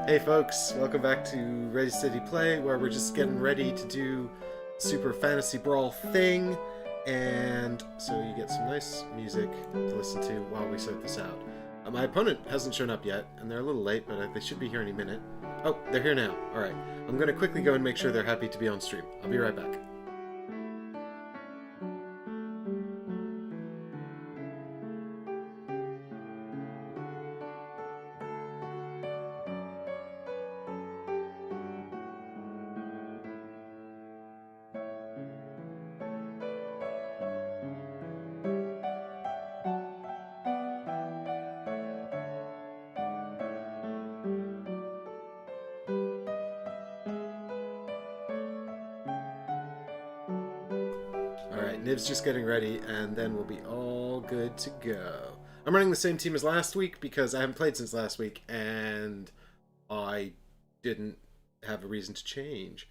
Hey folks, welcome back to Ready City Play, where we're just getting ready to do Super Fantasy Brawl thing, and so you get some nice music to listen to while we sort this out. My opponent hasn't shown up yet, and they're a little late, but they should be here any minute. Oh, they're here now. Alright, I'm going to quickly go and make sure they're happy to be on stream. I'll be right back. Alright, Niv's just getting ready, and then we'll be all good to go. I'm running the same team as last week because I haven't played since last week, and I didn't have a reason to change.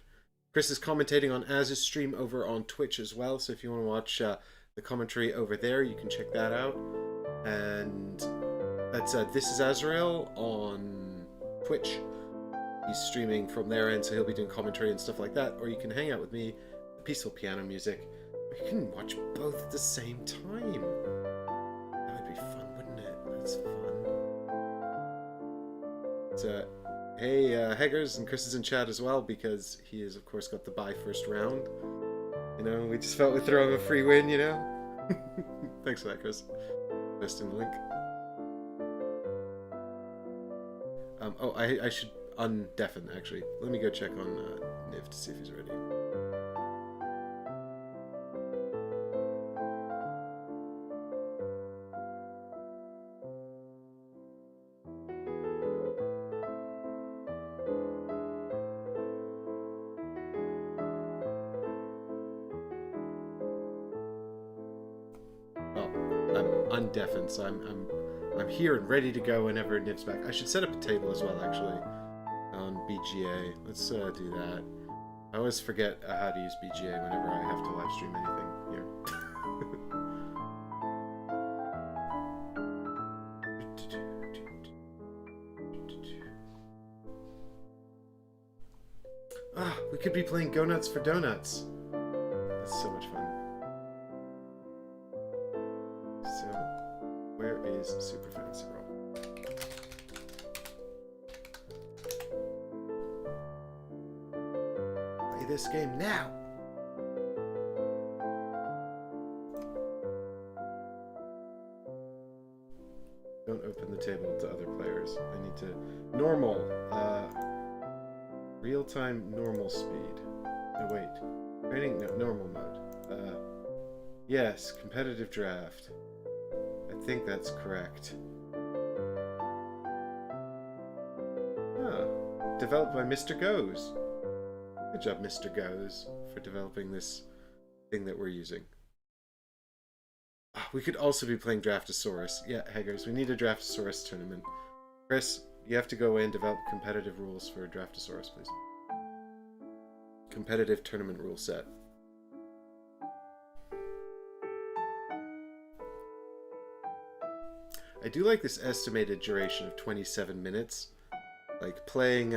Chris is commentating on Az's stream over on Twitch as well, so if you want to watch the commentary over there, you can check that out. And that's This is Azrael on Twitch. He's streaming from their end, so he'll be doing commentary and stuff like that. Or you can hang out with me, the peaceful piano music. Or you can watch both at the same time. That would be fun, wouldn't it? That's fun. So, hey, Heggers, and Chris is in chat as well, because he has, of course, got the bye first round. You know, we just felt we'd throw him a free win, you know? Thanks for that, Chris. Posting the link. Oh, I should undeafen, actually. Let me go check on Niv to see if he's ready. Undeafened, so I'm here and ready to go whenever Niv's back. I should set up a table as well, actually, on BGA. Let's do that. I always forget how to use BGA whenever I have to live stream anything here. Ah, we could be playing Go Nuts for Donuts. That's so much fun. Super Fantasy Brawl. Play this game now! Don't open the table to other players. I need to... Normal. Real-time normal speed. No, wait. Training? No, normal mode. Yes, competitive draft. I think that's correct. Developed by Mr. Goes. Good job, Mr. Goes, for developing this thing that we're using. We could also be playing Draftosaurus. Yeah, Heggers, we need a Draftosaurus tournament. Chris, you have to go away and develop competitive rules for Draftosaurus, please. Competitive tournament rule set. I do like this estimated duration of 27 minutes. Like, playing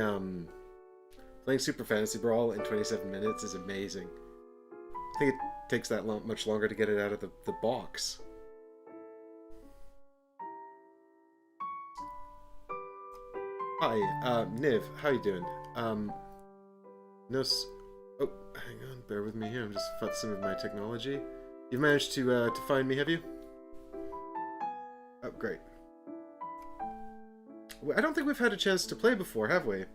Super Fantasy Brawl in 27 minutes is amazing. I think it takes that much longer to get it out of the box. Hi, Niv, how you doing? No oh, hang on, bear with me here, I'm just futzing with my technology. You've managed to find me, have you? Oh, great. I don't think we've had a chance to play before, have we? Right.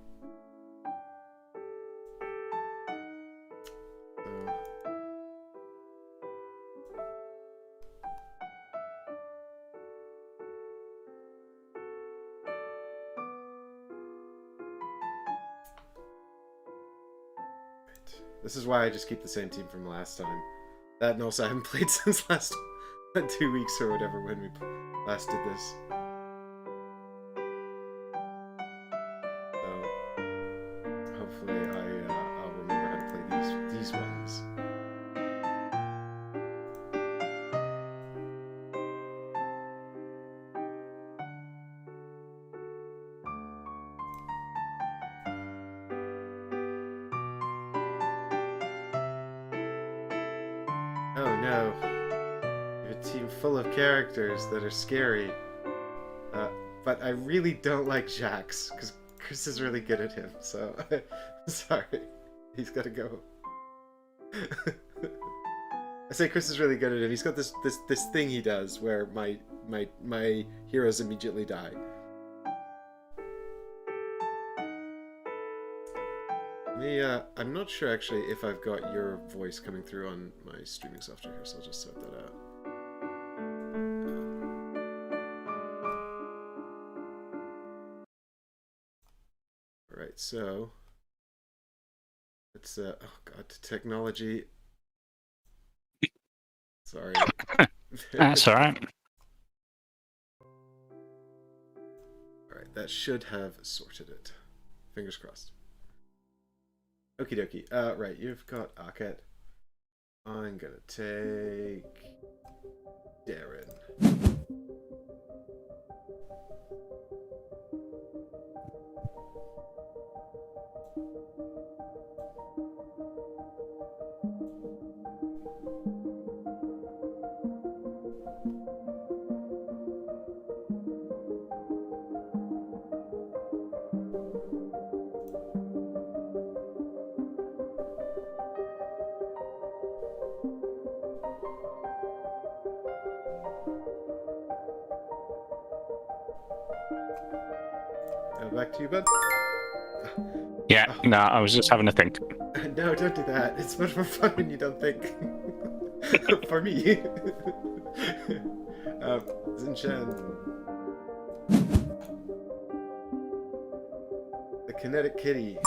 This is why I just keep the same team from last time. That, and also I haven't played since last 2 weeks or whatever when we last did this. So hopefully I'll remember how to play these ones. know. You have a team full of characters that are scary. But I really don't like Jax, because Chris is really good at him, so... Sorry. He's gotta go. I say Chris is really good at him. He's got this thing he does where my heroes immediately die. I'm not sure actually if I've got your voice coming through on my streaming software here, so I'll just sort that out. Alright, so it's oh god, technology. Sorry. That's alright. Alright, that should have sorted it. Fingers crossed. Okie dokie. Right, you've got Aket. I'm gonna take Darren. Back to you, bud. Yeah, no, I was just having a think. No, don't do that. It's much more fun when you don't think. For me. Zinshan. The Kinetic Kitty.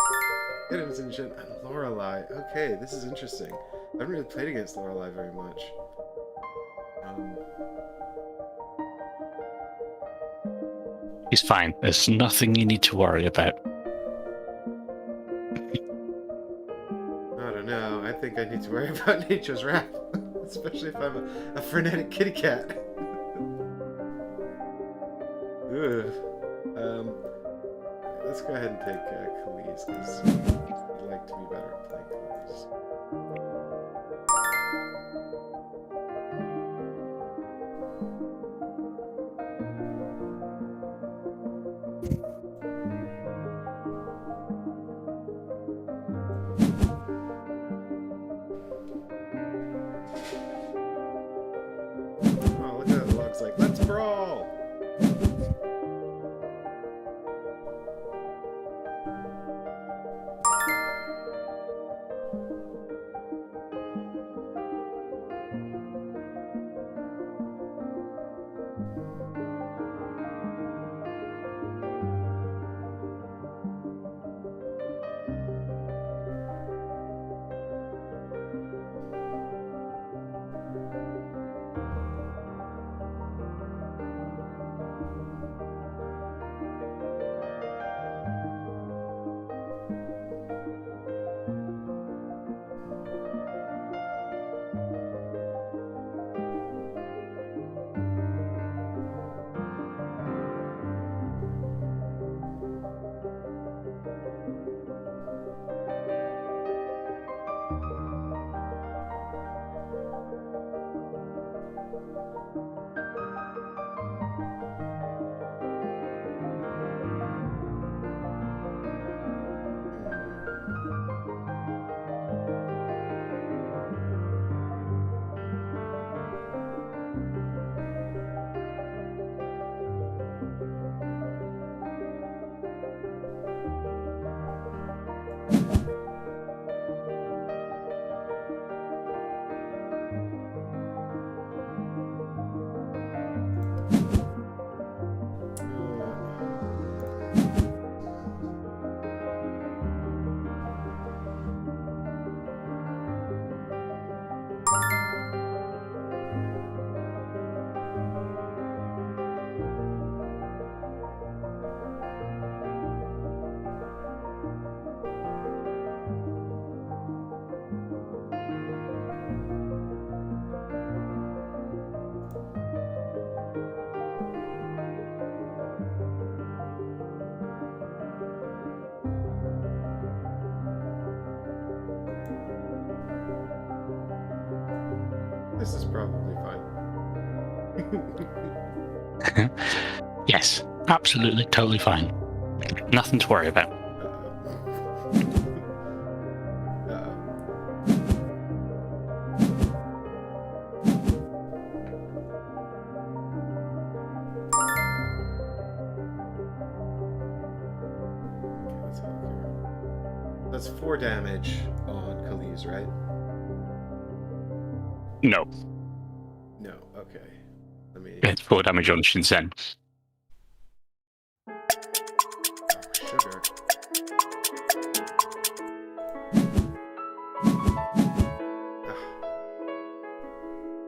Get him, Zinshan. And Lorelei. Okay, this is interesting. I haven't really played against Lorelei very much. He's fine. There's nothing you need to worry about. I don't know. I think I need to worry about Nature's Wrath. Especially if I'm a frenetic kitty cat. Ugh. Let's go ahead and take Khalees, because I'd like to be better at playing Khalees. Oh, look at that. The log's like, let's brawl! This is probably fine. Yes, absolutely, totally fine. Nothing to worry about. That's 4 damage on Khalees, right? No, No, okay. Let me... it's 4 damage on Shinsen. Oh, sugar.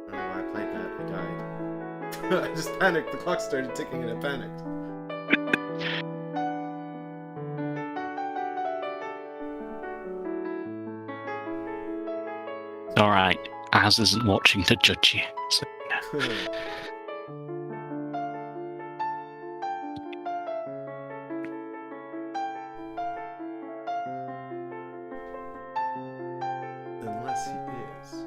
I don't know why I played that. I died. I just panicked. The clock started ticking and I panicked. Alright, Az isn't watching to judge you. So, Unless he is.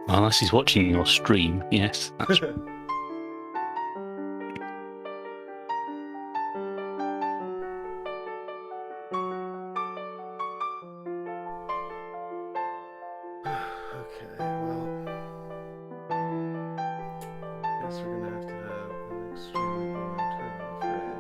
unless he's watching your stream, yes. That's Okay, well... Guess we're gonna have to have an extremely boring turn, I'm afraid.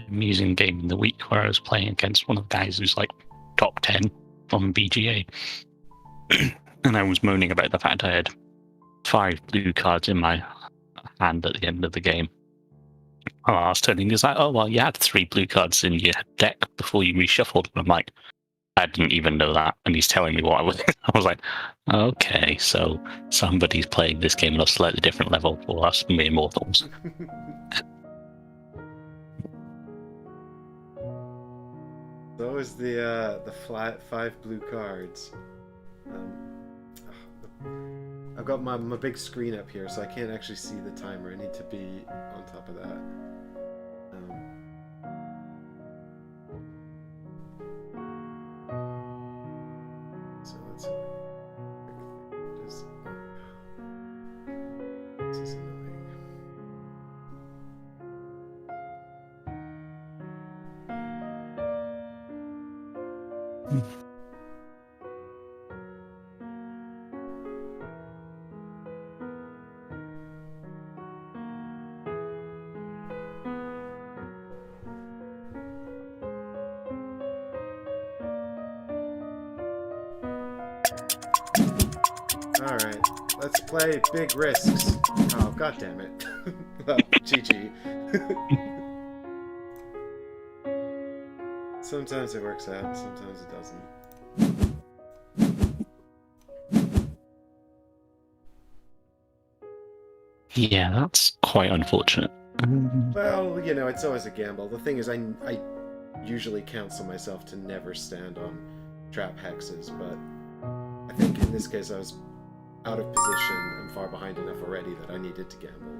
amusing game in the week where I was playing against one of the guys who's like top 10 on BGA. And I was moaning about the fact I had 5 blue cards in my hand at the end of the game. I was turning, he's like, oh, well, you had 3 blue cards in your deck before you reshuffled. And I'm like, I didn't even know that. And he's telling me what I was. I was like, okay, so somebody's playing this game on a slightly different level for us mere mortals. So was the flat 5 blue cards. I've got my big screen up here, so I can't actually see the timer. I need to be on top of that. So let's see. This is annoying. Alright, let's play Big Risks. Oh, god damn it. Well, GG. Sometimes it works out, sometimes it doesn't. Yeah, that's quite unfortunate. Well, you know, it's always a gamble. The thing is, I usually counsel myself to never stand on trap hexes, but I think in this case I was out of position and far behind enough already that I needed to gamble.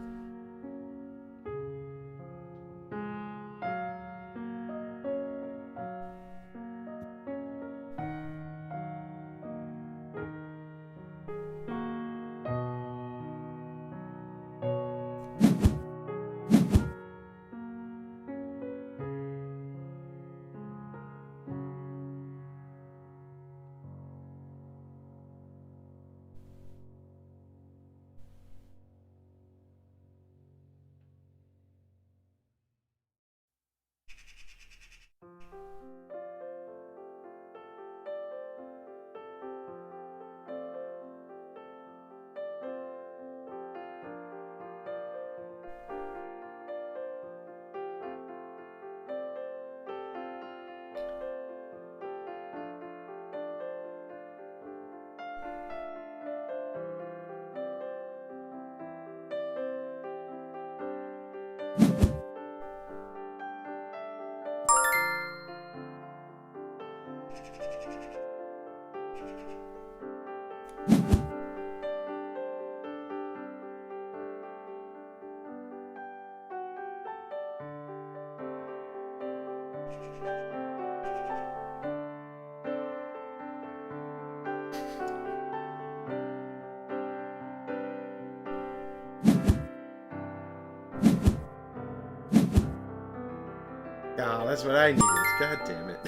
Ah, that's what I needed. God damn it.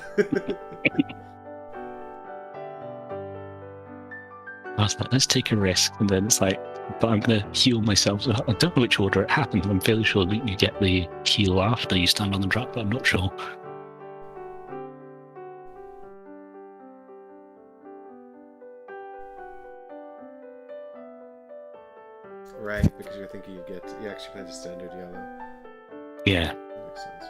I was like, let's take a risk. And then it's like, but I'm going to heal myself. So I don't know which order it happens. I'm fairly sure that you get the heal after you stand on the trap, but I'm not sure. Right, because you're thinking you actually play the standard yellow. Yeah. That makes sense.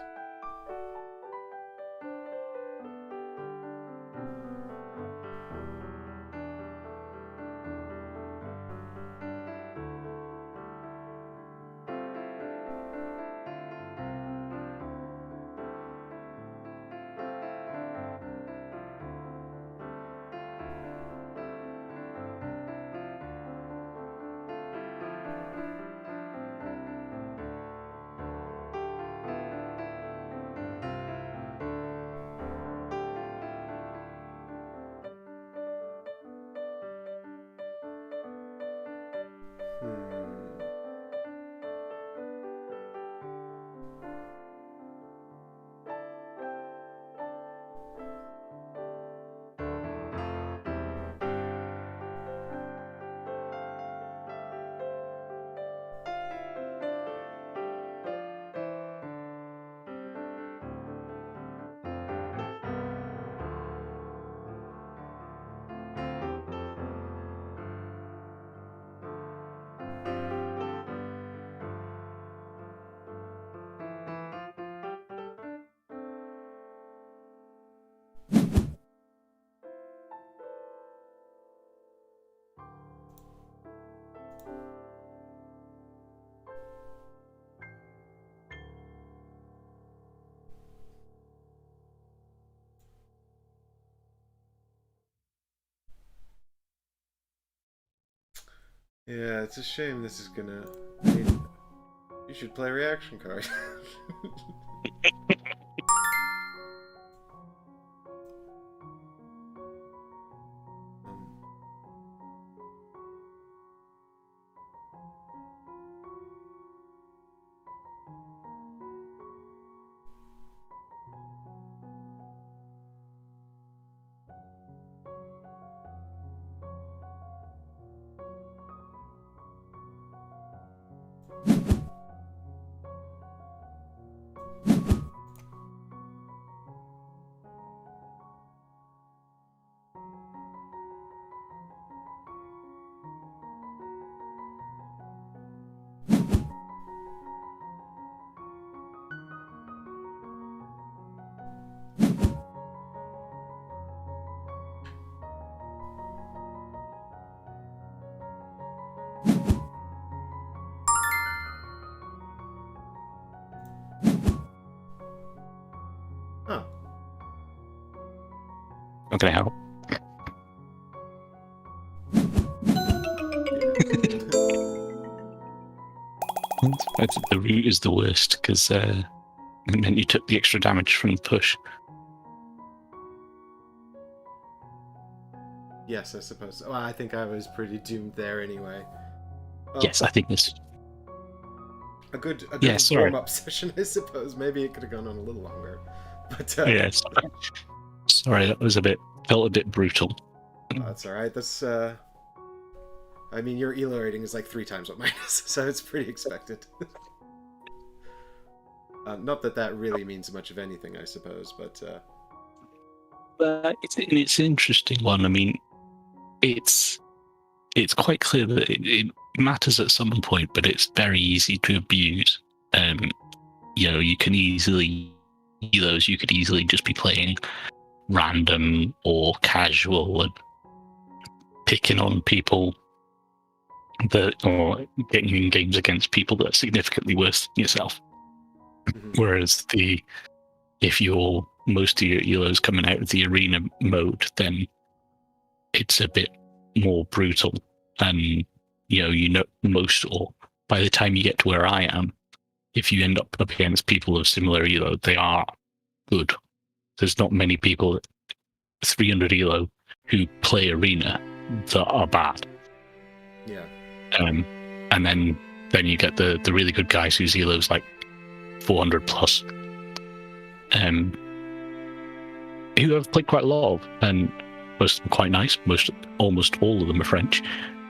Yeah, it's a shame this is gonna... I mean, you should play reaction card. Huh. Not gonna help. I think the root is the worst because and then you took the extra damage from the push. Yes, I suppose. Well, I think I was pretty doomed there anyway. Yes, I think this. A good sorry. warm-up session, I suppose. Maybe it could have gone on a little longer. But Yeah, sorry, that was felt a bit brutal. That's all right. That's I mean, your elo rating is like 3 times what mine is, so it's pretty expected. Not that that really means much of anything, I suppose, but it's an interesting one. I mean, it's quite clear that it matters at some point, but it's very easy to abuse. You can easily you could easily just be playing random or casual and picking on people or getting in games against people that are significantly worse than yourself. Mm-hmm. Whereas if most of your elos coming out of the arena mode, then it's a bit more brutal. And most, or by the time you get to where I am, if you end up against people of similar elo, they are good. There's not many people at 300 elo who play arena that are bad. Yeah. And then you get the really good guys whose elo's like 400 plus, who I've played quite a lot of, and most of them quite nice. Almost all of them are French.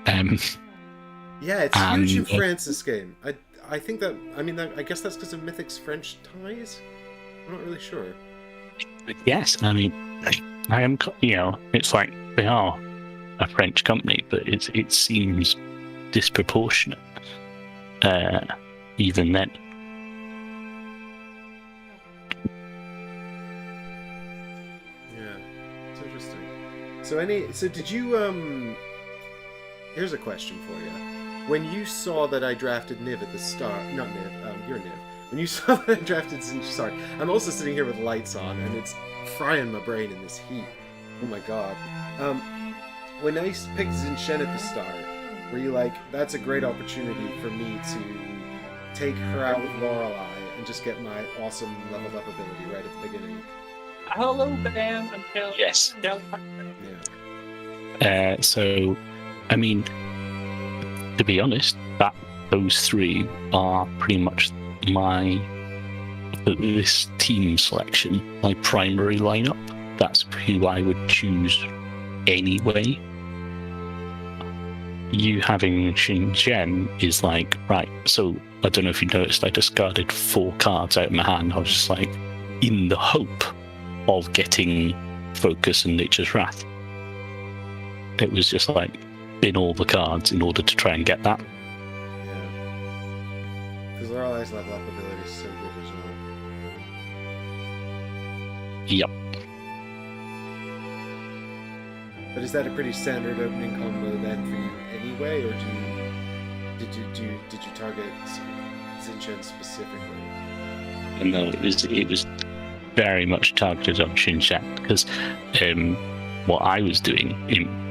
Yeah, it's huge in France's game. I think that, I mean, I guess that's because of Mythic's French ties? I'm not really sure. Yes, I mean, I am, it's like they are a French company, but it seems disproportionate, even then. Yeah, it's interesting. So did you, here's a question for you. When you saw that I drafted Niv at the start, not Niv, you're Niv. When you saw that I drafted sorry, I'm also sitting here with lights on, and it's frying my brain in this heat. Oh my god. When I picked Zinshen at the start, were you like, that's a great opportunity for me to take her out with Lorelei and just get my awesome leveled up ability right at the beginning? Hello, Bam. Yes. Yeah. So, I mean, to be honest, those 3 are pretty much this team selection, my primary lineup. That's who I would choose anyway. You having Xinjiang is like, right, so I don't know if you noticed, I discarded 4 cards out of my hand. I was just like, in the hope of getting Focus and Nature's Wrath. It was just like, bin all the cards in order to try and get that. Yeah. Because Lorelei's level up ability is so good as well. Yep. But is that a pretty standard opening combo then for you anyway, or did you target Zinshen specifically? No, it was very much targeted on Xinjiang because what I was doing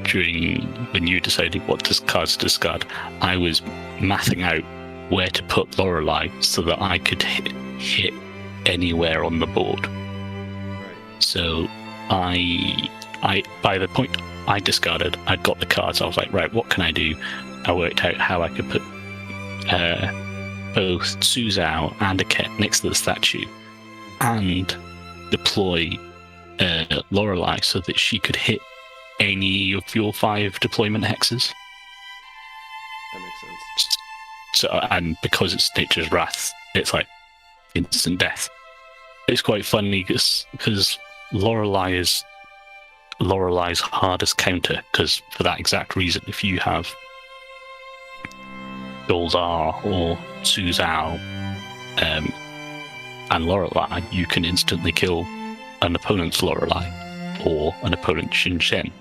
during when you decided what cards to discard, I was mathing out where to put Lorelei so that I could hit anywhere on the board. Right. So I by the point I discarded, I'd got the cards. I was like, right, what can I do? I worked out how I could put both Suzhou and Aket next to the statue and deploy Lorelei so that she could hit any of your 5 deployment hexes. That makes sense. So, and because it's Nature's Wrath, it's like instant death. It's quite funny because Lorelei is Lorelei's hardest counter, because for that exact reason, if you have Goldar or Suzhou and Lorelei, you can instantly kill an opponent's Lorelei or an opponent's Shin.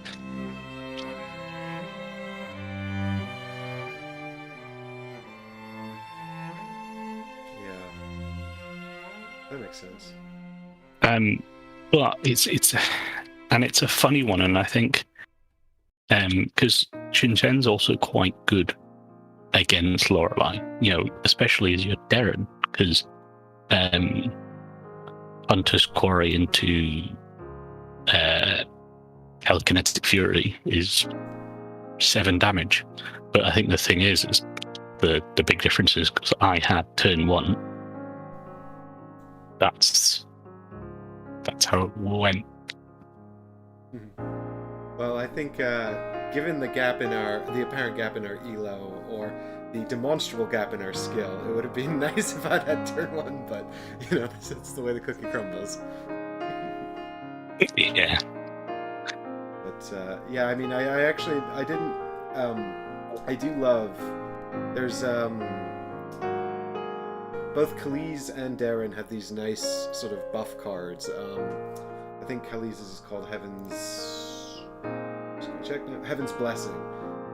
That makes sense. But it's a funny one, and I think because Shin-Chen's also quite good against Lorelei, especially as your Darren, because Hunter's Quarry into Telekinetic Fury is 7 damage. But I think the thing is the big difference is because I had turn 1. That's how it went. Well, I think given the apparent gap in our elo, or the demonstrable gap in our skill, it would have been nice if I'd had turn 1, but that's the way the cookie crumbles. Yeah. But yeah, I mean, I didn't. I do love. There's both Khalees and Darren have these nice sort of buff cards. I think Khalees is called Heaven's. Just gonna check now. Heaven's Blessing,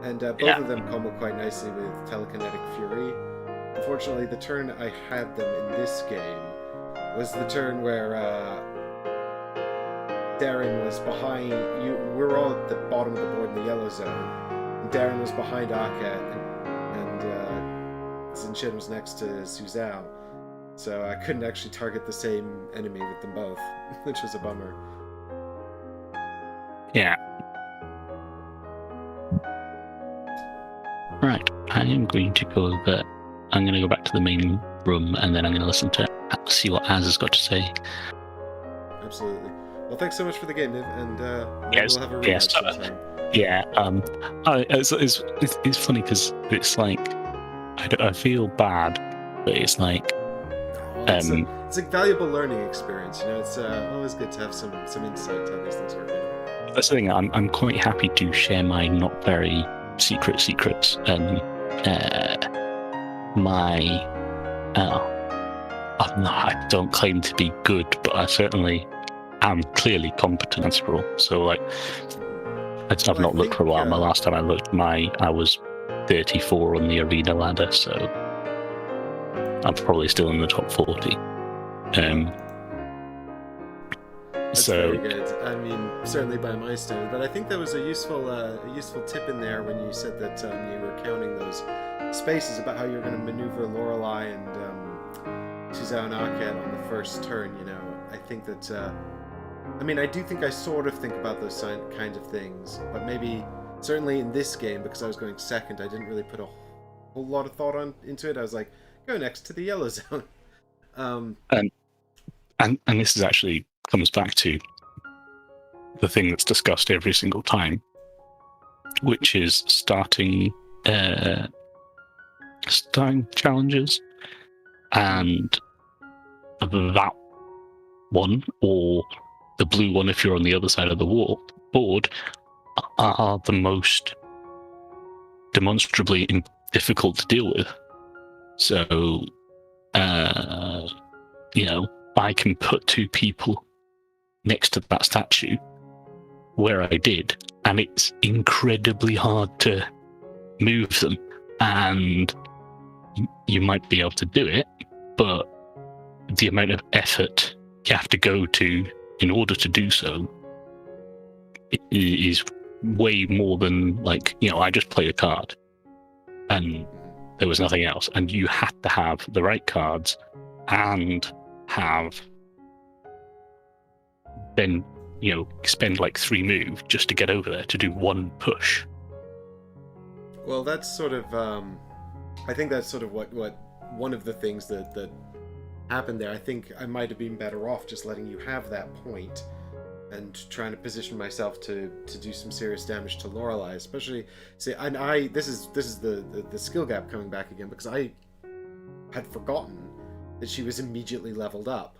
and both of them combo quite nicely with Telekinetic Fury. Unfortunately, the turn I had them in this game was the turn where Darren was behind you. We're all at the bottom of the board in the yellow zone. And Darren was behind Aket, and Zinshin was next to Suzhou. So I couldn't actually target the same enemy with them both, which was a bummer. Yeah. Right, I am going to go over. I'm going to go back to the main room, and then I'm going to listen to see what Az has got to say. Absolutely. Well, thanks so much for the game, Niv, and Yes, we'll have a rematch sometime. Yeah, it's funny because it's like I feel bad, but it's like it's a valuable learning experience. It's always good to have some insight to how these things work. That's the thing. I'm quite happy to share my not very secrets and I don't claim to be good, but I certainly am clearly competent in Brawl. So I've not looked for a while. My last time I looked, I was 34 on the arena ladder, so I'm probably still in the top 40. That's very good. I mean, certainly by my standard, but I think that was a useful tip in there when you said that you were counting those spaces about how you were going to maneuver Lorelei and Suzhou and Aket on the first turn. I think that I do think I sort of think about those kinds of things, but maybe certainly in this game, because I was going second, I didn't really put a whole lot of thought into it. I was like, go next to the yellow zone. And this is actually comes back to the thing that's discussed every single time, which is starting challenges, and that one or the blue one if you're on the other side of the board are the most demonstrably difficult to deal with. So I can put 2 people next to that statue where I did, and it's incredibly hard to move them, and you might be able to do it, but the amount of effort you have to go to in order to do so is way more than, like, I just played a card and there was nothing else, and you had to have the right cards and have then spend like 3 moves just to get over there to do one push. Well, that's sort of I think that's sort of what one of the things that happened there. I think I might have been better off just letting you have that point and trying to position myself to do some serious damage to Lorelei, especially. See, and this is the skill gap coming back again, because I had forgotten that she was immediately leveled up.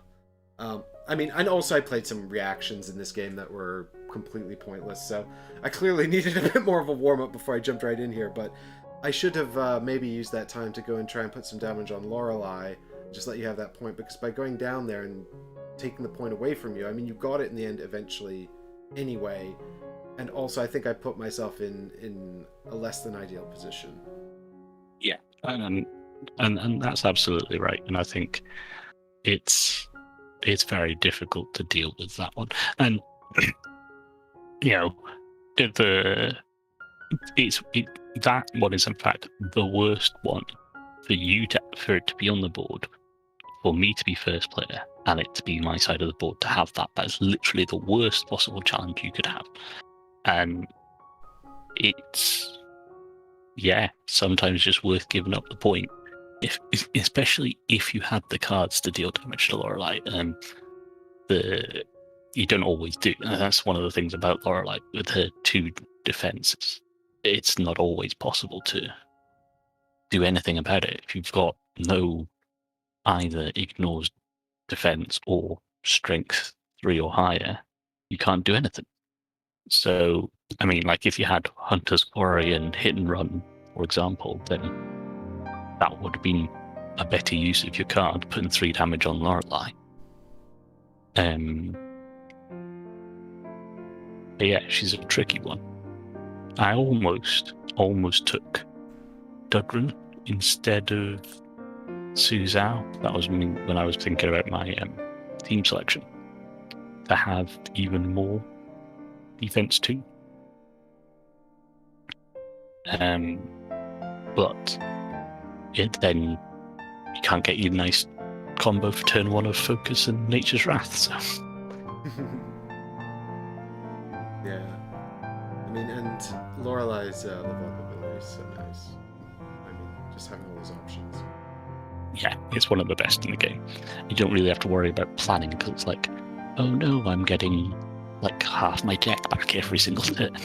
I mean, and also I played some reactions in this game that were completely pointless, so I clearly needed a bit more of a warm-up before I jumped right in here, but I should have maybe used that time to go and try and put some damage on Lorelei, just let you have that point, because by going down there and taking the point away from you, I mean, you got it in the end eventually anyway, and also I think I put myself in a less than ideal position. Yeah, and that's absolutely right, and I think it's very difficult to deal with that one, and that one is in fact the worst one for it to be on the board, for me to be first player and it to be my side of the board to have that. That's literally the worst possible challenge you could have, and it's sometimes just worth giving up the point, especially if you had the cards to deal damage to Lorelei. You don't always do, and that's one of the things about Lorelei with her 2 defenses. It's not always possible to do anything about it. If you've got no either ignores defense or strength 3 or higher, you can't do anything. So, I mean, like if you had Hunter's Quarry and Hit and Run, for example, then that would have been a better use of your card, putting 3 damage on Lorelei. But yeah, she's a tricky one. I almost took Dudron instead of Suzhou. That was me when I was thinking about my team selection, to have even more defense too. But then you can't get your nice combo for turn 1 of Focus and Nature's Wrath, so. Yeah. I mean, and Lorelei's level up ability is so nice. I mean, just having all those options. Yeah, it's one of the best in the game. You don't really have to worry about planning, because it's like, oh no, I'm getting like half my deck back every single turn.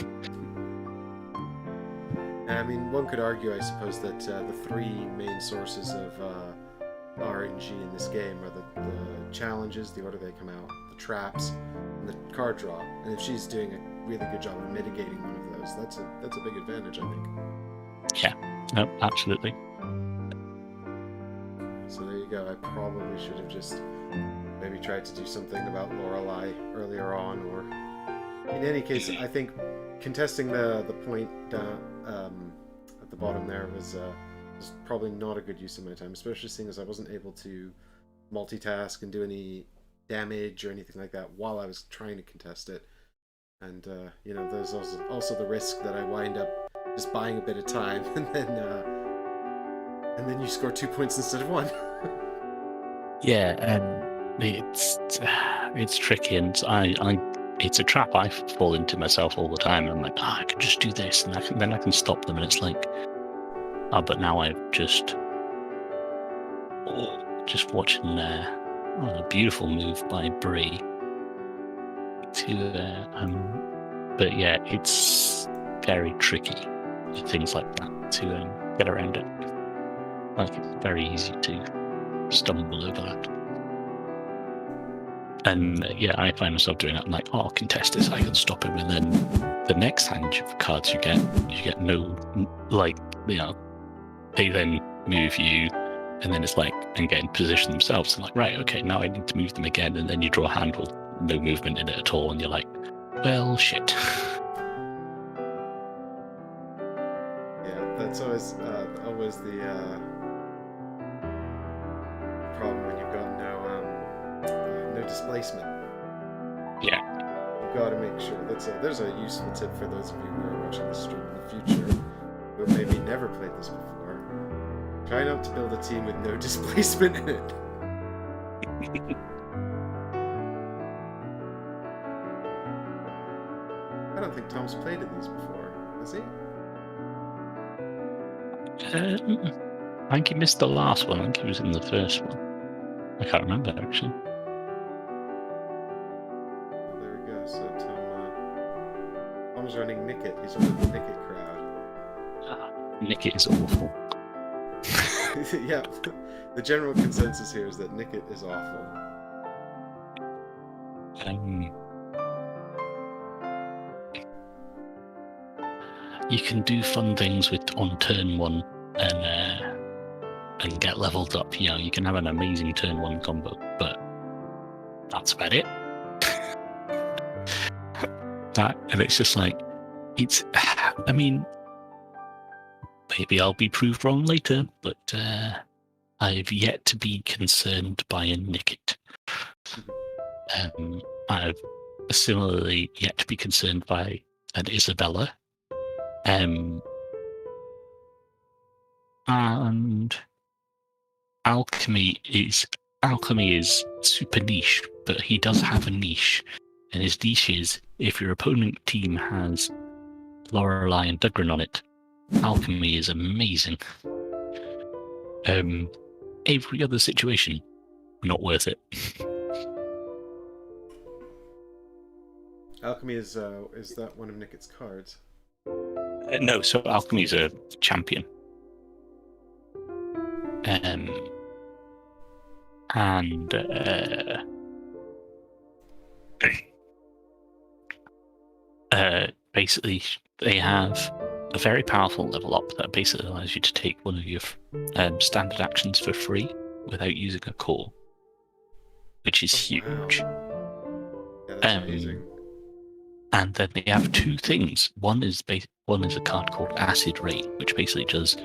I mean, one could argue, I suppose, that the 3 main sources of RNG in this game are the challenges, the order they come out, the traps, and the card draw. And if she's doing a really good job of mitigating one of those, that's a big advantage, I think. Yeah, no, absolutely. So there you go. I probably should have just maybe tried to do something about Lorelei earlier on, or in any case, I think contesting the point at the bottom there was probably not a good use of my time, especially seeing as I wasn't able to multitask and do any damage or anything like that while I was trying to contest it. And there's also the risk that I wind up just buying a bit of time and then you score 2 points instead of 1. Yeah, and it's tricky, and it's a trap I fall into myself all the time. I'm like, I can just do this, and then I can stop them, and it's like, but now I've just watching a beautiful move by Bree to but yeah, it's very tricky with things like that to get around it. Like, it's very easy to stumble over that. And yeah, I find myself doing that. I'm like, oh, I'll contest this, I can stop him, and then the next hand of cards you get no, like, they then move you, and then it's like, and get in position themselves, and like, right, okay, now I need to move them again, and then you draw a hand with no movement in it at all, and you're like, well, shit. Yeah, that's always the problem when you've got no displacement. Yeah. gotta make sure there's a useful tip for those of you who are watching this stream in the future who maybe never played this before. Try not to build a team with no displacement in it. I don't think Tom's played in these before, has he? I think he missed the last one. I think he was in the first one. I can't remember, actually. There we go. So Tom's running Nickit. He's one of the Nickit crowd. Nickit is awful. Yeah, the general consensus here is that Nickit is awful. You can do fun things with on turn one and get leveled up. You know, you can have an amazing turn one combo, but that's about it. And it's just like, I mean, maybe I'll be proved wrong later, but I've yet to be concerned by a Nickit. I've similarly yet to be concerned by an Isabella. And Alchemy is super niche, but he does have a niche, and his niche is if your opponent team has Lorelei and Dugrin on it, Alchemy is amazing. Every other situation, not worth it. Alchemy is that one of Nickit's cards? No, so Alchemy's a champion. And basically they have a very powerful level up that basically allows you to take one of your standard actions for free without using a core, which is huge. Wow. Yeah, that's amazing. And then they have two things. One is a card called Acid Rain, which basically does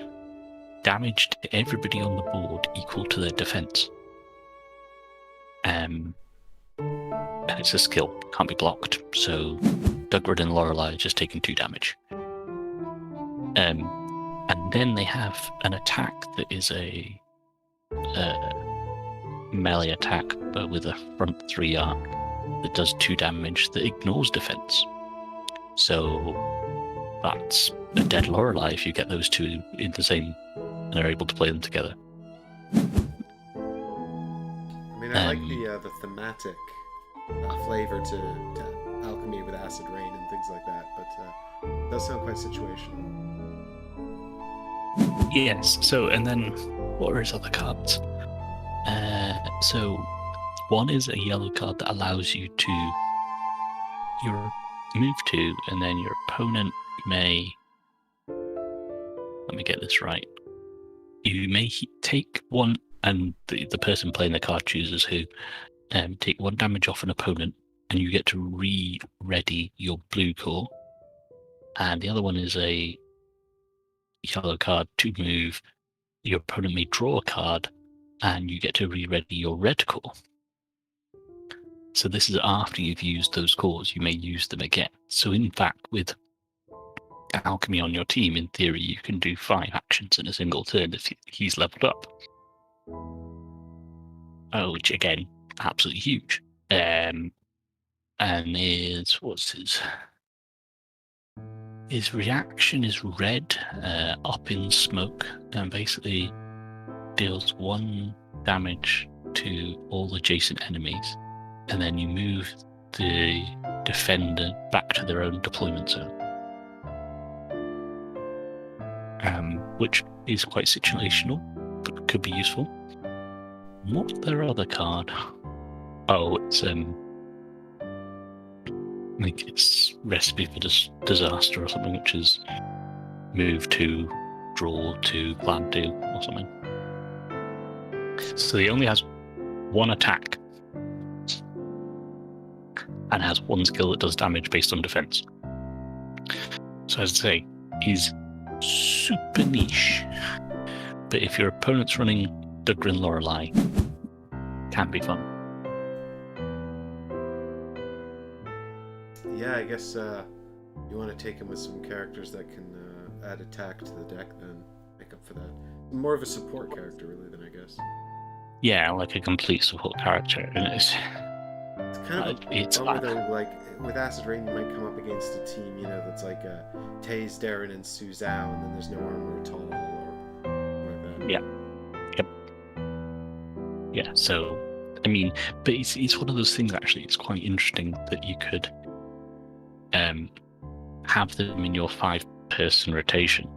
damage to everybody on the board equal to their defense. And it's a skill, can't be blocked. So Dugrin and Lorelei are just taking 2 damage. And then they have an attack that is a melee attack, but with a front 3 arc that does 2 damage that ignores defense. So that's a dead Lorelei if you get those 2 in the same and are able to play them together. I mean, I like the thematic flavor to Alchemy with Acid Rain and things like that, but it does sound quite situational. Yes, so, and then what are his other cards? So one is a yellow card that allows you to move 2, and then your opponent may, let me get this right, you may take 1, and the person playing the card chooses who, take 1 damage off an opponent, and you get to re-ready your blue core. And the other one is a yellow card to move. Your opponent may draw a card, and you get to re-ready your red core. So this is after you've used those cores, you may use them again. So in fact, with Alchemy on your team, in theory, you can do 5 actions in a single turn if he's leveled up. Which again, absolutely huge. And his reaction is red, up in smoke, and basically deals 1 damage to all adjacent enemies, and then you move the defender back to their own deployment zone. Which is quite situational, but could be useful. What's their other card? Oh, it's like it's Recipe for Disaster or something, which is move 2, draw 2, plan 2 or something. So he only has 1 attack and has 1 skill that does damage based on defense. So as I say, he's super niche. But if your opponent's running Dugrin Lorelei, can be fun. yeah, I guess you want to take him with some characters that can add attack to the deck, then make up for that. More of a support character, really, than I guess. Yeah, like a complete support character, and It's kind of a it's bummer, though, like, with Acid Rain, you might come up against a team, that's like Taze, Darren, and Suzao, and then there's no armor at all, or like that. Yeah. Yep. Yeah, so, I mean, but it's one of those things, actually, it's quite interesting that you could have them in your 5-person rotation,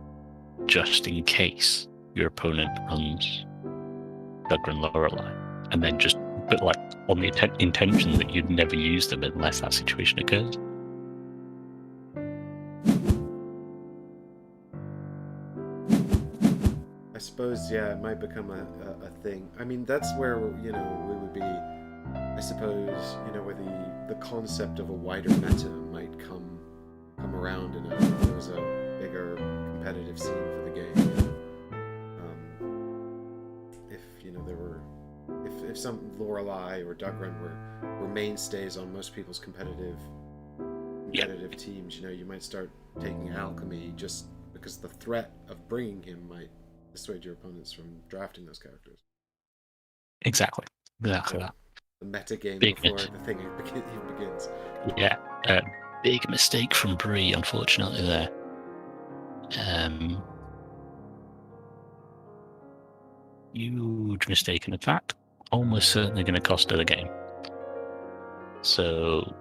just in case your opponent runs Duggar and Lorelei, and then just, but like, on the intention that you'd never use them unless that situation occurs. I suppose, yeah, it might become a thing. I mean, that's where, we would be, I suppose, where the concept of a wider meta might come around in if there was a bigger competitive scene for the game. If there were, if some Lorelei or Duggar were mainstays on most people's competitive teams, you might start taking Alchemy just because the threat of bringing him might dissuade your opponents from drafting those characters. Exactly that. The meta game Big before the thing even begins. Yeah, big mistake from Bree, unfortunately, there. Huge mistake, and in fact, almost certainly going to cost her the game. So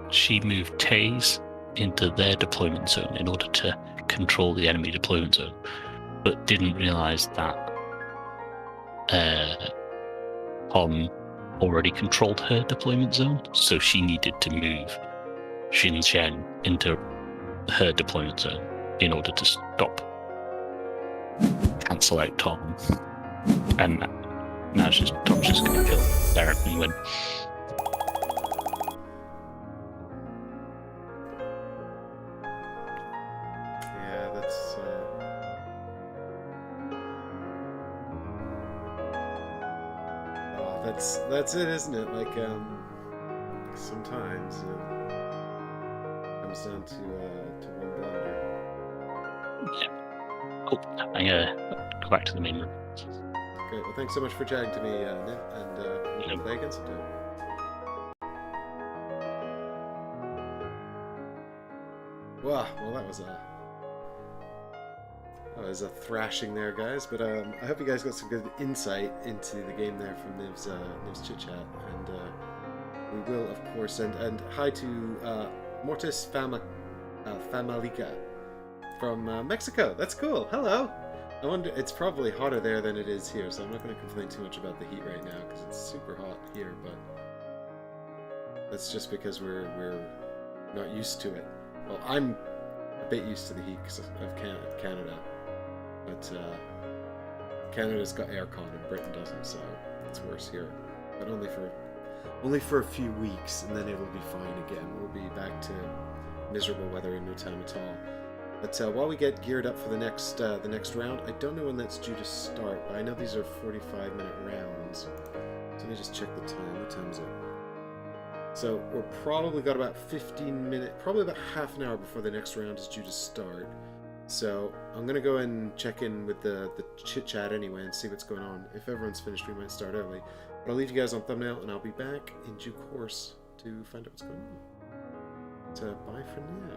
she moved Taze into their deployment zone in order to control the enemy deployment zone, but didn't realise that Pom already controlled her deployment zone, so she needed to move Xin Shen into her deployment zone in order to cancel out Tom. And now Tom's just going to kill Darren and win. Yeah, that's it, isn't it? Like, sometimes it comes down to one blunder. Yeah. Oh, I'm gonna go back to the main room. Great. Well, thanks so much for chatting to me, Niv, and we'll play again sometime. Wow, well, that was a thrashing there, guys. But I hope you guys got some good insight into the game there from Niv's chit chat, and we will, of course, and hi to Mortis Famalica from Mexico. That's cool. Hello. I wonder, it's probably hotter there than it is here, so I'm not going to complain too much about the heat right now because it's super hot here, but that's just because we're not used to it. Well, I'm a bit used to the heat because of Canada, but Canada's got aircon and Britain doesn't, so it's worse here. But only for a few weeks, and then it'll be fine again. We'll be back to miserable weather in no time at all. But while we get geared up for the next round, I don't know when that's due to start, but I know these are 45-minute rounds. So let me just check the time. What time is it? So we're probably got about 15 minutes, probably about half an hour before the next round is due to start. So I'm going to go and check in with the chit-chat anyway and see what's going on. If everyone's finished, we might start early. But I'll leave you guys on thumbnail, and I'll be back in due course to find out what's going on. So bye for now.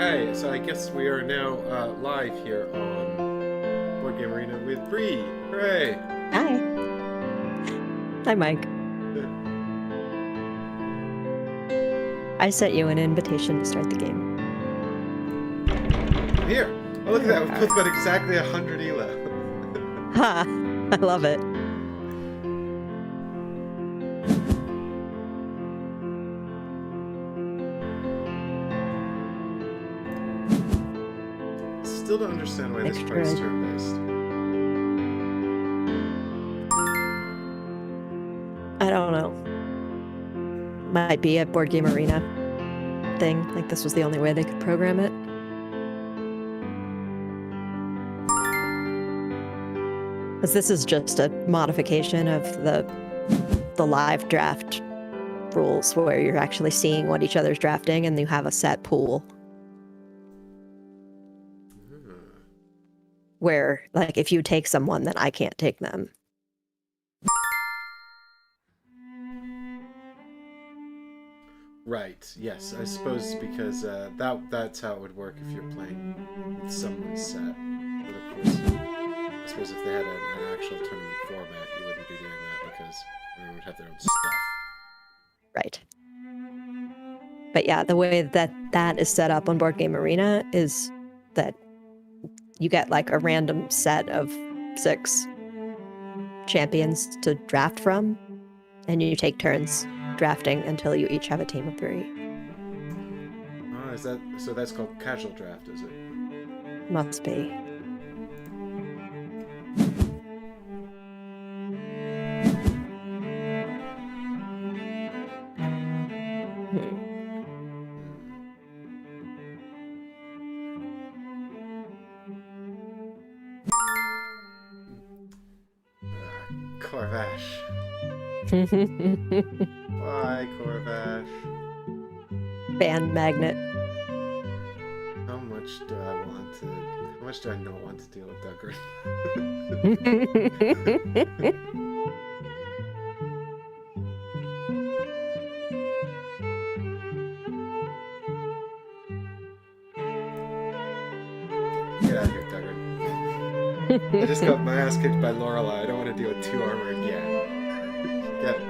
Okay, so I guess we are now live here on Board Game Arena with Bree. Hooray! Hi. Hi, Mike. I sent you an invitation to start the game. Here! Oh, look at that. We both got exactly 100 ELO. Ha! I love it. Still don't understand why this Extra. part's turn-based. I don't know. Might be a Board Game Arena thing. Like this was the only way they could program it. Because this is just a modification of the live draft rules where you're actually seeing what each other's drafting and you have a set pool. Where, like, if you take someone, then I can't take them. Right, yes. I suppose because that's how it would work if you're playing with someone's set. But of course, I suppose if they had an actual tournament format, you wouldn't be doing that because everyone would have their own stuff. Right. But yeah, the way that is set up on Board Game Arena is that you get like a random set of 6 champions to draft from, and you take turns drafting until you each have a team of 3. Oh, is that so? That's called casual draft, is it? Must be. Corvash. Why, Corvash? Band magnet. How much do I want to? How much do I not want to deal with Duggar? Get out of here, Duggar. I just got my ass kicked by Lorelei. I don't want to deal with 2 armor again. Get it.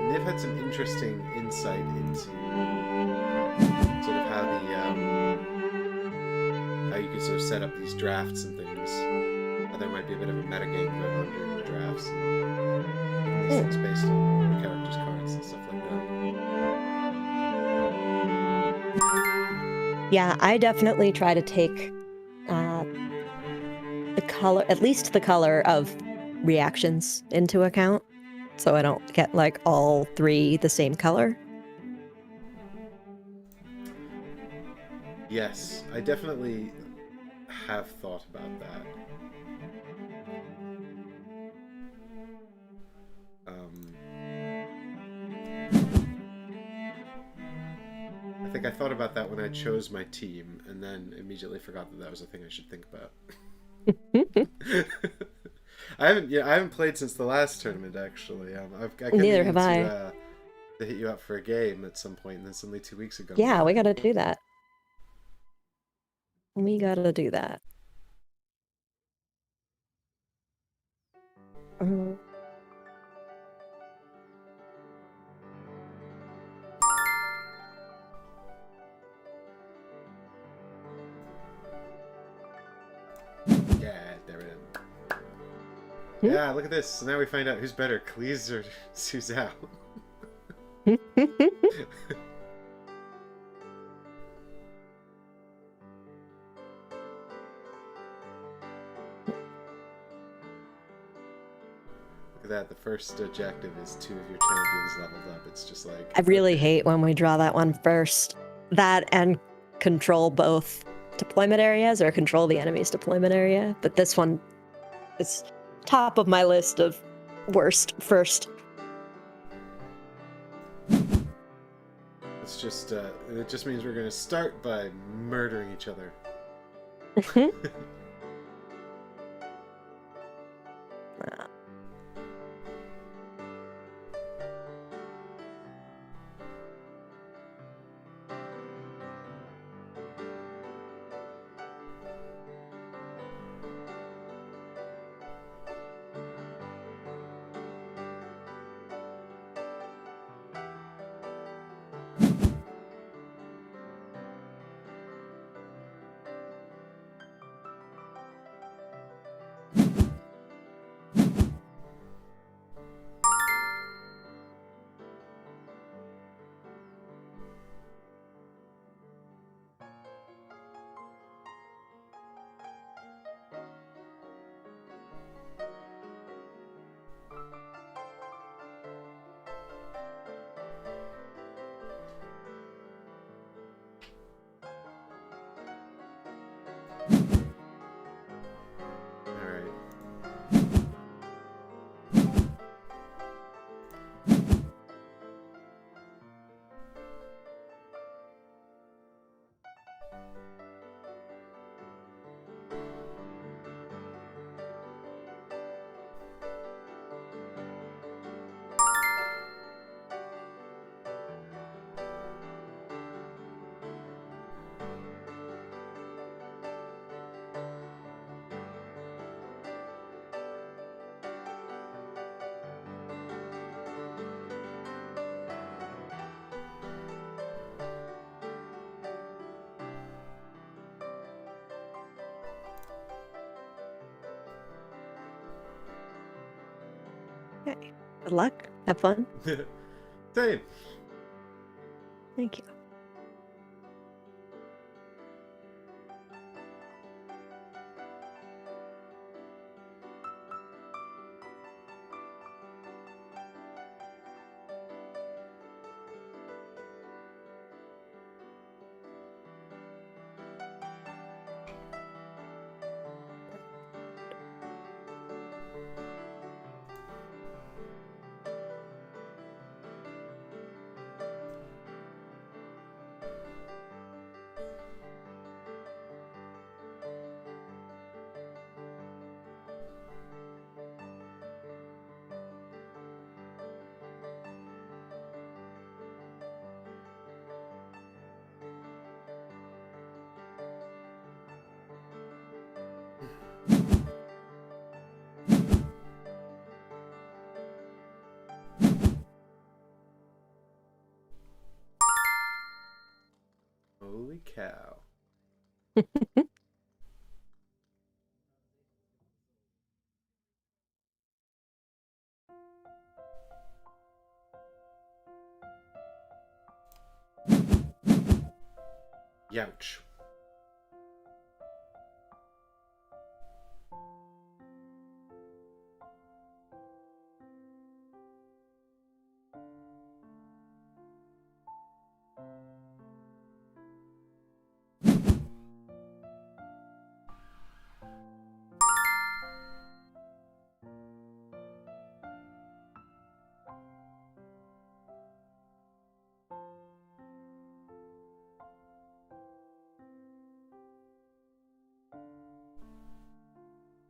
Niv had some interesting insight into sort of how how you could sort of set up these drafts and things. How there might be a bit of a metagame going on during the drafts. And these things based on the characters' cards and stuff like that. Yeah, I definitely try to take the color, at least the color of reactions into account, so I don't get like all 3 the same color. Yes, I definitely have thought about that. I think I thought about that when I chose my team, and then immediately forgot that that was a thing I should think about. I haven't played since the last tournament actually. Neither have I. To hit you up for a game at some point, and then suddenly 2 weeks ago. Yeah, we gotta do that. We gotta do that. Yeah, there it is. Yeah, look at this. So now we find out who's better, Cleese or Suzal. Look at that. The first objective is 2 of your champions leveled up. It's just like... I really hate when we draw that one first. That and control both deployment areas or control the enemy's deployment area. But this one is top of my list of worst first. It's just, it just means we're going to start by murdering each other. Okay. Good luck. Have fun. Same. Thank you. Holy cow. Youch.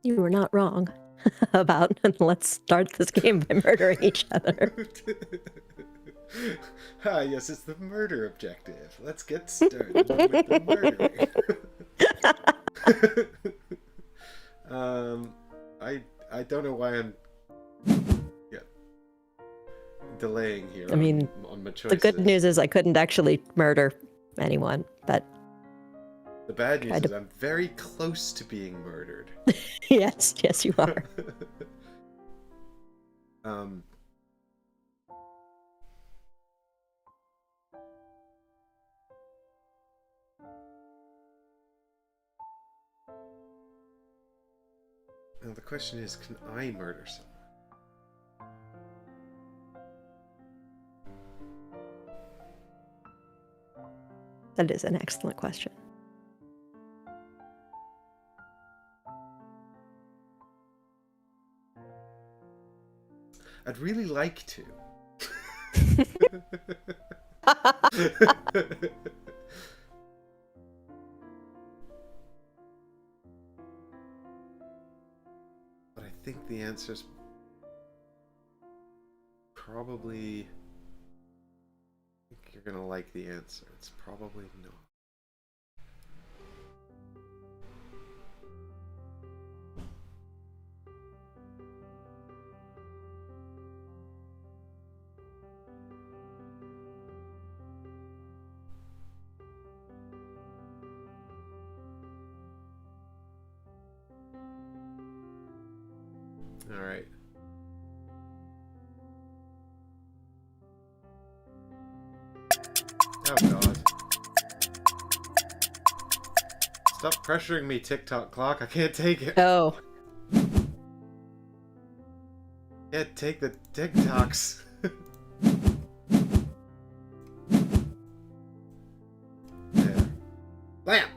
You were not wrong about let's start this game by murdering each other. Ah, yes, it's the murder objective. Let's get started with the murdering. I don't know why I'm delaying here. I mean, on my choices. The good news is I couldn't actually murder anyone, but the bad news is I'm very close to being murdered. yes, you are. Now the question is, can I murder someone? That is an excellent question. I'd really like to. But I think the answer's probably... I think you're gonna like the answer. It's probably not. Alright. Oh god. Stop pressuring me, TikTok clock. I can't take it. Oh. Can't take the TikToks. There. Blam!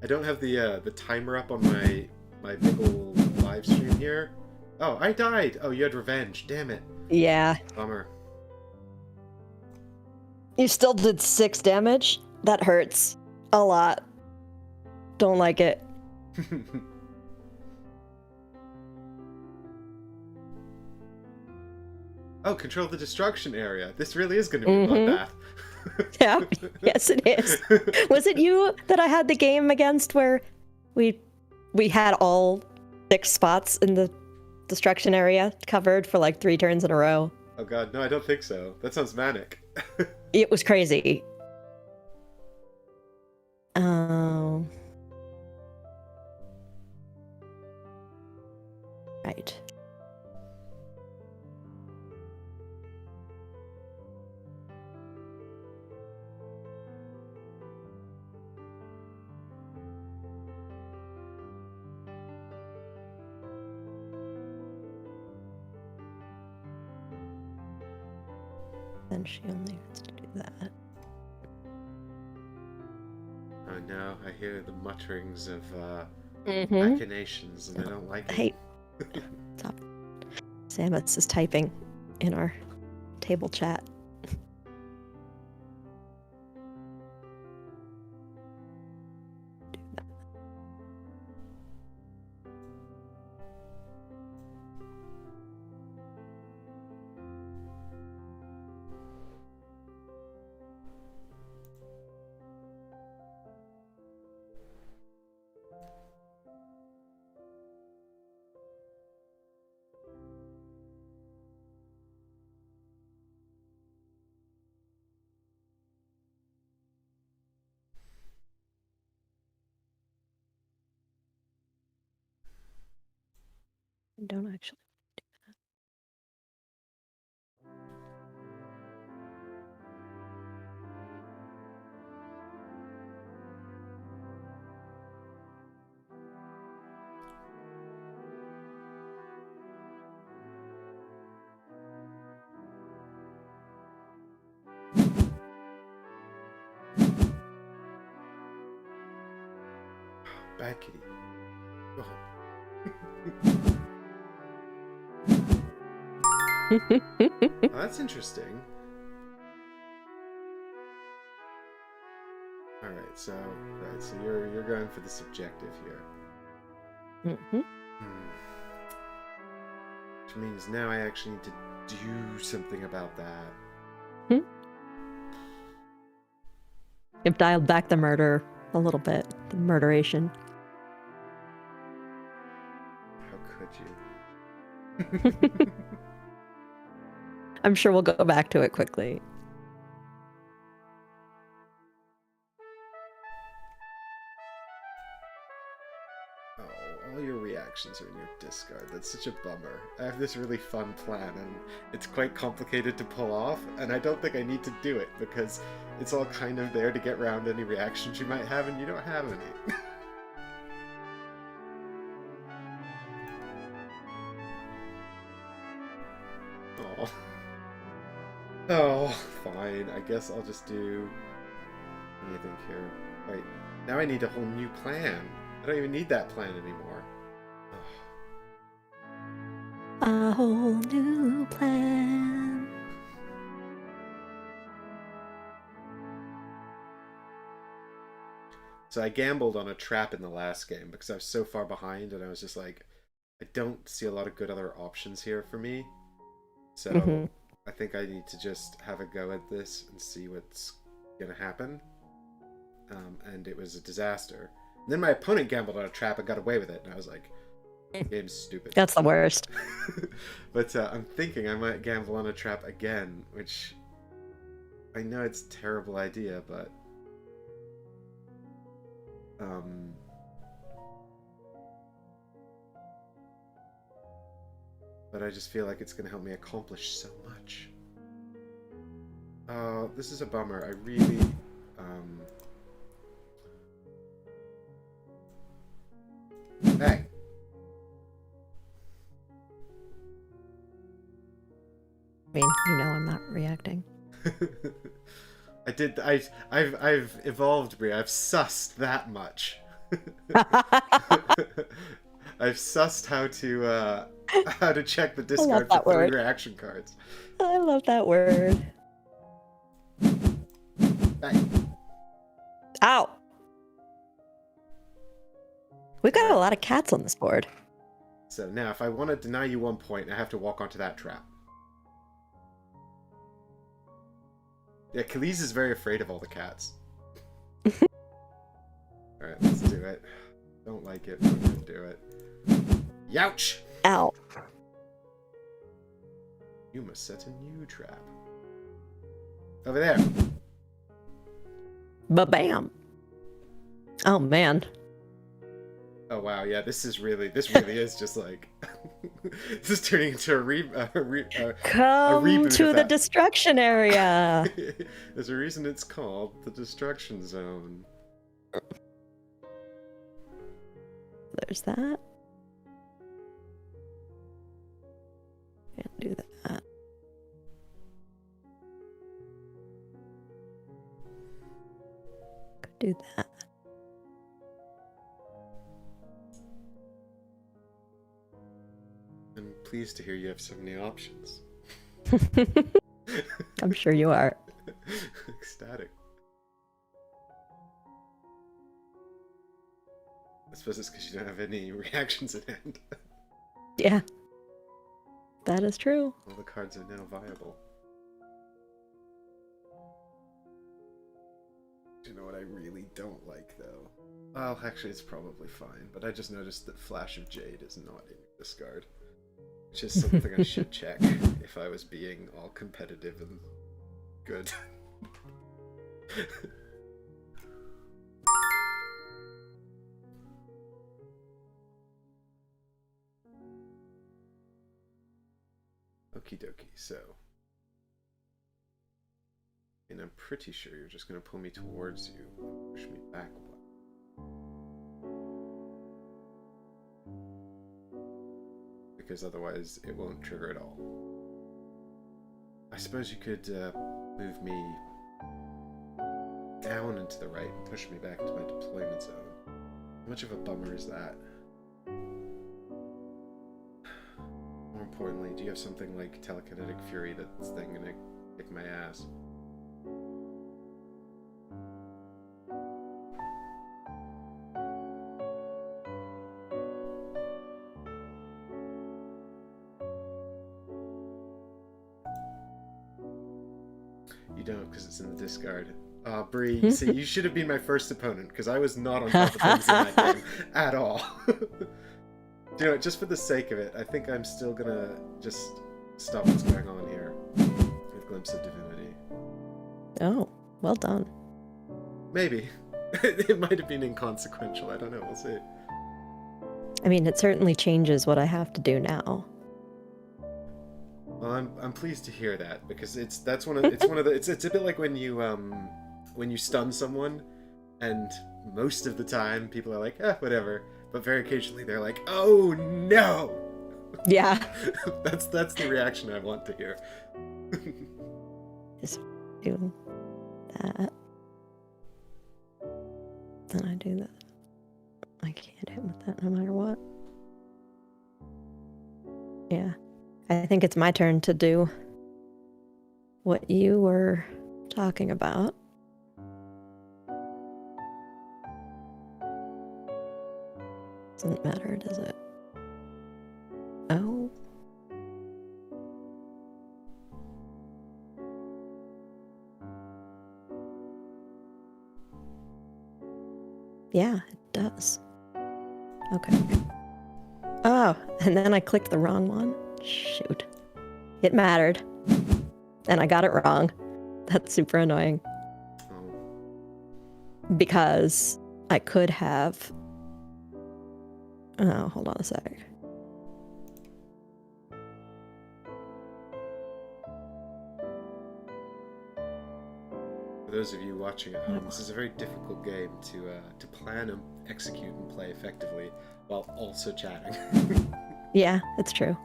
I don't have the timer up on my big ol' live stream here. Oh, I died! Oh, you had revenge. Damn it. Yeah. Bummer. You still did 6 damage? That hurts. A lot. Don't like it. Oh, control the destruction area. This really is going to be a bloodbath. Yeah, yes it is. Was it you that I had the game against where we had all 6 spots in the destruction area covered for like 3 turns in a row? Oh god, no, I don't think so. That sounds manic. It was crazy. Oh. Right. Then she only has to do that. Oh no, I hear the mutterings of Mm-hmm. machinations and I don't like it. Hey, stop. Samus is typing in our table chat. I don't actually. Bad kitty. Go home. Oh, that's interesting. Alright, so you're going for the subjective here. Mm-hmm. Which means now I actually need to do something about that. You've dialed back the murder a little bit. The murderation. How could you? I'm sure we'll go back to it quickly. Oh, all your reactions are in your discard. That's such a bummer. I have this really fun plan, and it's quite complicated to pull off, and I don't think I need to do it, because it's all kind of there to get around any reactions you might have, and you don't have any. Oh. Oh, fine. I guess I'll just do... What do you think here? Wait, now I need a whole new plan. I don't even need that plan anymore. A whole new plan. So I gambled on a trap in the last game because I was so far behind, and I was just like, I don't see a lot of good other options here for me. So I think I need to just have a go at this and see what's gonna happen. And it was a disaster. And then my opponent gambled on a trap and got away with it, and I was like, game's stupid. That's the worst. But I'm thinking I might gamble on a trap again, which I know it's a terrible idea, but But I just feel like it's going to help me accomplish so much. Oh, this is a bummer. I really... Hey! I mean, you know I'm not reacting. I've evolved, Brie. I've sussed that much. I've sussed how to check the discard for 3 reaction cards. I love that word. Hey. Ow! We've got a lot of cats on this board. So now, if I want to deny you 1 point, I have to walk onto that trap. Yeah, Khalees is very afraid of all the cats. Alright, let's do it. Don't like it, but I'm gonna do it. Youch! Ow. You must set a new trap. Over there. Ba-bam. Oh, man. Oh wow, yeah, this really is just like this is turning into a Come reboot to of the that. destruction area. There's a reason it's called the Destruction Zone. There's that. Can't do that. Could do that. I'm pleased to hear you have so many options. I'm sure you are. Ecstatic. I suppose it's because you don't have any reactions at hand. Yeah. That is true. All the cards are now viable. Do you know what I really don't like, though? Well, actually, it's probably fine, but I just noticed that Flash of Jade is not in this card. Which is something I should check if I was being all competitive and good. Okie dokie, so. And I'm pretty sure you're just going to pull me towards you and push me back one. Because otherwise it won't trigger at all. I suppose you could move me down and to the right and push me back into my deployment zone. How much of a bummer is that? More importantly, do you have something like Telekinetic Fury that's then gonna kick my ass? You don't, because it's in the discard. Bree, see, you should have been my first opponent, because I was not on top of things in that game at all. Do you know what, just for the sake of it, I think I'm still gonna just stop what's going on here with Glimpse of Divinity. Oh, well done. Maybe. It might have been inconsequential, I don't know, we'll see. I mean, it certainly changes what I have to do now. Well, I'm pleased to hear that, because it's a bit like when you stun someone, and most of the time people are like, whatever, but very occasionally they're like, oh no. Yeah. that's the reaction I want to hear. Just do that. Then I do that. I can't hit with that no matter what. Yeah. I think it's my turn to do what you were talking about. Doesn't matter, does it? Oh. Yeah, it does. Okay. Oh, and then I clicked the wrong one. Shoot. It mattered. And I got it wrong. That's super annoying. Oh. Because I could have... Oh, hold on a sec. For those of you watching at home, this is a very difficult game to plan and execute and play effectively while also chatting. Yeah, it's true.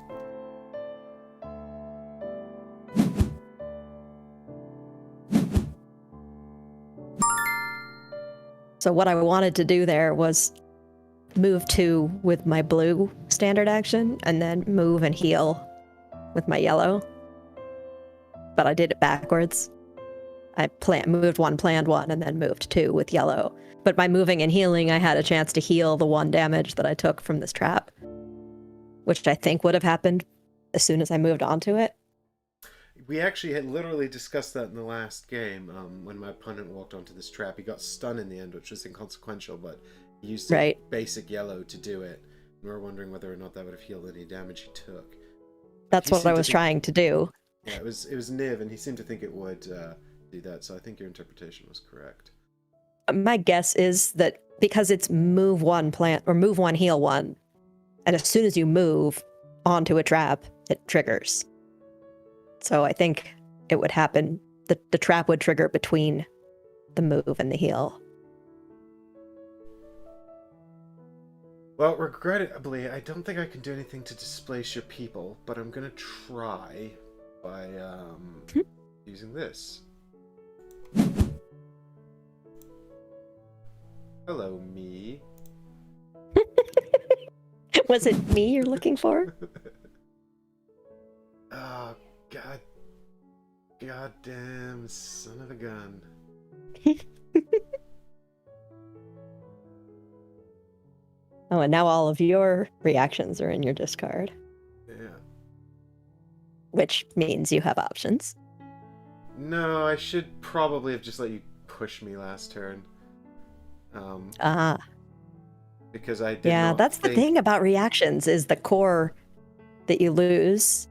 So what I wanted to do there was move 2 with my blue standard action, and then move and heal with my yellow. But I did it backwards. I moved 1, planned 1, and then moved 2 with yellow. But by moving and healing, I had a chance to heal the 1 damage that I took from this trap, which I think would have happened as soon as I moved onto it. We actually had literally discussed that in the last game. When my opponent walked onto this trap, he got stunned in the end, which was inconsequential, but he used a basic yellow to do it. And we were wondering whether or not that would have healed any damage he took. That's what I was trying to do. Yeah, it was Niv, and he seemed to think it would do that, so I think your interpretation was correct. My guess is that because it's move 1, plant, or move 1, heal 1, and as soon as you move onto a trap, it triggers. So I think it would happen, the trap would trigger between the move and the heal. Well, regrettably, I don't think I can do anything to displace your people, but I'm going to try by using this. Hello, me. Was it me you're looking for? Oh, God. Goddamn son of a gun. Oh, and now all of your reactions are in your discard. Yeah. Which means you have options. No, I should probably have just let you push me last turn. Because I did not that's the thing about reactions, is the core that you lose,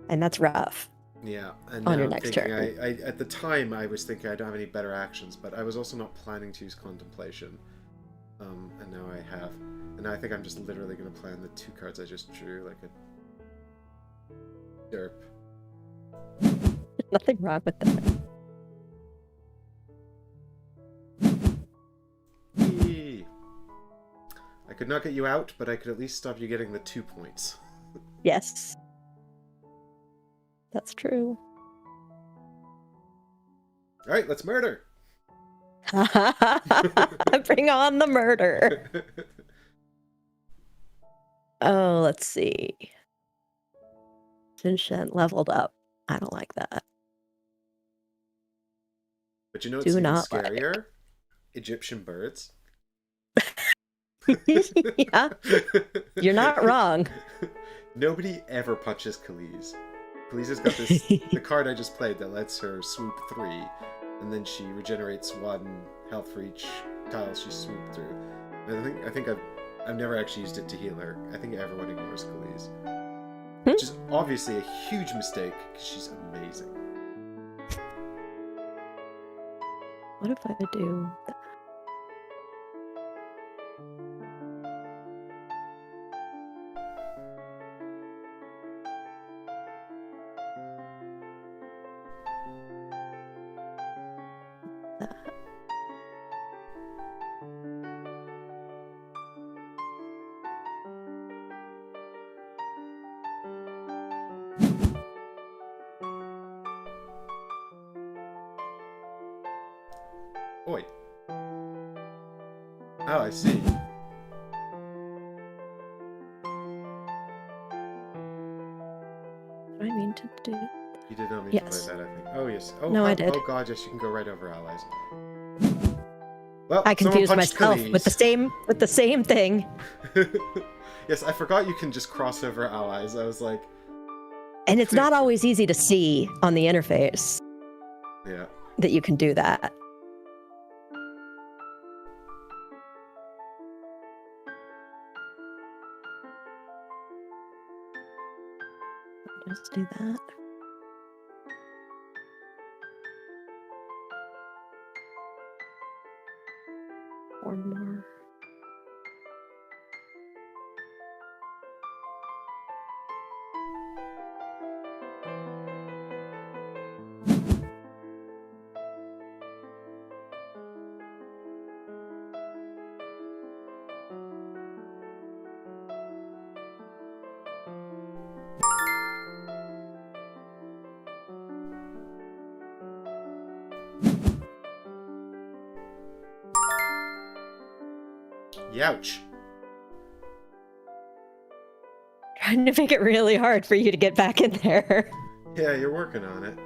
and that's rough. Yeah, and on now your I'm next thinking, turn. I at the time I was thinking I don't have any better actions, but I was also not planning to use contemplation. And now I have. And now I think I'm just literally going to plan the 2 cards I just drew like a derp. Nothing wrong with that. Eee. I could not get you out, but I could at least stop you getting the 2 points. Yes. That's true. Alright, let's murder! Bring on the murder. Oh, let's see. Sinshent leveled up. I don't like that. But you know what's Do even not scarier? Egyptian birds. Yeah, you're not wrong. Nobody ever punches Khalees. Khalees has got this the card I just played that lets her swoop 3, and then she regenerates 1 health for each tile she swooped through. And I think I've never actually used it to heal her. I think everyone ignores Khalees. Which is obviously a huge mistake, because she's amazing. What if I do that? Oi. Oh, I see. What do I mean to do? You did not mean Yes. to play that, I think. Oh, yes. Oh, No, I did. Oh, God, yes, you can go right over allies. Well, I confused someone punched myself Khalees. with the same thing. Yes, I forgot you can just cross over allies. I was like... And it's not always easy to see on the interface Yeah. that you can do that. Just do that. or more. Youch. Trying to make it really hard for you to get back in there. Yeah, you're working on it.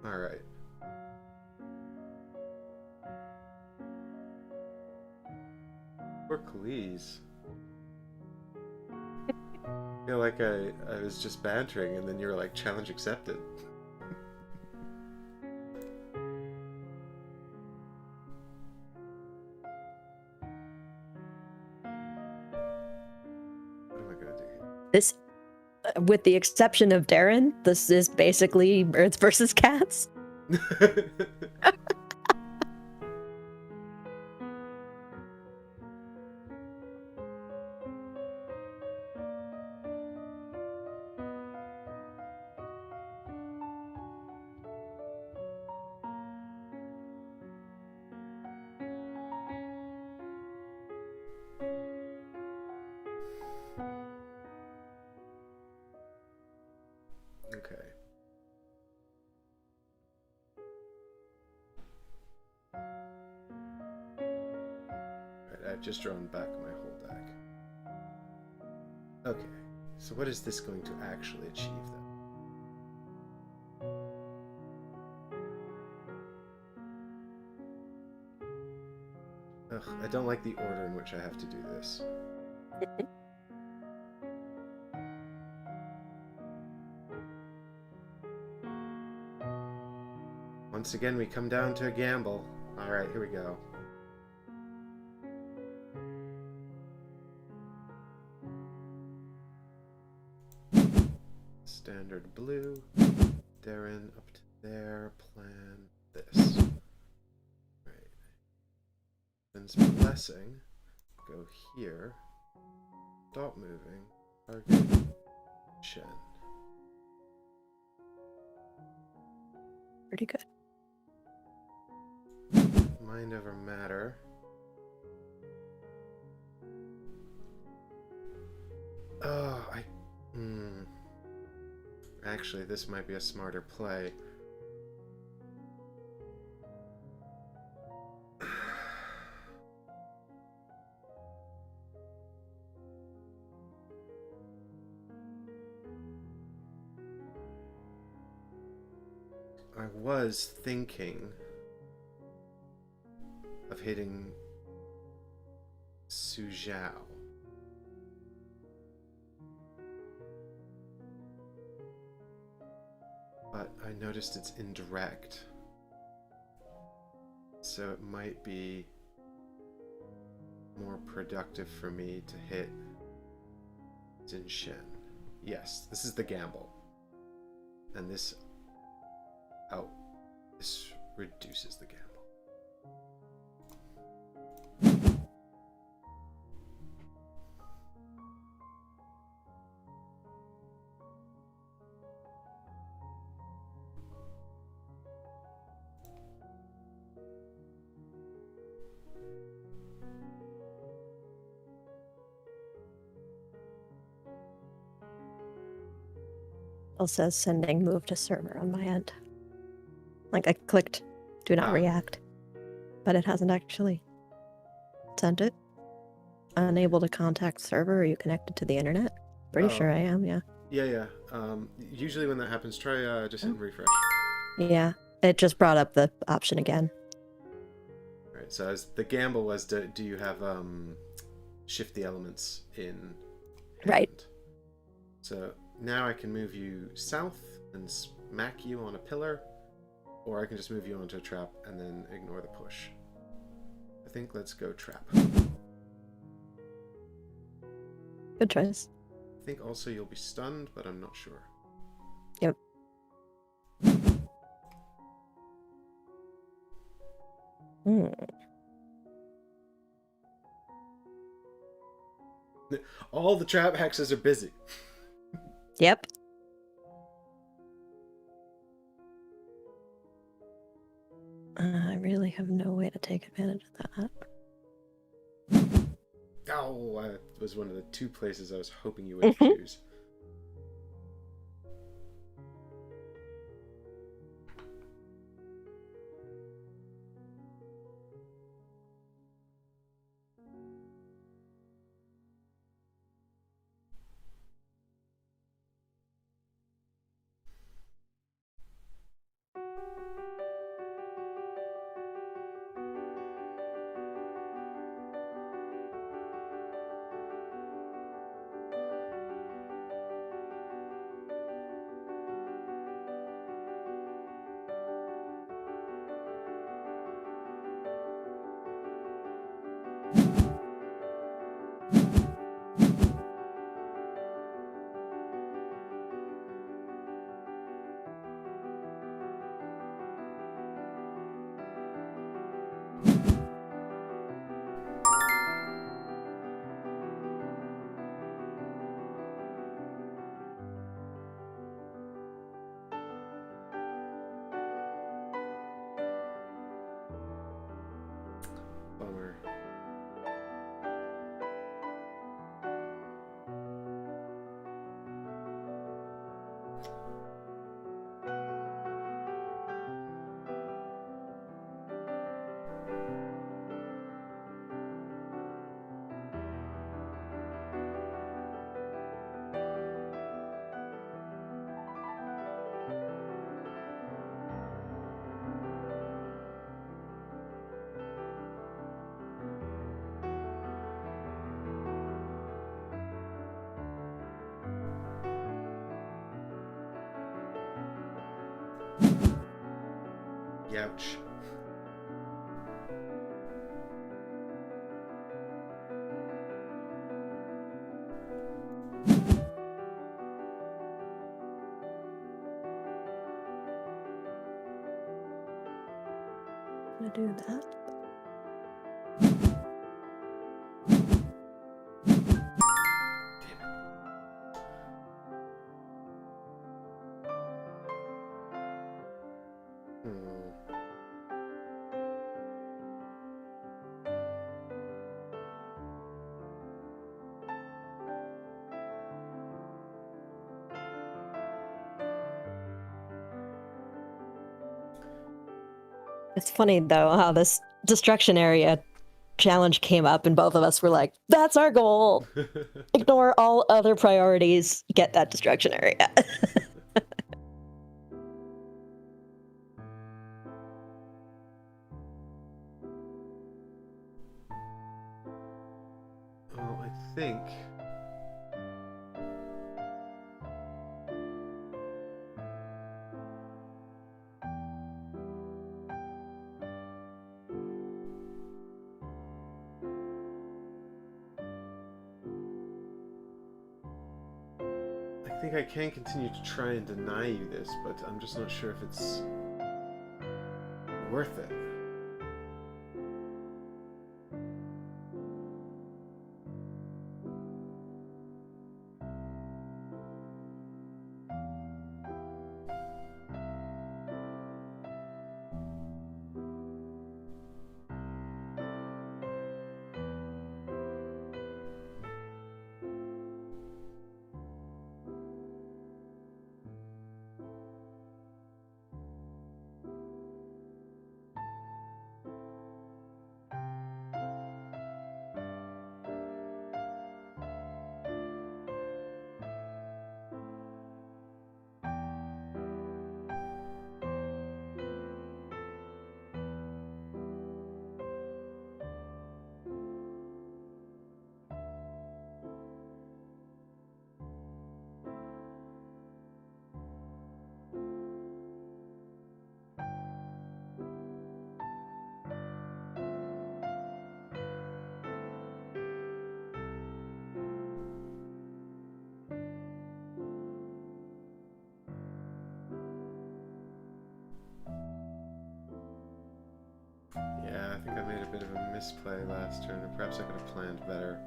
All right. Poor Khalees. I feel like I was just bantering and then you were like, challenge accepted. What am I gonna do here? This, with the exception of Darren, this is basically birds versus cats. Okay. Alright, I've just drawn back my whole deck. Okay, so what is this going to actually achieve then? Ugh, I don't like the order in which I have to do this. Once again, we come down to a gamble. Alright, here we go. Standard blue. Darren up to there. Plan this. Right. Ben's blessing. Go here. Stop moving. Target. Shen. Pretty good. Mind over matter. Oh, Actually, this might be a smarter play. I was thinking of hitting Su Zhao. But I noticed it's indirect. So it might be more productive for me to hit Xin Shen. Yes, this is the gamble. And this... Oh, this reduces the gamble. It says sending move to server on my end. Like I clicked do not react, but it hasn't actually sent it. Unable to contact server. Are you connected to the internet? Pretty sure I am, yeah. Yeah. Usually when that happens, try just hitting refresh. Yeah, it just brought up the option again. Right. So the gamble was, do you have shift the elements in Right. hand. So now I can move you south and smack you on a pillar, or I can just move you onto a trap and then ignore the push. I think let's go trap. Good choice. I think also you'll be stunned, but I'm not sure. Yep. All the trap hexes are busy. Yep. I really have no way to take advantage of that. Oh, that was one of the two places I was hoping you would choose. Bummer. Youch. I'm gonna do that. It's funny though how this destruction area challenge came up and both of us were like, that's our goal. Ignore all other priorities. Get that destruction area. Well, I think... I think I can continue to try and deny you this, but I'm just not sure if it's worth it. Yeah, I think I made a bit of a misplay last turn, or perhaps I could have planned better.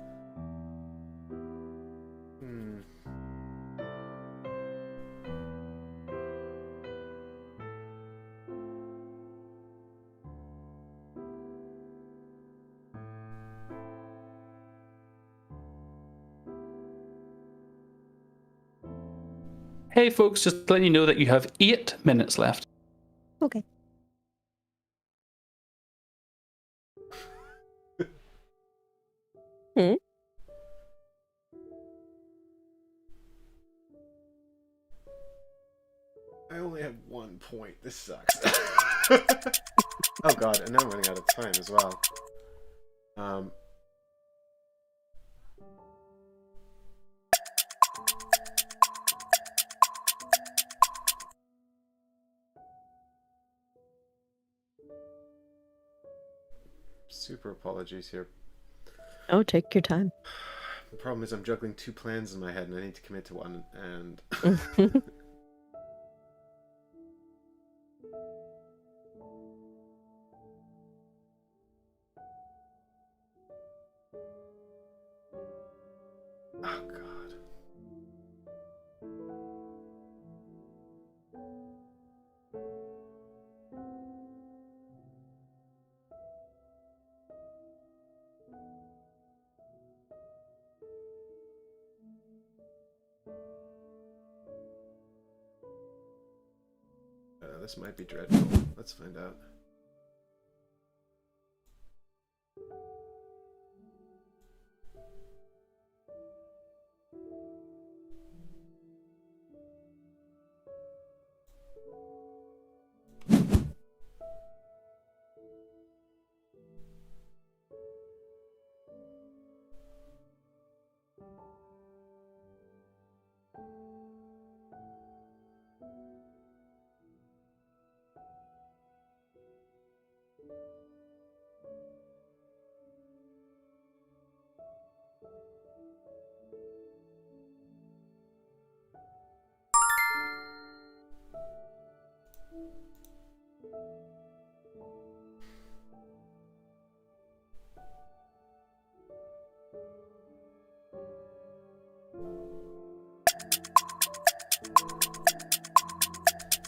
Hey, folks, just letting you know that you have 8 minutes left. Okay. Hmm. I only have 1 point. This sucks. Oh god, and now I'm running out of time as well. Super apologies here. Oh, take your time. The problem is I'm juggling 2 plans in my head and I need to commit to one, and... Oh god. This might be dreadful. Let's find out.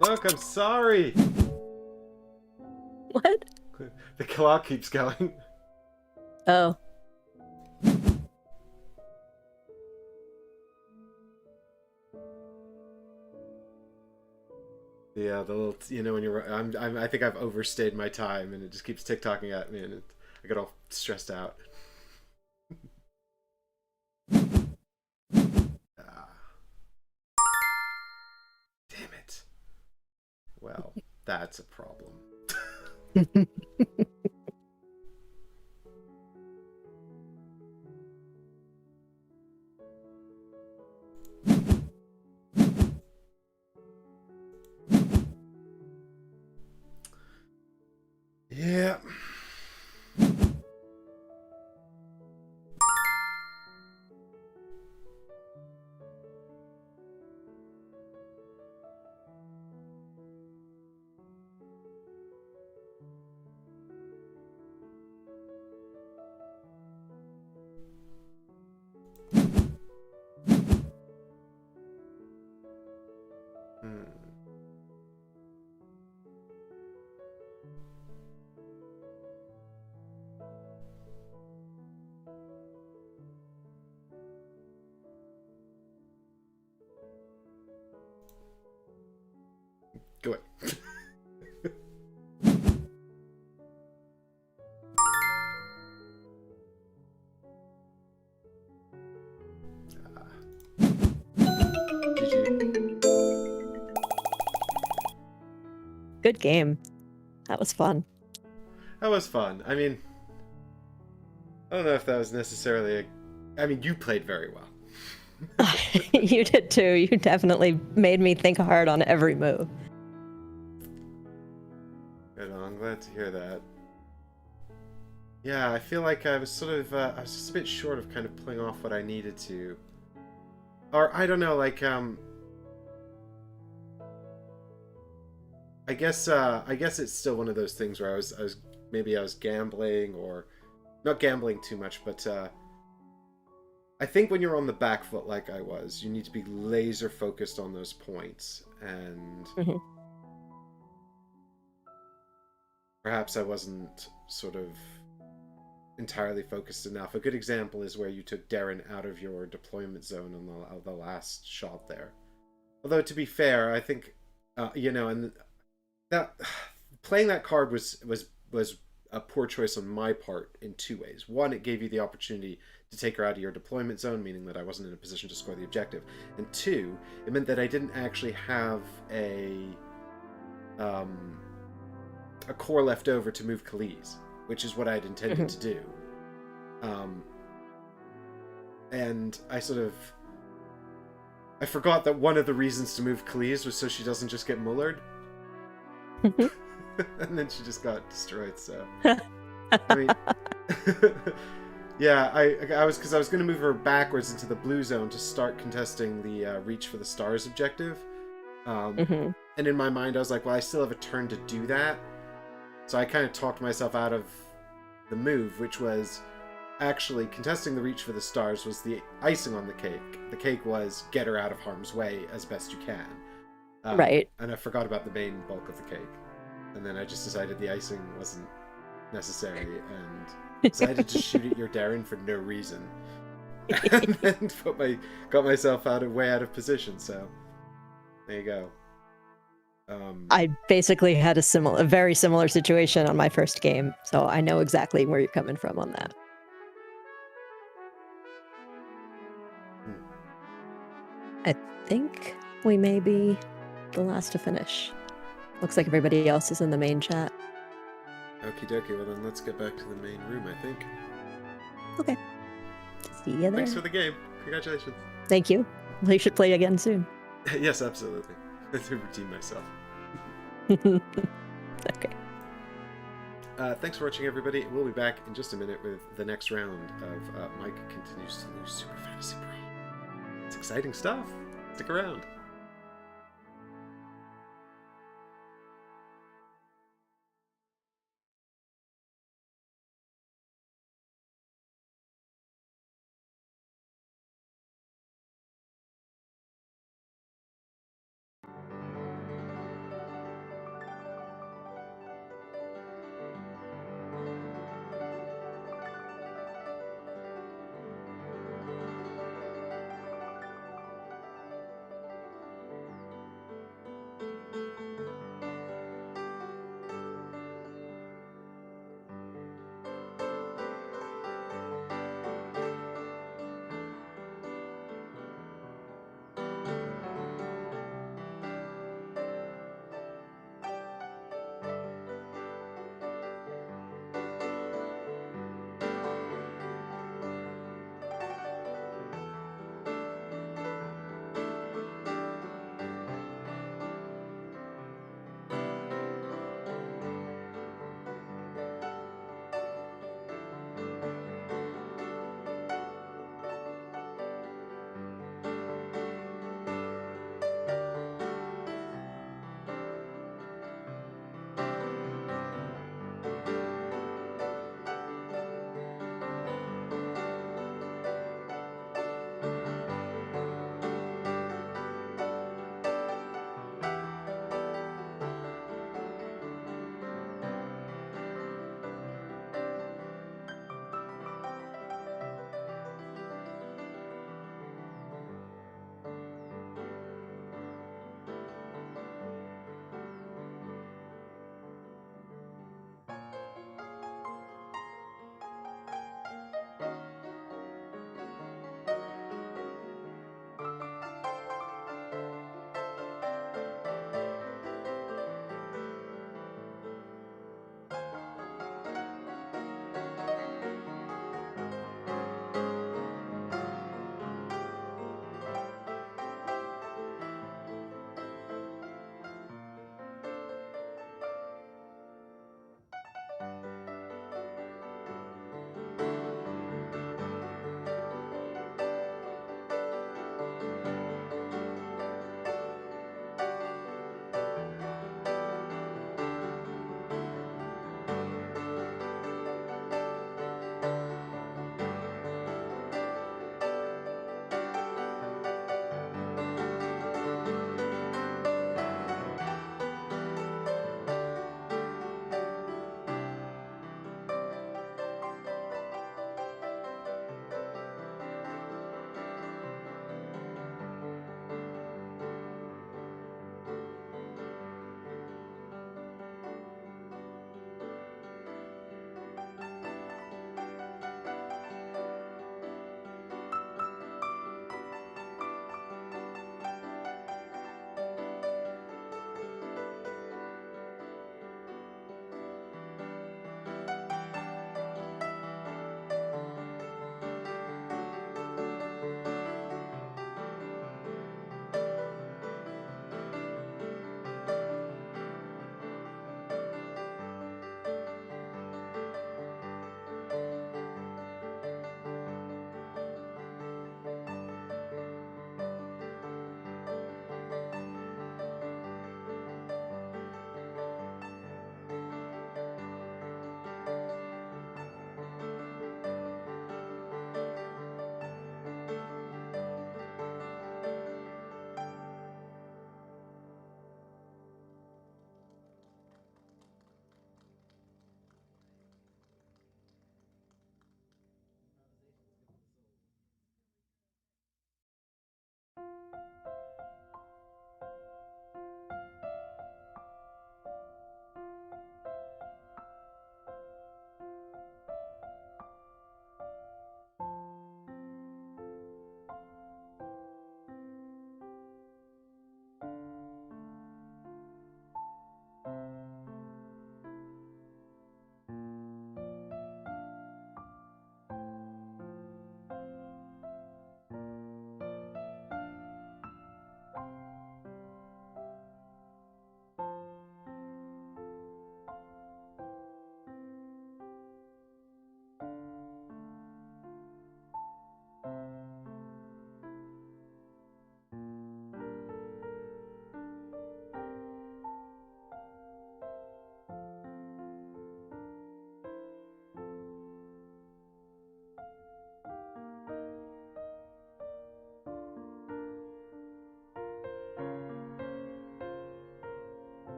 Look, I'm sorry! What? The clock keeps going. Oh. Yeah, the little, you know, when you're, I think I've overstayed my time, and it just keeps tick-tocking at me, and I get all stressed out. Ah. Damn it. Well, that's a problem. Yeah. Hmm. Go away. GG. Good game. That was fun. That was fun. I mean, I don't know if that was necessarily a... I mean, you played very well. You did too. You definitely made me think hard on every move. Good, I'm glad to hear that. Yeah, I feel like I was sort of, I was just a bit short of kind of pulling off what I needed to. Or, I don't know, like, I guess it's still one of those things where I was maybe I was gambling, or not gambling too much, but I think when you're on the back foot like I was, you need to be laser focused on those points, and perhaps I wasn't sort of entirely focused enough. A good example is where you took Darren out of your deployment zone on the last shot there. Although, to be fair, I think, and that playing that card was a poor choice on my part in two ways. One, it gave you the opportunity to take her out of your deployment zone, meaning that I wasn't in a position to score the objective. And two, it meant that I didn't actually have a core left over to move Khalees, which is what I had intended to do. And I forgot that one of the reasons to move Khalees was so she doesn't just get mullered. And then she just got destroyed, so... I mean... yeah, I was going to move her backwards into the blue zone to start contesting the Reach for the Stars objective. And in my mind, I was like, well, I still have a turn to do that. So I kind of talked myself out of the move, which was actually contesting the Reach for the Stars was the icing on the cake. The cake was get her out of harm's way as best you can. Right. And I forgot about the main bulk of the cake. And then I just decided the icing wasn't necessary and decided to shoot at your Darren for no reason. And then got myself way out of position, so there you go. I basically had a very similar situation on my first game, so I know exactly where you're coming from on that. I think we may be the last to finish. Looks like everybody else is in the main chat. Okie dokie, well then let's get back to the main room, I think. Okay. See you there. Thanks for the game. Congratulations. Thank you. We should play again soon. Yes, absolutely. I have to redeem myself. Okay. Thanks for watching, everybody. We'll be back in just a minute with the next round of Mike Continues to Lose Super Fantasy Brawl. It's exciting stuff. Stick around.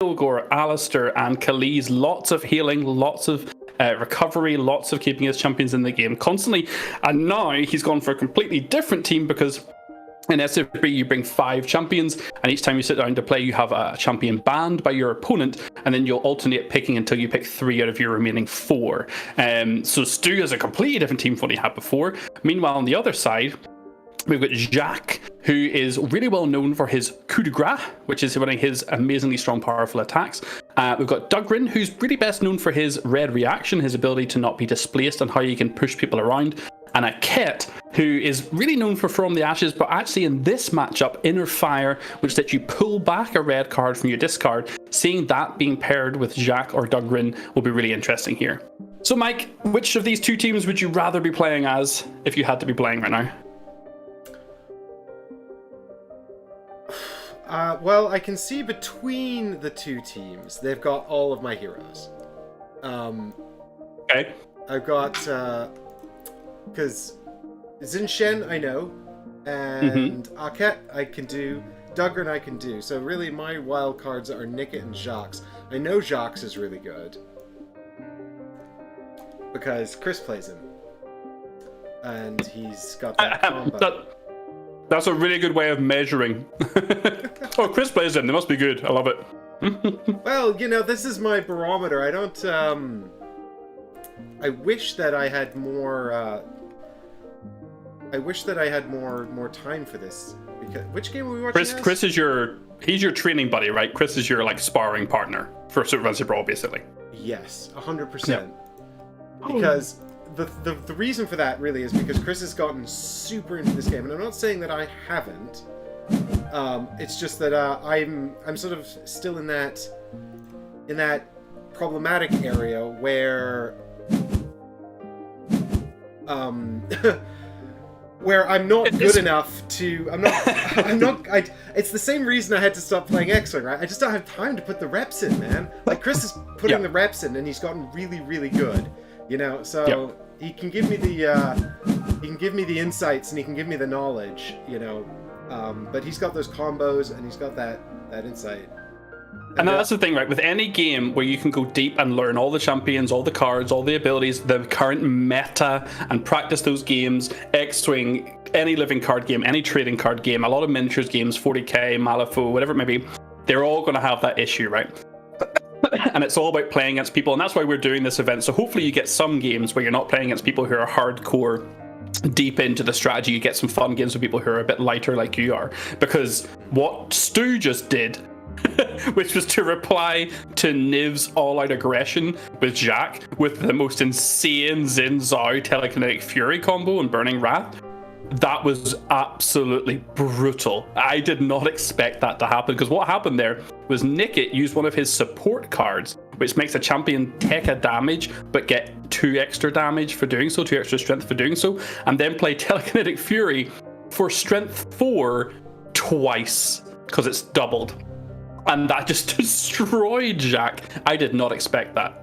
Kilgore, Alistair, and Khalees. Lots of healing, lots of recovery, lots of keeping his champions in the game constantly. And now he's gone for a completely different team because in SFB you bring 5 champions, and each time you sit down to play you have a champion banned by your opponent, and then you'll alternate picking until you pick 3 out of your remaining 4. So Stu is a completely different team from what he had before. Meanwhile, on the other side, we've got Jacques, who is really well known for his coup de grace, which is one of his amazingly strong, powerful attacks. We've got Dugrin, who's really best known for his red reaction, his ability to not be displaced and how you can push people around. And a Ket, who is really known for From the Ashes, but actually in this matchup, Inner Fire, which lets you pull back a red card from your discard. Seeing that being paired with Jacques or Dugrin will be really interesting here. So, Mike, which of these two teams would you rather be playing as if you had to be playing right now? Well, I can see between the two teams, they've got all of my heroes. Okay. I've got, because Xin Shen I know, and Aket I can do, Dugrin I can do. So really my wild cards are Nickit and Jax. I know Jax is really good, because Chris plays him. And he's got that combo. That's a really good way of measuring. Oh, Chris plays them. They must be good. I love it. Well, you know, this is my barometer. I don't, I wish that I had more, more time for this. Because, which game are we watching? Chris is he's your training buddy, right? Chris is your, like, sparring partner for Super Fantasy Brawl, basically. Yes, 100%. Because the reason for that really is because Chris has gotten super into this game, and I'm not saying that I haven't. It's just that I'm sort of still in that problematic area where where I'm not good enough to. It's the same reason I had to stop playing X-Wing, right? I just don't have time to put the reps in, man. Like Chris is putting the reps in, and he's gotten really, really good. You know, so he can give me the insights and he can give me the knowledge, you know. But he's got those combos and he's got that insight. And that's the thing, right? With any game where you can go deep and learn all the champions, all the cards, all the abilities, the current meta, and practice those games, X-Wing, any living card game, any trading card game, a lot of miniatures games, 40k, Malifaux, whatever it may be, they're all going to have that issue, right? And it's all about playing against people, and that's why we're doing this event. So hopefully you get some games where you're not playing against people who are hardcore deep into the strategy. You get some fun games with people who are a bit lighter like you are, because what Stu just did which was to reply to Niv's all-out aggression with Jack with the most insane Xin Zhao telekinetic fury combo and Burning Wrath. That was absolutely brutal. I did not expect that to happen, because what happened there was Nickit used one of his support cards, which makes a champion take a damage but get 2 extra damage for doing so, 2 extra strength for doing so, and then play telekinetic fury for strength 4 twice, because it's doubled. And that just destroyed Jack. I did not expect that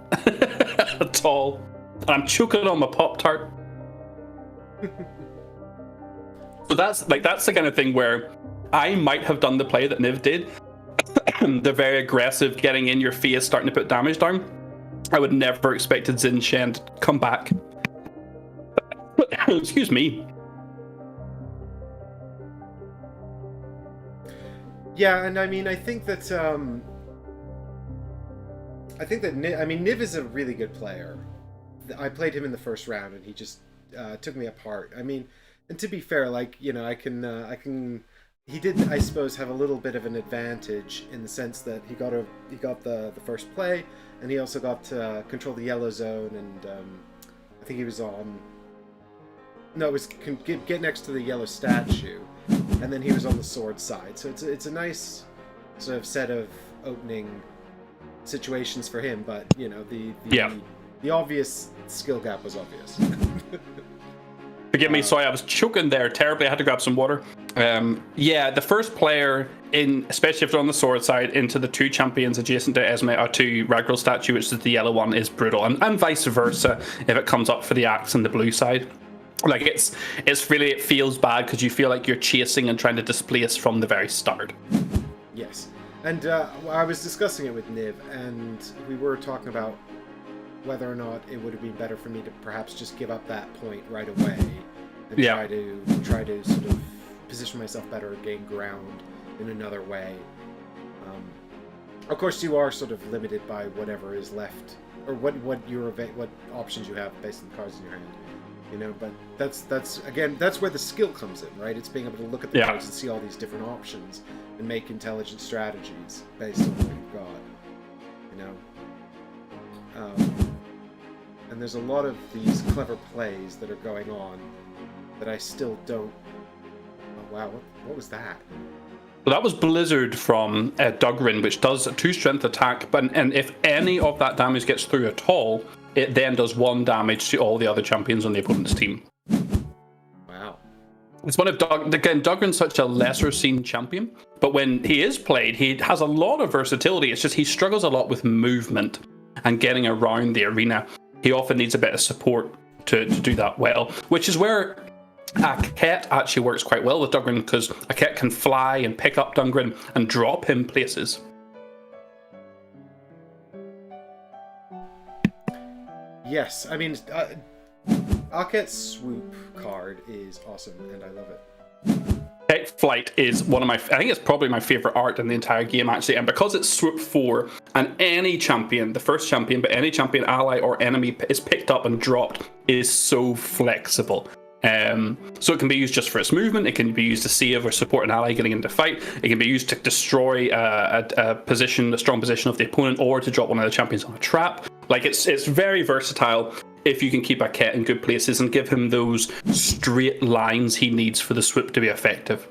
at all. And I'm choking on my Pop-Tart. So that's the kind of thing where I might have done the play that Niv did. The very aggressive, getting in your face, starting to put damage down. I would never expected Xin Shen to come back. Excuse me. Yeah, and I mean, I think that Niv is a really good player. I played him in the first round, and he just took me apart. I mean, and to be fair, like, you know, I can. He did, I suppose, have a little bit of an advantage in the sense that he got the first play, and he also got to control the yellow zone, and I think he was on. No, it was get next to the yellow statue, and then he was on the sword side. So it's a nice sort of set of opening situations for him. But you know, the obvious skill gap was obvious. Forgive me, sorry, I was choking there terribly. I had to grab some water. The first player in, especially if they're on the sword side, into the 2 champions adjacent to Esme or to Ragdoll statue, which is the yellow one, is brutal, and vice versa if it comes up for the axe and the blue side. Like it's really, it feels bad because you feel like you're chasing and trying to displace from the very start. Yes, and I was discussing it with Niv, and we were talking about whether or not it would have been better for me to perhaps just give up that point right away and try to sort of position myself better, gain ground in another way. Of course, you are sort of limited by whatever is left, or what options you have based on the cards in your hand. You know, but that's where the skill comes in, right? It's being able to look at the cards and see all these different options and make intelligent strategies based on what you've got. You know, and there's a lot of these clever plays that are going on that I still don't. Oh wow, what was that? Well, that was Blizzard from Dugrin, which does a 2 strength attack, and if any of that damage gets through at all, it then does 1 damage to all the other champions on the opponent's team. Wow. It's one of Dugrin's such a lesser seen champion, but when he is played, he has a lot of versatility. It's just he struggles a lot with movement and getting around the arena. He often needs a bit of support to do that well, which is where Akhet actually works quite well with Dugrin, because Akhet can fly and pick up Dugrin and drop him places. Yes, I mean, Akhet's swoop card is awesome, and I love it. Tech Flight is one of my, I think it's probably my favorite art in the entire game, actually, and because it's swoop 4, and any champion, the first champion, but any champion, ally, or enemy is picked up and dropped, is so flexible. So it can be used just for its movement, it can be used to save or support an ally getting into fight, it can be used to destroy a strong position of the opponent, or to drop one of the champions on a trap. Like, it's very versatile if you can keep Akhet in good places and give him those straight lines he needs for the swoop to be effective.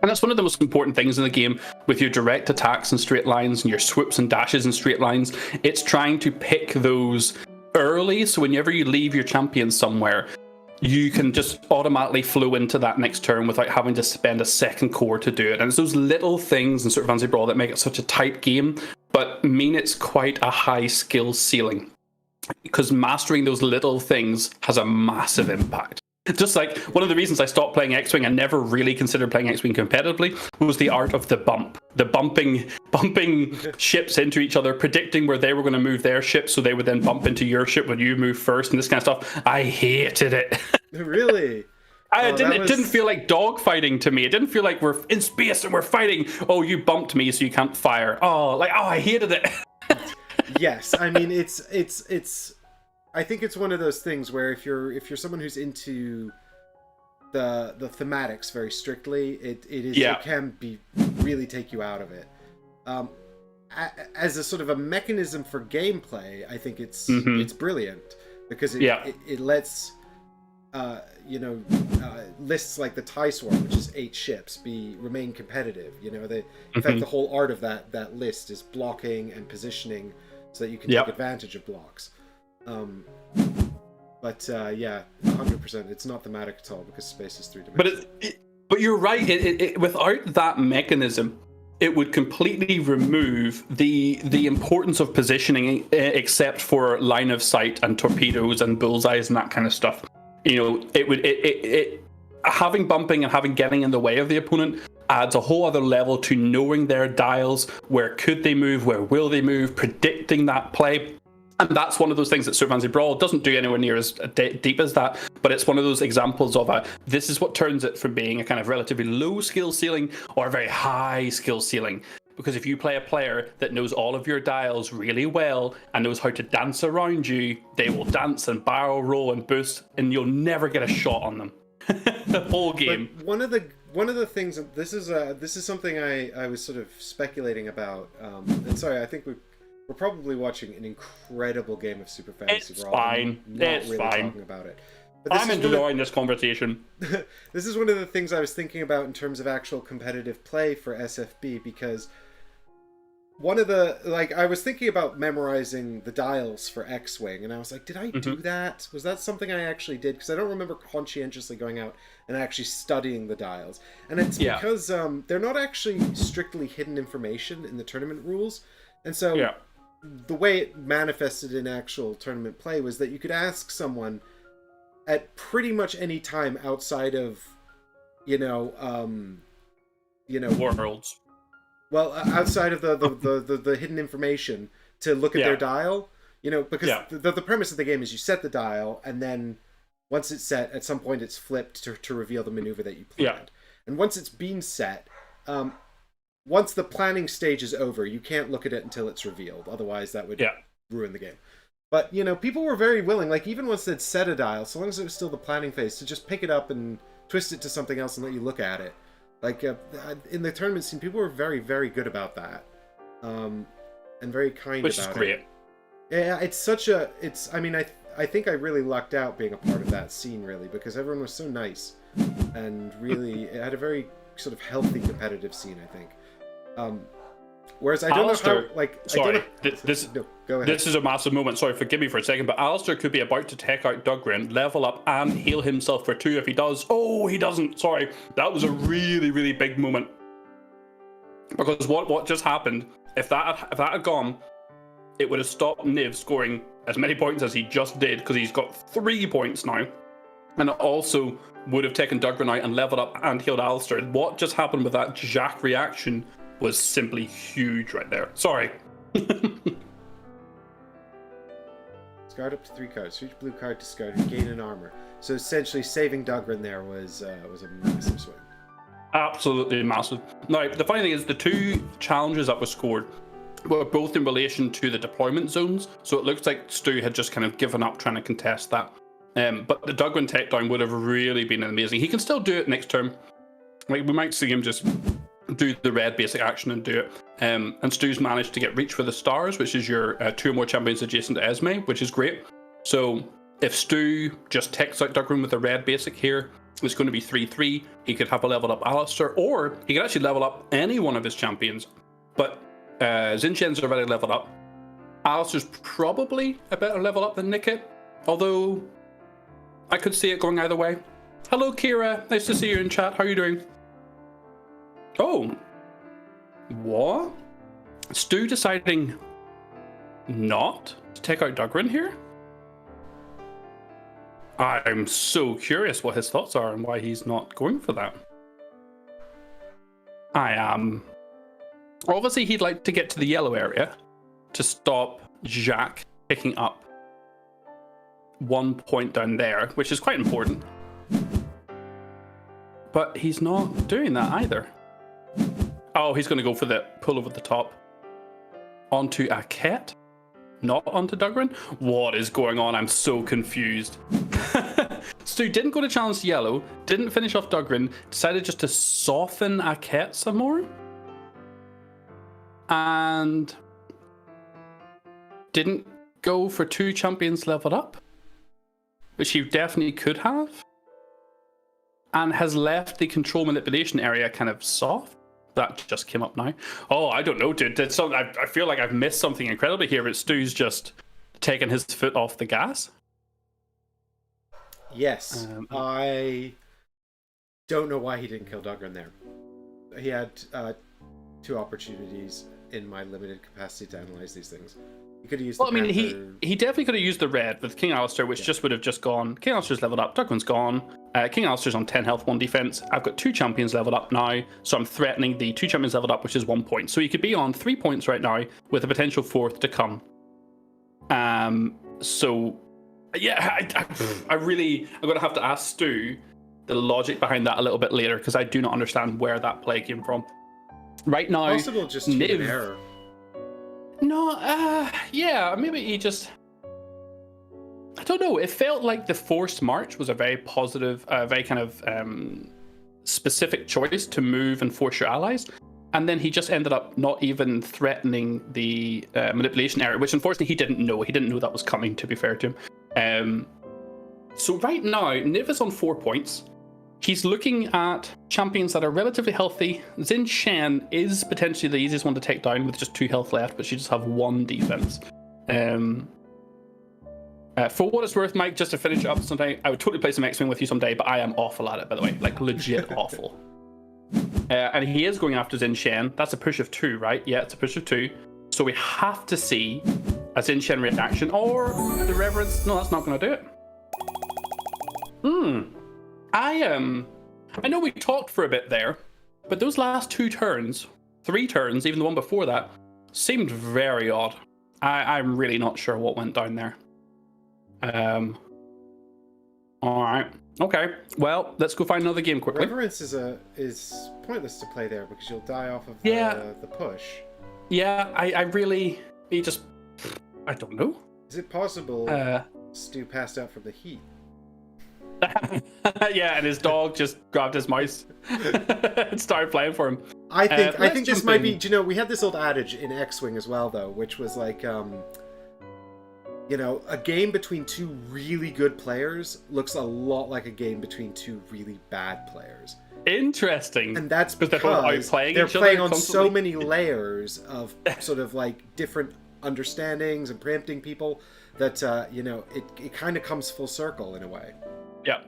And that's one of the most important things in the game, with your direct attacks and straight lines and your swoops and dashes and straight lines. It's trying to pick those early, so whenever you leave your champion somewhere, you can just automatically flow into that next turn without having to spend a second core to do it. And it's those little things in Super Fantasy Brawl that make it such a tight game, but mean it's quite a high skill ceiling, because mastering those little things has a massive impact. Just like one of the reasons I stopped playing X-Wing and never really considered playing X-Wing competitively was the art of the bump. The bumping ships into each other, predicting where they were going to move their ship, so they would then bump into your ship when you move first, and this kind of stuff. I hated it. Really? It didn't feel like dogfighting to me. It didn't feel like we're in space and we're fighting. Oh, you bumped me, so you can't fire. I hated it. Yes, I mean, it's I think it's one of those things where if you're someone who's into the thematics very strictly, it can be really take you out of it. As a sort of a mechanism for gameplay, I think it's brilliant, because it lets lists like the TIE Swarm, which is 8 ships, remain competitive. In fact, the whole art of that list is blocking and positioning so that you can take advantage of blocks. But 100%, it's not thematic at all, because space is 3-dimensional. But you're right. It without that mechanism, it would completely remove the importance of positioning, except for line of sight and torpedoes and bullseyes and that kind of stuff. Having bumping and having getting in the way of the opponent adds a whole other level to knowing their dials. Where could they move? Where will they move? Predicting that play. And that's one of those things that Super Fantasy Brawl doesn't do anywhere near as deep as that, but it's one of those examples of this is what turns it from being a kind of relatively low skill ceiling or a very high skill ceiling. Because if you play a player that knows all of your dials really well and knows how to dance around you, they will dance and barrel roll and boost, and you'll never get a shot on them the whole game. But one of the things, this is something I was sort of speculating about. And sorry, I think we're probably watching an incredible game of Super Fantasy Brawl. It's fine. Talking about it. But I'm enjoying this conversation. This is one of the things I was thinking about in terms of actual competitive play for SFB, because one of the, I was thinking about memorizing the dials for X-Wing, and I was like, did I do that? Was that something I actually did? Because I don't remember conscientiously going out and actually studying the dials. And it's because they're not actually strictly hidden information in the tournament rules. And so the way it manifested in actual tournament play was that you could ask someone at pretty much any time outside of, Worlds. Well, outside of the hidden information, to look at their dial, because the premise of the game is you set the dial, and then once it's set, at some point it's flipped to reveal the maneuver that you planned. And once it's been set, once the planning stage is over, you can't look at it until it's revealed. Otherwise, that would ruin the game. But, people were very willing, even once they'd set a dial, so long as it was still the planning phase, to just pick it up and twist it to something else and let you look at it. In the tournament scene, people were very, very good about that. And very kind about it. Which is great. Yeah, I think I really lucked out being a part of that scene, really, because everyone was so nice. And really, it had a very sort of healthy competitive scene, I think. Whereas I don't Alistair, know how, like... sorry, I don't know, no, go ahead. this is a massive moment. Sorry, forgive me for a second, but Alistair could be about to take out Dugrin, level up, and heal himself for 2 if he does. Oh, he doesn't. Sorry. That was a really, really big moment. Because what just happened, if that had gone, it would have stopped Niv scoring as many points as he just did, because he's got 3 points now. And it also would have taken Dugrin out and leveled up and healed Alistair. What just happened with that Jack reaction was simply huge right there. Sorry. Discard up to 3 cards. Each blue card discarded, gain an armor. So essentially, saving Dugrin there was a massive swing. Absolutely massive. Now, the funny thing is, the 2 challenges that were scored were both in relation to the deployment zones. So it looks like Stu had just kind of given up trying to contest that. But the Dugrin takedown would have really been amazing. He can still do it next turn. Like, we might see him just do the red basic action and do it. And Stu's managed to get reach for the stars, which is your 2 or more champions adjacent to Esme, which is great. So if Stu just takes out Dugrin with a red basic here, it's going to be 3-3. He could have a leveled up Alistair, or he could actually level up any one of his champions. But Xinshen's already leveled up. Alistair's probably a better level up than Nickit, although I could see it going either way. Hello, Kira. Nice to see you in chat. How are you doing? Oh. What? Stu deciding not to take out Dugrin here? I'm so curious what his thoughts are and why he's not going for that. I am. Obviously, he'd like to get to the yellow area to stop Jacques picking up 1 point down there, which is quite important. But he's not doing that either. Oh, he's going to go for the pull over the top. Onto Akhet? Not onto Dugrin? What is going on? I'm so confused. Stu didn't go to challenge yellow, didn't finish off Dugrin, decided just to soften Akhet some more. And didn't go for 2 champions leveled up, which he definitely could have. And has left the control manipulation area kind of soft. That just came up now. Oh, I don't know, dude. I feel like I've missed something incredible here, but Stu's just taken his foot off the gas. Yes. I don't know why he didn't kill Dugrin there. He had 2 opportunities in my limited capacity to analyze these things. He could have used he definitely could have used the red with King Alistair, which just would have just gone. King Alistair's leveled up, Dugrin's gone. King Alistair's on 10 health, 1 defense. I've got 2 champions leveled up now, so I'm threatening the 2 champions leveled up, which is 1 point. So he could be on 3 points right now with a potential 4th to come. So yeah, I'm gonna have to ask Stu the logic behind that a little bit later, because I do not understand where that play came from. Right now, possible just human error. No, yeah, maybe he just... I don't know, it felt like the forced march was a very positive, very kind of specific choice to move and force your allies. And then he just ended up not even threatening the manipulation area, which unfortunately he didn't know. He didn't know that was coming, to be fair to him. So right now, Niv is on 4 points. He's looking at champions that are relatively healthy. Xinshen is potentially the easiest one to take down with just 2 health left, but she just have 1 defense. For what it's worth, Mike, just to finish it up someday, I would totally play some X-Wing with you someday, but I am awful at it, by the way. Like, legit awful. And he is going after Xinshen. That's a push of 2, right? Yeah, it's a push of 2. So we have to see a Xinshen reaction, or the Reverence. No, that's not going to do it. I know we talked for a bit there, but those last 2 turns, 3 turns, even the one before that, seemed very odd. I'm really not sure what went down there. Alright. Okay. Well, let's go find another game quickly. Reverence is pointless to play there because you'll die off of the push. Yeah, I don't know. Is it possible Stu passed out from the heat? Yeah, and his dog just grabbed his mouse and started playing for him. I think this might be. Do you know, we had this old adage in X-Wing as well, though, which was like, You know, a game between two really good players looks a lot like a game between two really bad players. Interesting. And that's because they're playing on constantly. so many layers of sort of like different understandings and preempting people that, you know, it kind of comes full circle in a way. Yeah.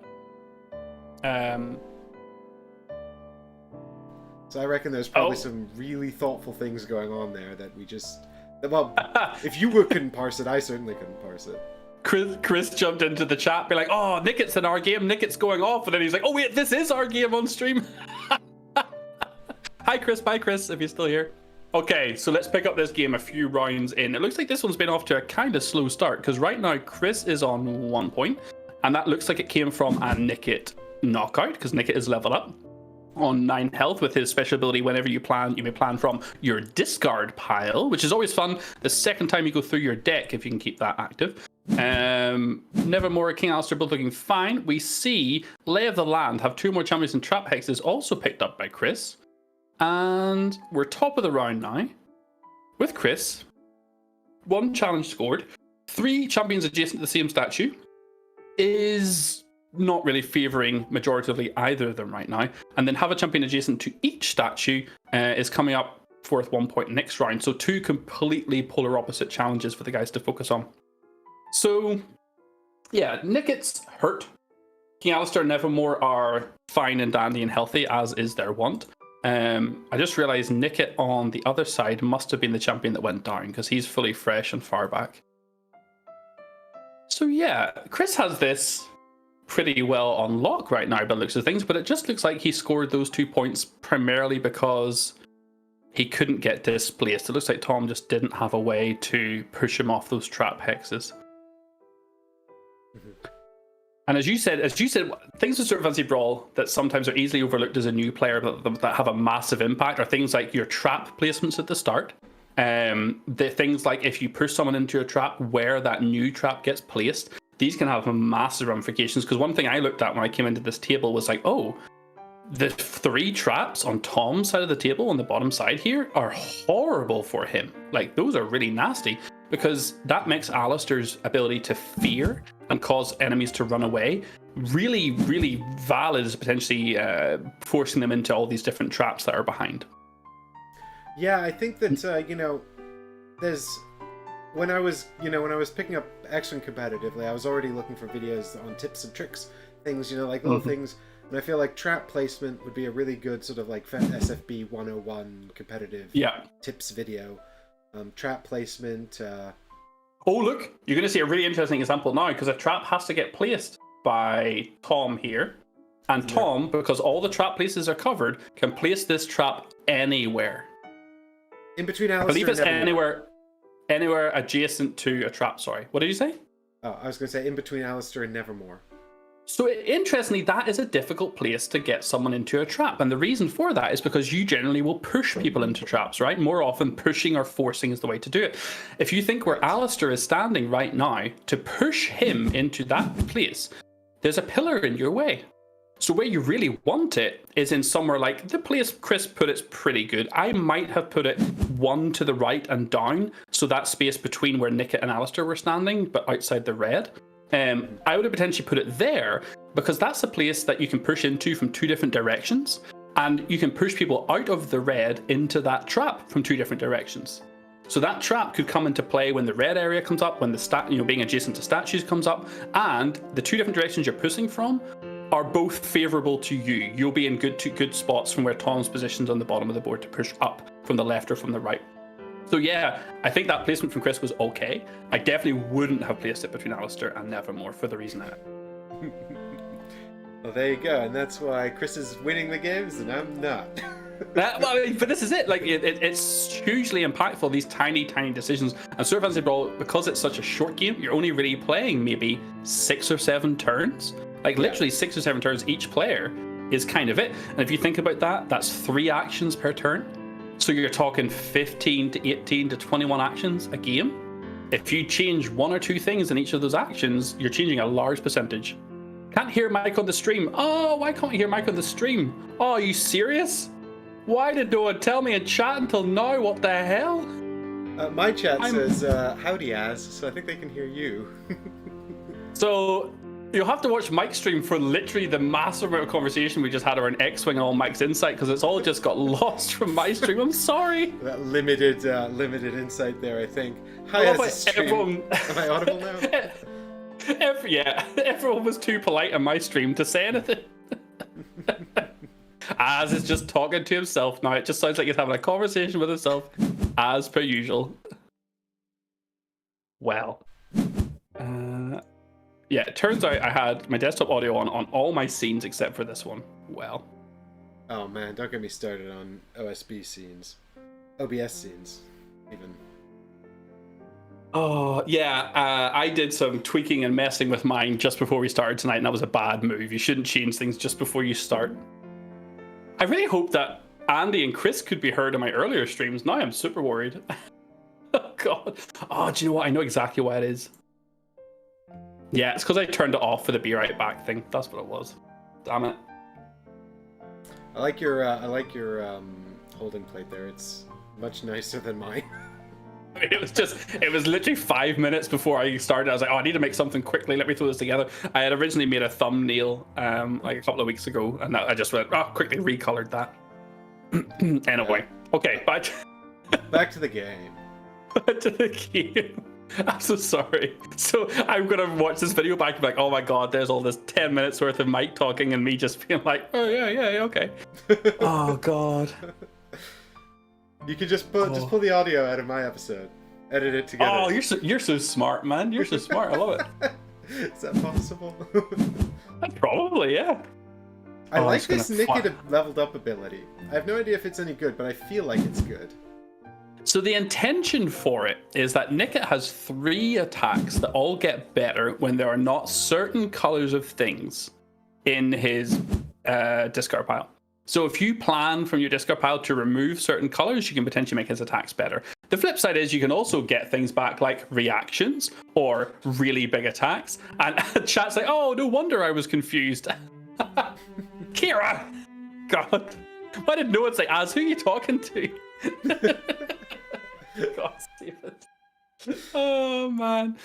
So I reckon there's probably some really thoughtful things going on there that we just... Well, if you couldn't parse it, I certainly couldn't parse it. Chris jumped into the chat, be like, "Oh, Nicket's in our game. Nicket's going off," and then he's like, "Oh wait, this is our game on stream." Hi, Chris. Bye, Chris. If you're still here. Okay, so let's pick up this game a few rounds in. It looks like this one's been off to a kind of slow start because right now Chris is on 1 point, and that looks like it came from a Nicket knockout because Nicket is leveled up on 9 health with his special ability. Whenever you may plan from your discard pile, which is always fun the second time you go through your deck if you can keep that active. Nevermore, King Alistair both looking fine. We see Lay of the Land have 2 more champions and trap hexes also picked up by Chris. And we're top of the round now with Chris. 1 challenge scored. 3 champions adjacent to the same statue is not really favouring majoritively either of them right now. And then have a champion adjacent to each statue is coming up worth 1 point next round. So 2 completely polar opposite challenges for the guys to focus on. So, yeah, Nicket's hurt. King Alistair and Nevermore are fine and dandy and healthy, as is their wont. I just realised Nicket on the other side must have been the champion that went down, because he's fully fresh and far back. So yeah, Chris has this pretty well on lock right now by the looks of things, but it just looks like he scored those 2 points primarily because he couldn't get displaced. It looks like Tom just didn't have a way to push him off those trap hexes. And as you said, things with Super Fantasy Brawl that sometimes are easily overlooked as a new player but that have a massive impact are things like your trap placements at the start. The things like if you push someone into a trap, where that new trap gets placed, these can have massive ramifications. Because one thing I looked at when I came into this table was like, oh, the 3 traps on Tom's side of the table on the bottom side here are horrible for him. Like, those are really nasty, because that makes Alistair's ability to fear and cause enemies to run away really, really valid as potentially forcing them into all these different traps that are behind. Yeah, I think that, you know, when I was picking up X-Wing competitively, I was already looking for videos on tips and tricks, things, you know, like little things. And I feel like trap placement would be a really good sort of like SFB 101 competitive tips video. Trap placement. Oh, look, you're going to see a really interesting example now, because a trap has to get placed by Tom here. And Tom, because all the trap places are covered, can place this trap anywhere. In between Alistair, I believe it's and anywhere adjacent to a trap, sorry. What did you say? Oh, I was going to say in between Alistair and Nevermore. So interestingly, that is a difficult place to get someone into a trap. And the reason for that is because you generally will push people into traps, right? More often, pushing or forcing is the way to do it. If you think where Alistair is standing right now, to push him into that place, there's a pillar in your way. So where you really want it is in somewhere like the place Chris put it's pretty good. I might have put it 1 to the right and down, so that space between where Nicket and Alistair were standing, but outside the red. I would have potentially put it there, because that's a place that you can push into from 2 different directions, and you can push people out of the red into that trap from 2 different directions. So that trap could come into play when the red area comes up, when the being adjacent to statues comes up, and the 2 different directions you're pushing from are both favourable to you. You'll be in good spots from where Tom's positioned on the bottom of the board to push up from the left or from the right. So yeah, I think that placement from Chris was okay. I definitely wouldn't have placed it between Alistair and Nevermore for the reason that. Well, there you go, and that's why Chris is winning the games and I'm not. But this is it. Like it's hugely impactful, these tiny decisions. And Super Fantasy Brawl, because it's such a short game, you're only really playing maybe 6 or 7 turns. Like literally 6 or 7 turns each player is kind of it. And if you think about that, that's 3 actions per turn. So you're talking 15 to 18 to 21 actions a game. If you change 1 or 2 things in each of those actions, you're changing a large percentage. Can't hear Mike on the stream. Oh, why can't you hear Mike on the stream? Oh, are you serious? Why did no one tell me in chat until now? What the hell? My chat says, howdy, Az, so I think they can hear you. So you'll have to watch Mike's stream for literally the massive amount of conversation we just had around X-Wing and all Mike's insight, because it's all just got lost from my stream. I'm sorry. That limited insight there, I think. Hi, Az, everyone... Am I audible now? Everyone was too polite on my stream to say anything. Az is just talking to himself now. It just sounds like he's having a conversation with himself, as per usual. Well, yeah, it turns out I had my desktop audio on all my scenes except for this one. Well. Oh man, don't get me started on OSB scenes. OBS scenes, even. Oh, yeah, I did some tweaking and messing with mine just before we started tonight, and that was a bad move. You shouldn't change things just before you start. I really hope that Andy and Chris could be heard in my earlier streams. Now I'm super worried. Oh, God. Oh, do you know what? I know exactly why it is. Yeah, it's because I turned it off for the be right back thing. That's what it was. Damn it. I like your holding plate there. It's much nicer than mine. It was literally 5 minutes before I started. I was like, oh, I need to make something quickly. Let me throw this together. I had originally made a thumbnail like a couple of weeks ago, and I just went, quickly recolored that. Anyway, okay, back to the game. Back to the game. I'm so sorry. So I'm gonna watch this video back and be like, oh my god, there's all this 10 minutes worth of Mike talking and me just being like, oh yeah, okay. Oh god. You could just pull the audio out of my episode, edit it together. Oh, you're so smart, man. You're so smart. I love it. Is that possible? Probably, yeah. I like this Nickit leveled up ability. I have no idea if it's any good, but I feel like it's good. So the intention for it is that Nickit has 3 attacks that all get better when there are not certain colors of things in his discard pile. So if you plan from your discard pile to remove certain colors, you can potentially make his attacks better. The flip side is you can also get things back like reactions or really big attacks. And chat's like, oh, no wonder I was confused. Kira! God. Why did no one say, Az, who are you talking to? God save it. Oh, man.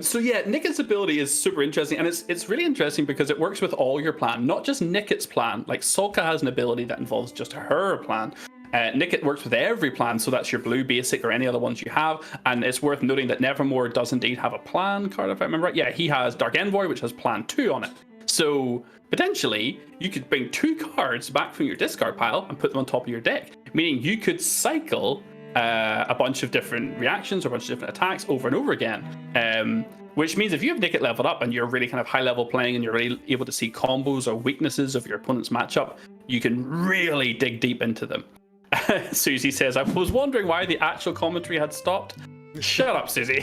So yeah, Nickit's ability is super interesting, and it's really interesting because it works with all your plan, not just Nickit's plan. Like Solka has an ability that involves just her plan. Nickit works with every plan, so that's your blue basic or any other ones you have. And it's worth noting that Nevermore does indeed have a plan card, if I remember right. Yeah, he has Dark Envoy, which has plan 2 on it. So potentially you could bring 2 cards back from your discard pile and put them on top of your deck, meaning you could cycle a bunch of different reactions or a bunch of different attacks over and over again. Which means if you have Nickit leveled up and you're really kind of high level playing and you're really able to see combos or weaknesses of your opponent's matchup, you can really dig deep into them. Susie says, I was wondering why the actual commentary had stopped. Shut up, Susie.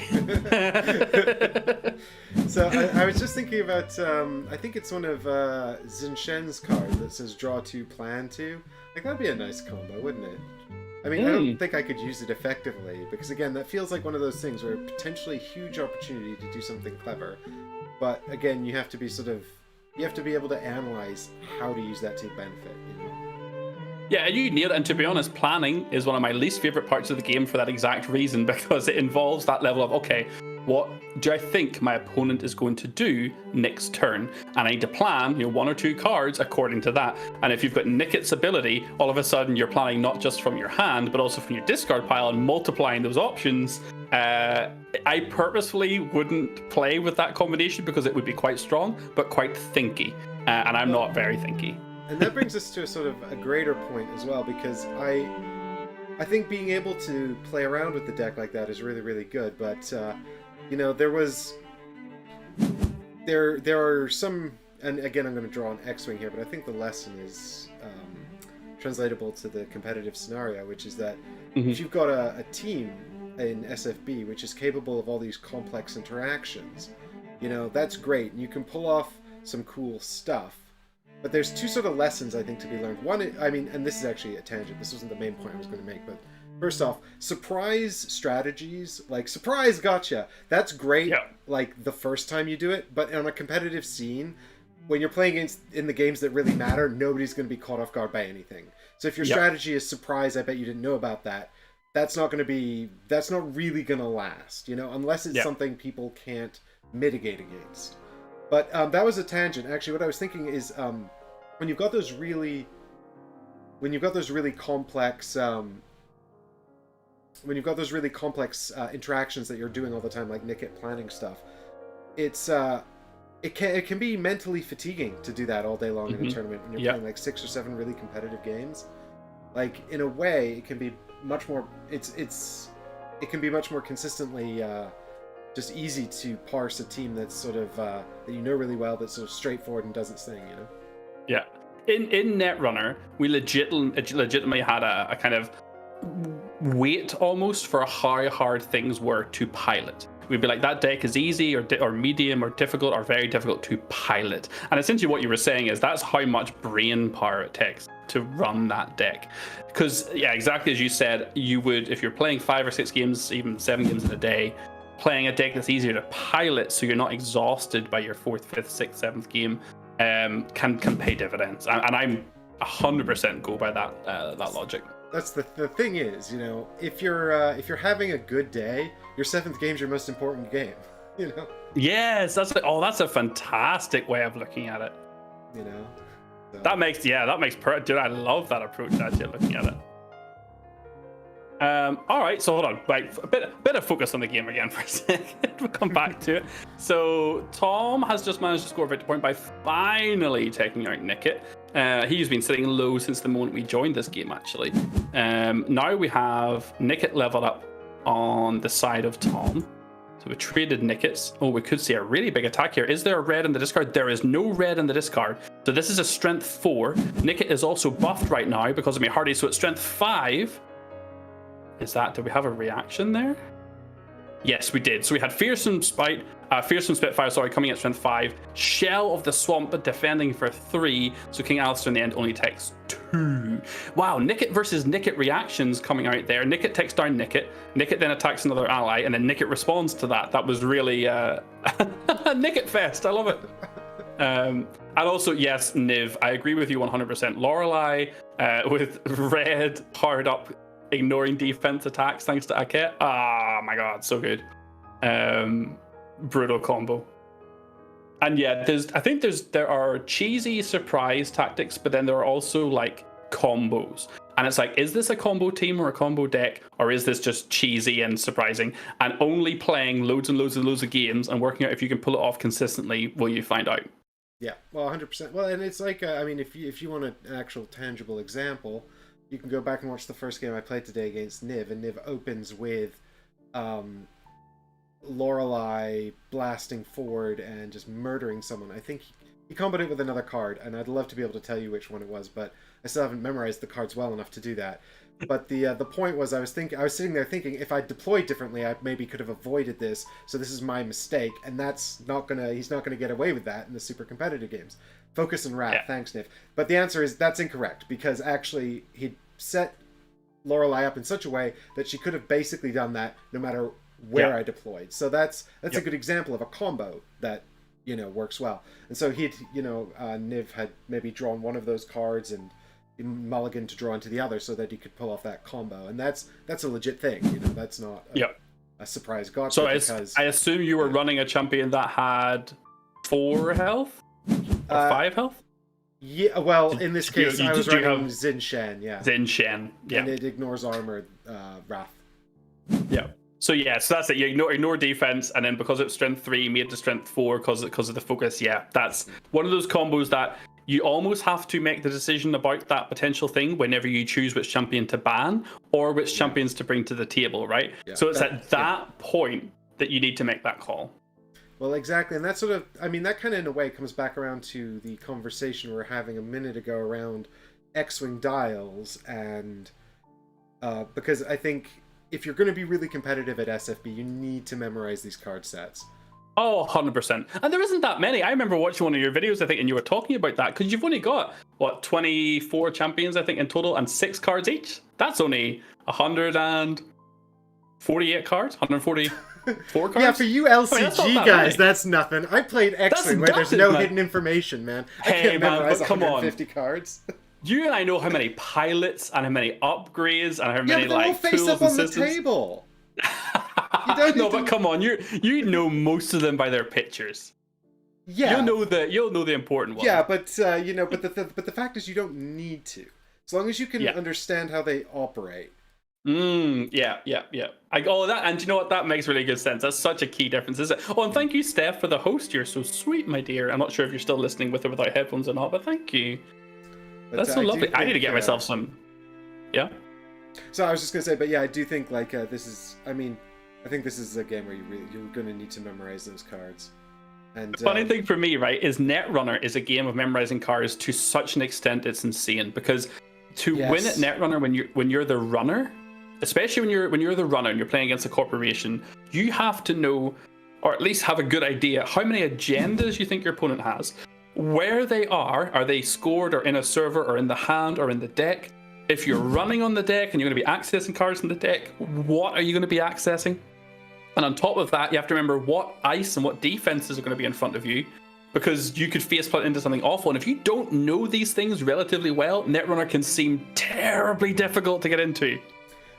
So I was just thinking about, I think it's one of Zinshen's cards that says draw 2, plan 2. Like, that'd be a nice combo, wouldn't it? I mean, I don't think I could use it effectively, because again, that feels like one of those things where potentially huge opportunity to do something clever. But again, you have to be able to analyze how to use that to benefit, you know? Yeah, you nailed it. And to be honest, planning is one of my least favorite parts of the game for that exact reason, because it involves that level of, okay, what do I think my opponent is going to do next turn? And I need to plan, 1 or 2 cards according to that. And if you've got Nickit's ability, all of a sudden you're planning not just from your hand, but also from your discard pile and multiplying those options. I purposefully wouldn't play with that combination because it would be quite strong, but quite thinky. And I'm not very thinky. And that brings us to a sort of a greater point as well, because I think being able to play around with the deck like that is really, really good. But there are some, and again I'm going to draw an X-wing here, but I think the lesson is translatable to the competitive scenario, which is that if you've got a team in SFB which is capable of all these complex interactions, that's great, and you can pull off some cool stuff. But there's 2 sort of lessons I think to be learned. One, I mean, and this is actually a tangent, this wasn't the main point I was going to make, but first off, surprise strategies, like surprise gotcha, that's great, like the first time you do it, but on a competitive scene, when you're playing in the games that really matter, nobody's going to be caught off guard by anything. So if your strategy is surprise, I bet you didn't know about that, that's not really going to last, unless it's something people can't mitigate against. But that was a tangent. Actually, what I was thinking is when you've got those really complex interactions that you're doing all the time, like Nickit planning stuff, it can be mentally fatiguing to do that all day long in a tournament when you're playing like 6 or 7 really competitive games. Like, in a way, it can be much more consistently just easy to parse a team that's sort of that really well, that's sort of straightforward and does its thing, Yeah. In Netrunner, we legitimately had a kind of wait almost for how hard things were to pilot. We'd be like, that deck is easy or medium or difficult or very difficult to pilot. And essentially what you were saying is that's how much brain power it takes to run that deck. Because, yeah, exactly as you said, you would, if you're playing 5 or 6 games, even 7 games in a day, playing a deck that's easier to pilot so you're not exhausted by your 4th, 5th, 6th, 7th game can pay dividends. And I'm 100% go by that logic. That's the thing is, if you're having a good day, your 7th game's your most important game, Yes, that's a fantastic way of looking at it. So. That makes dude, I love that approach actually looking at it. All right, so hold on, like a bit of focus on the game again for a second. We'll come back to it. So Tom has just managed to score a victory point by finally taking out Nickit. He's been sitting low since the moment we joined this game, actually. Now we have Nickit leveled up on the side of Tom. So we traded Nickits. Oh, we could see a really big attack here. Is there a red in the discard? There is no red in the discard. So this is a strength 4. Nickit is also buffed right now because of me hardy, so it's strength 5. Do we have a reaction there? Yes, we did. So we had Fearsome Spitfire, coming at strength 5. Shell of the Swamp defending for 3. So King Alistair in the end only takes 2. Wow, Nickit versus Nickit reactions coming out there. Nickit takes down Nickit. Nickit then attacks another ally, and then Nickit responds to that. That was really Nickit Fest. I love it. And also, yes, Niv, I agree with you 100%. Lorelei with red hard up, ignoring defense attacks thanks to Ake. Ah, my god, so good. Brutal combo. And yeah, there are cheesy surprise tactics, but then there are also like combos. And it's like, is this a combo team or a combo deck, or is this just cheesy and surprising? And only playing loads and loads and loads of games and working out if you can pull it off consistently will you find out. Yeah, well, 100%. Well, and it's like, if you want an actual tangible example, you can go back and watch the first game I played today against Niv, and Niv opens with Lorelei blasting forward and just murdering someone. I think he comboed it with another card, and I'd love to be able to tell you which one it was, but I still haven't memorized the cards well enough to do that. But the point was, I was sitting there thinking, if I deployed differently, I maybe could have avoided this. So this is my mistake, and he's not gonna get away with that in the super competitive games. Focus and Wrath, yeah. Thanks, Niv. But the answer is that's incorrect, because actually he'd set Lorelei up in such a way that she could have basically done that no matter where I deployed. So that's a good example of a combo that works well. And so Niv had maybe drawn one of those cards and mulligan to draw into the other so that he could pull off that combo, and that's a legit thing. That's not a surprise gotcha. So I assume you were running a champion that had 4 health or 5 health. Yeah, well, in this case, I was running Xin Shen. Yeah, Xin Shen. Yeah, and it ignores armor, Wrath. Yeah. So that's it. You ignore defense, and then because it's strength 3, made to strength 4 because of the focus. Yeah, that's one of those combos that you almost have to make the decision about that potential thing whenever you choose which champion to ban or which champions to bring to the table, right? Yeah, so it's at that point that you need to make that call. Well, exactly, and that sort of, that kind of in a way comes back around to the conversation we were having a minute ago around X-Wing dials, and because I think if you're going to be really competitive at SFB, you need to memorize these card sets. Oh, 100%. And there isn't that many. I remember watching one of your videos, I think, and you were talking about that, because you've only got, 24 champions, I think, in total, and 6 cards each? That's only 148 cards? 144 cards? Yeah, for you LCG guys, that's nothing. I played X-Wing where there's no hidden information, man. I can't memorize 150 cards. You and I know how many pilots and how many upgrades and how Yeah, many but they're all like face tools up and on the systems. table. You don't No, need but to- come on, you know most of them by their pictures. Yeah, You'll know the important ones. yeah, but but the fact is, you don't need to. As long as you can Yeah. understand how they operate. Yeah. That, and you know what? That makes really good sense. That's such a key difference, isn't it? Oh, and thank you, Steph, for the host. You're so sweet, my dear. I'm not sure if you're still listening with or without headphones or not, but thank you. But, That's so I do lovely. I need to think, get myself some. Yeah. So I was just gonna say, but yeah, I do think like this is. I mean, I think this is a game where you're gonna need to memorize those cards. And The funny thing for me, right, is Netrunner is a game of memorizing cards to such an extent it's insane, because to win at Netrunner when you're the runner, especially when you're the runner and you're playing against a corporation, you have to know, or at least have a good idea, how many agendas you think your opponent has, where they are they scored or in a server or in the hand or in the deck. If you're running on the deck and you're going to be accessing cards in the deck, what are you going to be accessing? And on top of that, you have to remember what ice and what defenses are going to be in front of you, because you could faceplant into something awful. And if you don't know these things relatively well, Netrunner can seem terribly difficult to get into.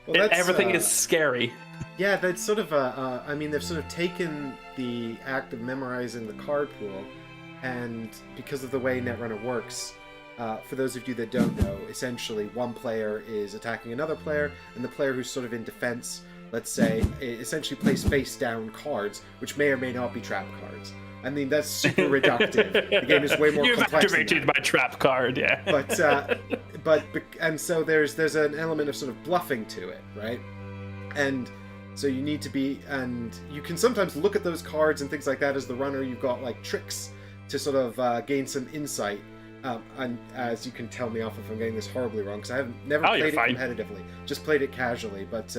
well, Everything is scary. Yeah, that's sort of I mean, they've sort of taken the act of memorizing the card pool, and because of the way Netrunner works, for those of you that don't know, essentially one player is attacking another player, and the player who's sort of in defense, let's say, essentially plays face down cards, which may or may not be trap cards. I mean, that's super reductive. The game is way more You've complex than activated that. my trap card, yeah. But and so there's an element of sort of bluffing to it, right? And so you need to be, and you can sometimes look at those cards and things like that as the runner. You've got like tricks to sort of gain some insight. And as you can tell me off if I'm getting this horribly wrong, because I haven't never played it competitively, just played it casually. But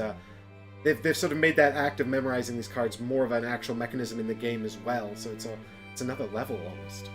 they've sort of made that act of memorizing these cards more of an actual mechanism in the game as well. So it's another level almost.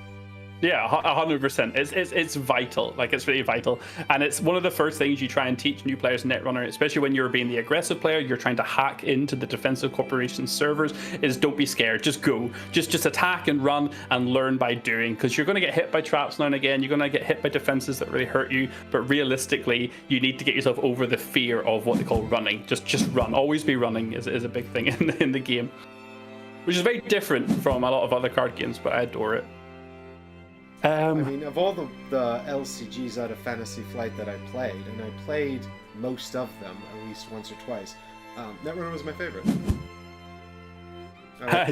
Yeah, 100%. It's vital. Like, it's really vital. And it's one of the first things you try and teach new players in Netrunner, especially when you're being the aggressive player, you're trying to hack into the defensive corporation servers, is don't be scared. Just go. Just attack and run and learn by doing, because you're going to get hit by traps now and again. You're going to get hit by defenses that really hurt you. But realistically, you need to get yourself over the fear of what they call running. Just run. Always be running is a big thing in the game, which is very different from a lot of other card games, but I adore it. I mean, of all the LCGs out of Fantasy Flight that I played, and I played most of them at least once or twice, Netrunner was my favorite.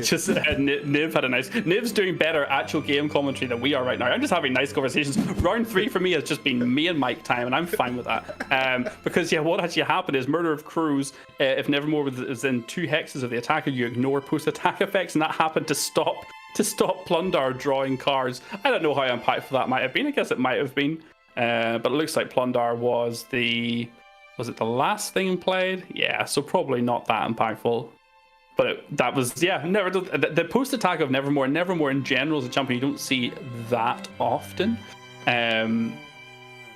Just Niv had a nice. Niv's doing better actual game commentary than we are right now. I'm just having nice conversations. Round 3 for me has just been me and Mike time, and I'm fine with that. Because what actually happened is Murder of Crows. If Nevermore is in 2 hexes of the attacker, you ignore post-attack effects, and that happened to stop Plundar drawing cards. I don't know how impactful that might have been. I guess it might have been, but it looks like Plundar was it the last thing played? Yeah, so probably not that impactful. But that was, the post attack of Nevermore in general as a champion you don't see that often.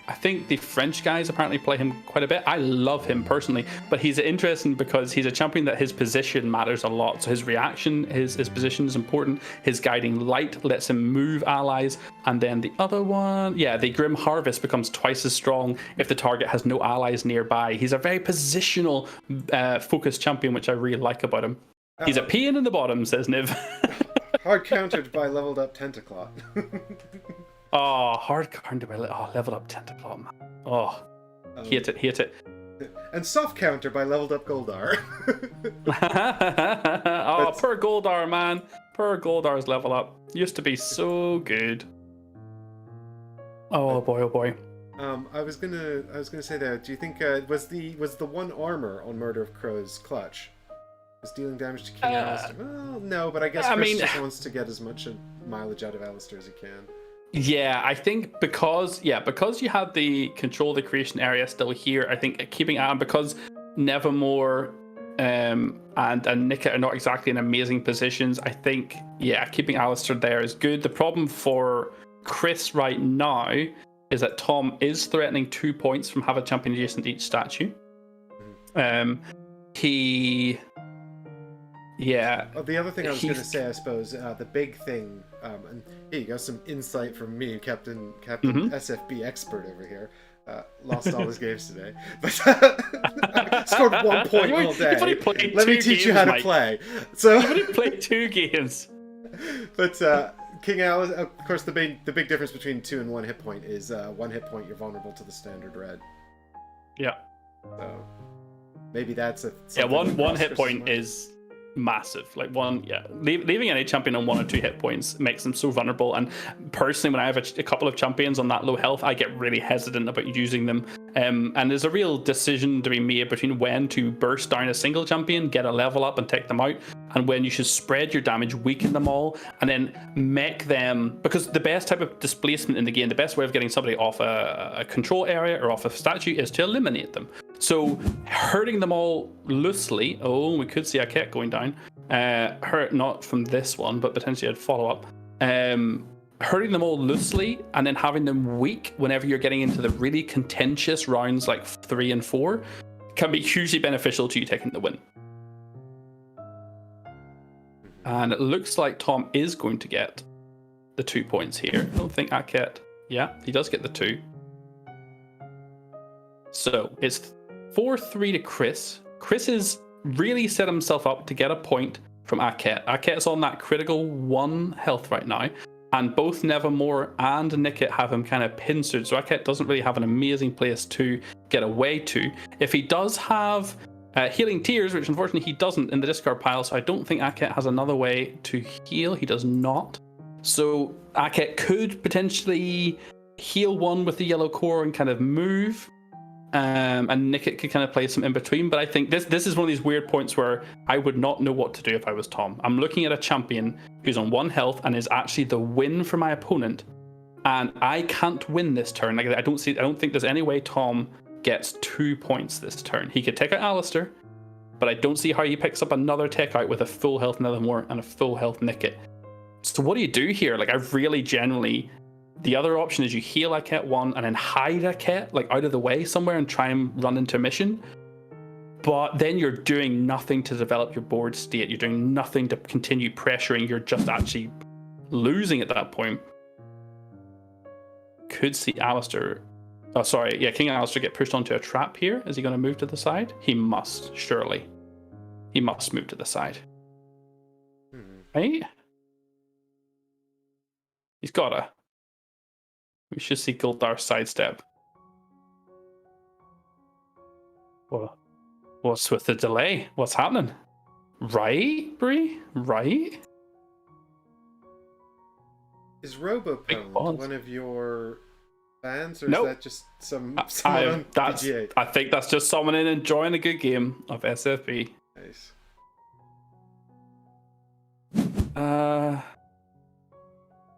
I think the French guys apparently play him quite a bit. I love him personally, but he's interesting because he's a champion that his position matters a lot. So his reaction, his position is important. His guiding light lets him move allies. And then the other one, the Grim Harvest becomes twice as strong if the target has no allies nearby. He's a very positional focused champion, which I really like about him. He's a pain in the bottom, says Niv. Hard countered by leveled up Tentaclot. Oh, hard counter by leveled up Tentaclot, man. Oh, hate it. And soft counter by leveled up Goldar. Poor Goldar, man. Poor Goldar's level up. Used to be so good. Oh boy. I was gonna say there. Do you think was the one armor on Murder of Crows clutch? Was dealing damage to King Alistair? Well, no, but I guess Chris just wants to get as much mileage out of Alistair as he can. Yeah, I think because you had the control the creation area still here, I think keeping Adam, because Nevermore and Nika are not exactly in amazing positions, I think, keeping Alistair there is good. The problem for Chris right now is that Tom is threatening 2 points from have a champion adjacent to each statue. Yeah. Oh, the other thing I was going to He's- say, I suppose, the big thing, and here you go, some insight from me, Captain Mhm. SFB expert over here. Lost all his games today, but scored 1 point all You've only day. played Let me 2 teach you games, how to Mike. play. So, You've only played 2 games. but King Alice, of course, the big difference between 2 and 1 hit point is 1 hit point you're vulnerable to the standard red. Yeah. So maybe that's a Yeah, something one across hit for point someone. is massive. Like leaving any champion on 1 or 2 hit points makes them so vulnerable. And personally, when I have a couple of champions on that low health, I get really hesitant about using them. And there's a real decision to be made between when to burst down a single champion, get a level up and take them out, and when you should spread your damage, weaken them all, and then make them, because the best type of displacement in the game, the best way of getting somebody off a control area or off a statue is to eliminate them. So hurting them all loosely, oh, we could see a Ket going down. Hurt not from this one, but potentially I'd follow up. Hurting them all loosely and then having them weak whenever you're getting into the really contentious rounds like 3 and 4 can be hugely beneficial to you taking the win. And it looks like Tom is going to get the 2 points here. I don't think Aket. Yeah, he does get the 2. So it's 4-3 to Chris. Chris has really set himself up to get a point from Aket. Aket's on that critical 1 health right now. And both Nevermore and Nickit have him kind of pincered. So Aket doesn't really have an amazing place to get away to. If he does have Healing Tears, which unfortunately he doesn't in the discard pile, so I don't think Aket has another way to heal. He does not. So Aket could potentially heal 1 with the yellow core and kind of move. And Nickit could kind of play some in between. But I think this is one of these weird points where I would not know what to do if I was Tom. I'm looking at a champion who's on 1 health and is actually the win for my opponent. And I can't win this turn. Like I don't think there's any way Tom gets 2 points this turn. He could take out Alistair, but I don't see how he picks up another take out with a full health Nethermore and a full health Nickit. So what do you do here? Like I really generally, the other option is you heal Aket 1 and then hide Aket like out of the way somewhere and try and run intermission. But then you're doing nothing to develop your board state. You're doing nothing to continue pressuring. You're just actually losing at that point. Could see Alistair. Oh, sorry. Yeah, King Alistair get pushed onto a trap here. Is he going to move to the side? He must, surely. He must move to the side. Right? He's gotta. We should see Guldar's sidestep. Well, what's with the delay? What's happening? Right, Bree? Right? Is Robopound pause. one of your fans, or Nope. is that just someone on BGA? I think that's just someone in enjoying a good game of SFB. Nice.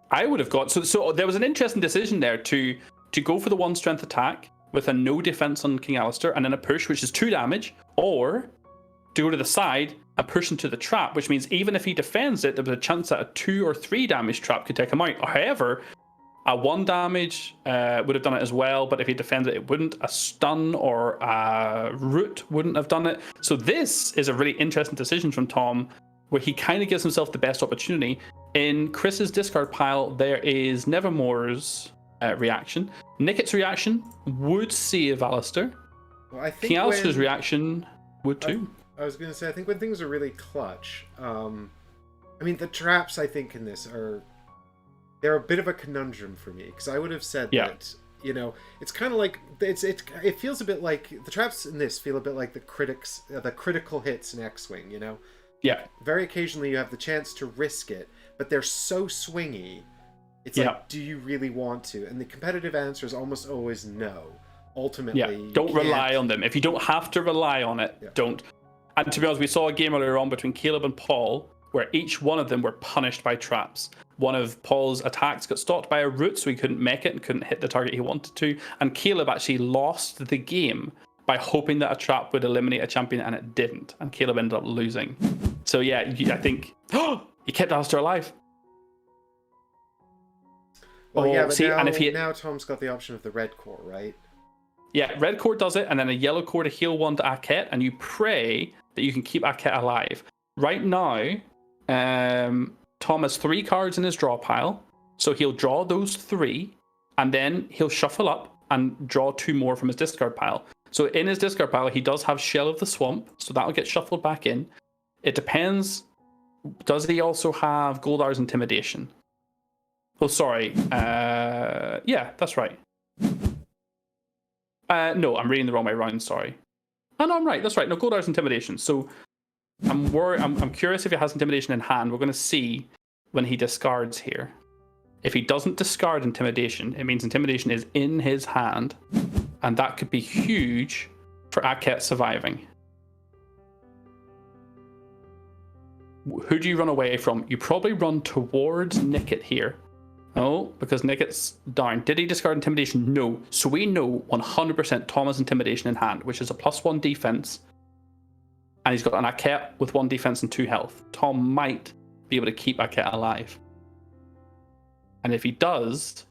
I would have got so there was an interesting decision there to go for the 1 strength attack with a no defense on King Alistair and then a push, which is 2 damage, or to go to the side and push into the trap, which means even if he defends it, there was a chance that a 2 or 3 damage trap could take him out. However, a 1 damage would have done it as well, but if he defends it, it wouldn't. A stun or a root wouldn't have done it. So this is a really interesting decision from Tom, where he kind of gives himself the best opportunity. In Chris's discard pile, there is Nevermore's reaction. Nickit's reaction would save Alistair. Well, I think King Alistair's when- reaction would too. I was going to say, I think when things are really clutch, I mean, the traps, I think, in this they're a bit of a conundrum for me, because I would have said that, you know, it's kind of like, it feels a bit like, the traps in this feel a bit like the critical hits in X-Wing, you know? Yeah. Very occasionally you have the chance to risk it, but they're so swingy. It's like, do you really want to? And the competitive answer is almost always no. Ultimately, you don't can't. rely on them. If you don't have to rely on it, don't. And to be honest, we saw a game earlier on between Caleb and Paul where each one of them were punished by traps. One of Paul's attacks got stopped by a root, so he couldn't make it and couldn't hit the target he wanted to. And Caleb actually lost the game by hoping that a trap would eliminate a champion, and it didn't. And Caleb ended up losing. So yeah, I think he kept Alistair alive. Well, yeah, but see, now, and if now Tom's got the option of the red core, right? Yeah, red core does it, and then a yellow core to heal 1 to Aket, and you pray that you can keep Aket alive. right now, Tom has 3 cards in his draw pile, so he'll draw those 3, and then he'll shuffle up and draw 2 more from his discard pile. So in his discard pile, he does have Shell of the Swamp, so that'll get shuffled back in. It depends. Does he also have Goldar's Intimidation? Oh, sorry. Yeah, that's right. No, I'm reading the wrong way around. Sorry. Oh no, I'm right. That's right. No, Goldar's Intimidation. So I'm worried. I'm curious if he has Intimidation in hand. We're going to see when he discards here. If he doesn't discard Intimidation, it means Intimidation is in his hand, and that could be huge for Aket surviving. Who do you run away from? You probably run towards Nickit here. Oh, because Nickit's down. Did he discard Intimidation? No. So we know 100% Tom has Intimidation in hand, which is a +1 defense. And he's got an Aket with 1 defense and 2 health. Tom might be able to keep Aket alive. And if he does,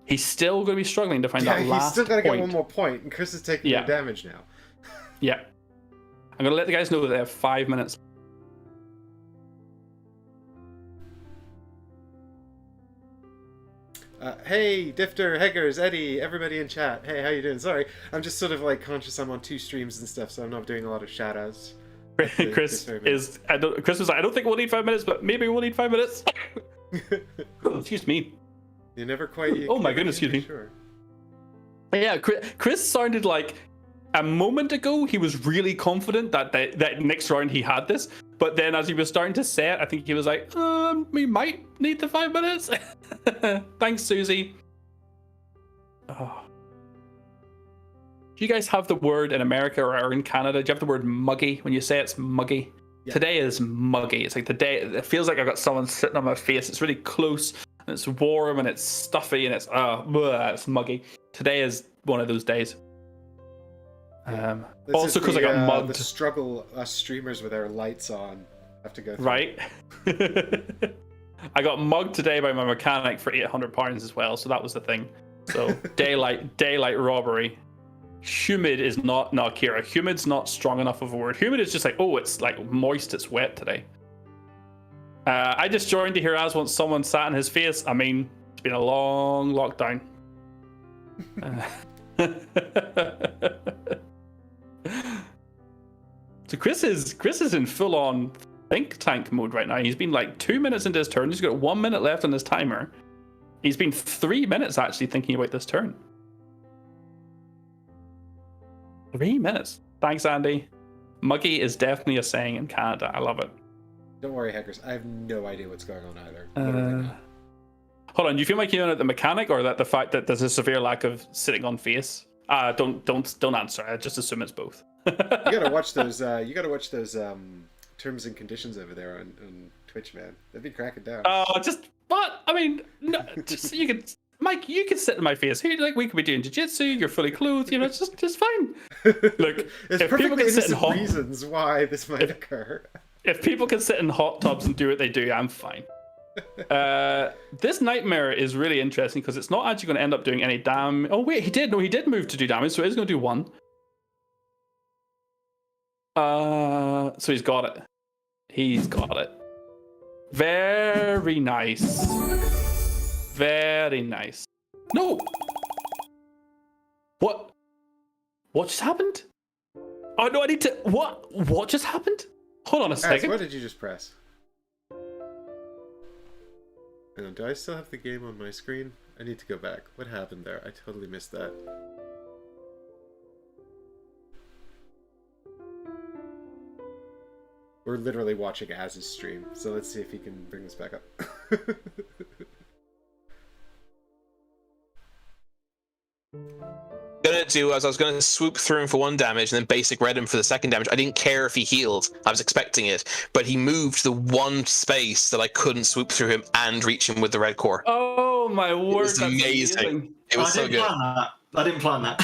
he's still going to be struggling to find that last he's still got to point. get one more point, and Chris is taking more damage now. Yeah. I'm going to let the guys know that they have 5 minutes. Hey, Difter, Heggers, Eddie, everybody in chat. Hey, how you doing? Sorry, I'm just sort of like conscious I'm on 2 streams and stuff, so I'm not doing a lot of shout-outs. Chris was like, I don't think we'll need 5 minutes, but maybe we'll need 5 minutes. Excuse me. You never quite... Oh my goodness, excuse me. Sure. Yeah, Chris sounded like a moment ago he was really confident that next round he had this, but then as he was starting to say it, I think he was like, we might need the 5 minutes. Thanks, Susie. Oh. Do you guys have the word in America or in Canada? Do you have the word muggy? When you say it's muggy? Yeah. Today is muggy. It's like the day, it feels like I've got someone sitting on my face. It's really close, and it's warm, and it's stuffy, and it's muggy. Today is one of those days. Also because I got mugged. The struggle us streamers with our lights on have to go through. Right. I got mugged today by my mechanic for £800 as well, so that was the thing. So daylight robbery. Humid is not, no, Kira, humid's not strong enough of a word. Humid is just like, oh, it's like moist, it's wet today. I just joined to hear as once someone sat in his face. I mean, it's been a long lockdown. So Chris is in full on think tank mode right now. He's been like 2 minutes into his turn. He's got 1 minute left on his timer. He's been 3 minutes actually thinking about this turn. 3 minutes. Thanks, Andy. Muggy is definitely a saying in Canada. I love it. Don't worry, hackers. I have no idea what's going on either. Hold on. Do you feel like you're at the mechanic, or that the fact that there's a severe lack of sitting on face? Don't answer. I just assume it's both. You gotta watch those. You gotta watch those terms and conditions over there on Twitch, man. They'd be cracking down. Oh, just what? I mean, no, just you could. Mike, you can sit in my face. Here, like, we could be doing jiu-jitsu, you're fully clothed, you know, it's just fine. Look, there's if people can sit in hot reasons why this might occur. If people can sit in hot tubs and do what they do, I'm fine. This nightmare is really interesting because it's not actually going to end up doing any damage. Oh wait, he did move to do damage, so he's going to do 1. So he's got it. He's got it. Very nice. Very nice. No! What? What just happened? Oh no, I need to... What just happened? Hold on a second. What did you just press? Hang on, do I still have the game on my screen? I need to go back. What happened there? I totally missed that. We're literally watching Az's stream, so let's see if he can bring this back up. I was gonna swoop through him for 1 damage and then basic red him for the 2nd damage. I didn't care if he healed. I was expecting it, but he moved the 1 space that I couldn't swoop through him and reach him with the red core. Oh my word! It was amazing. It was so good. I didn't plan that.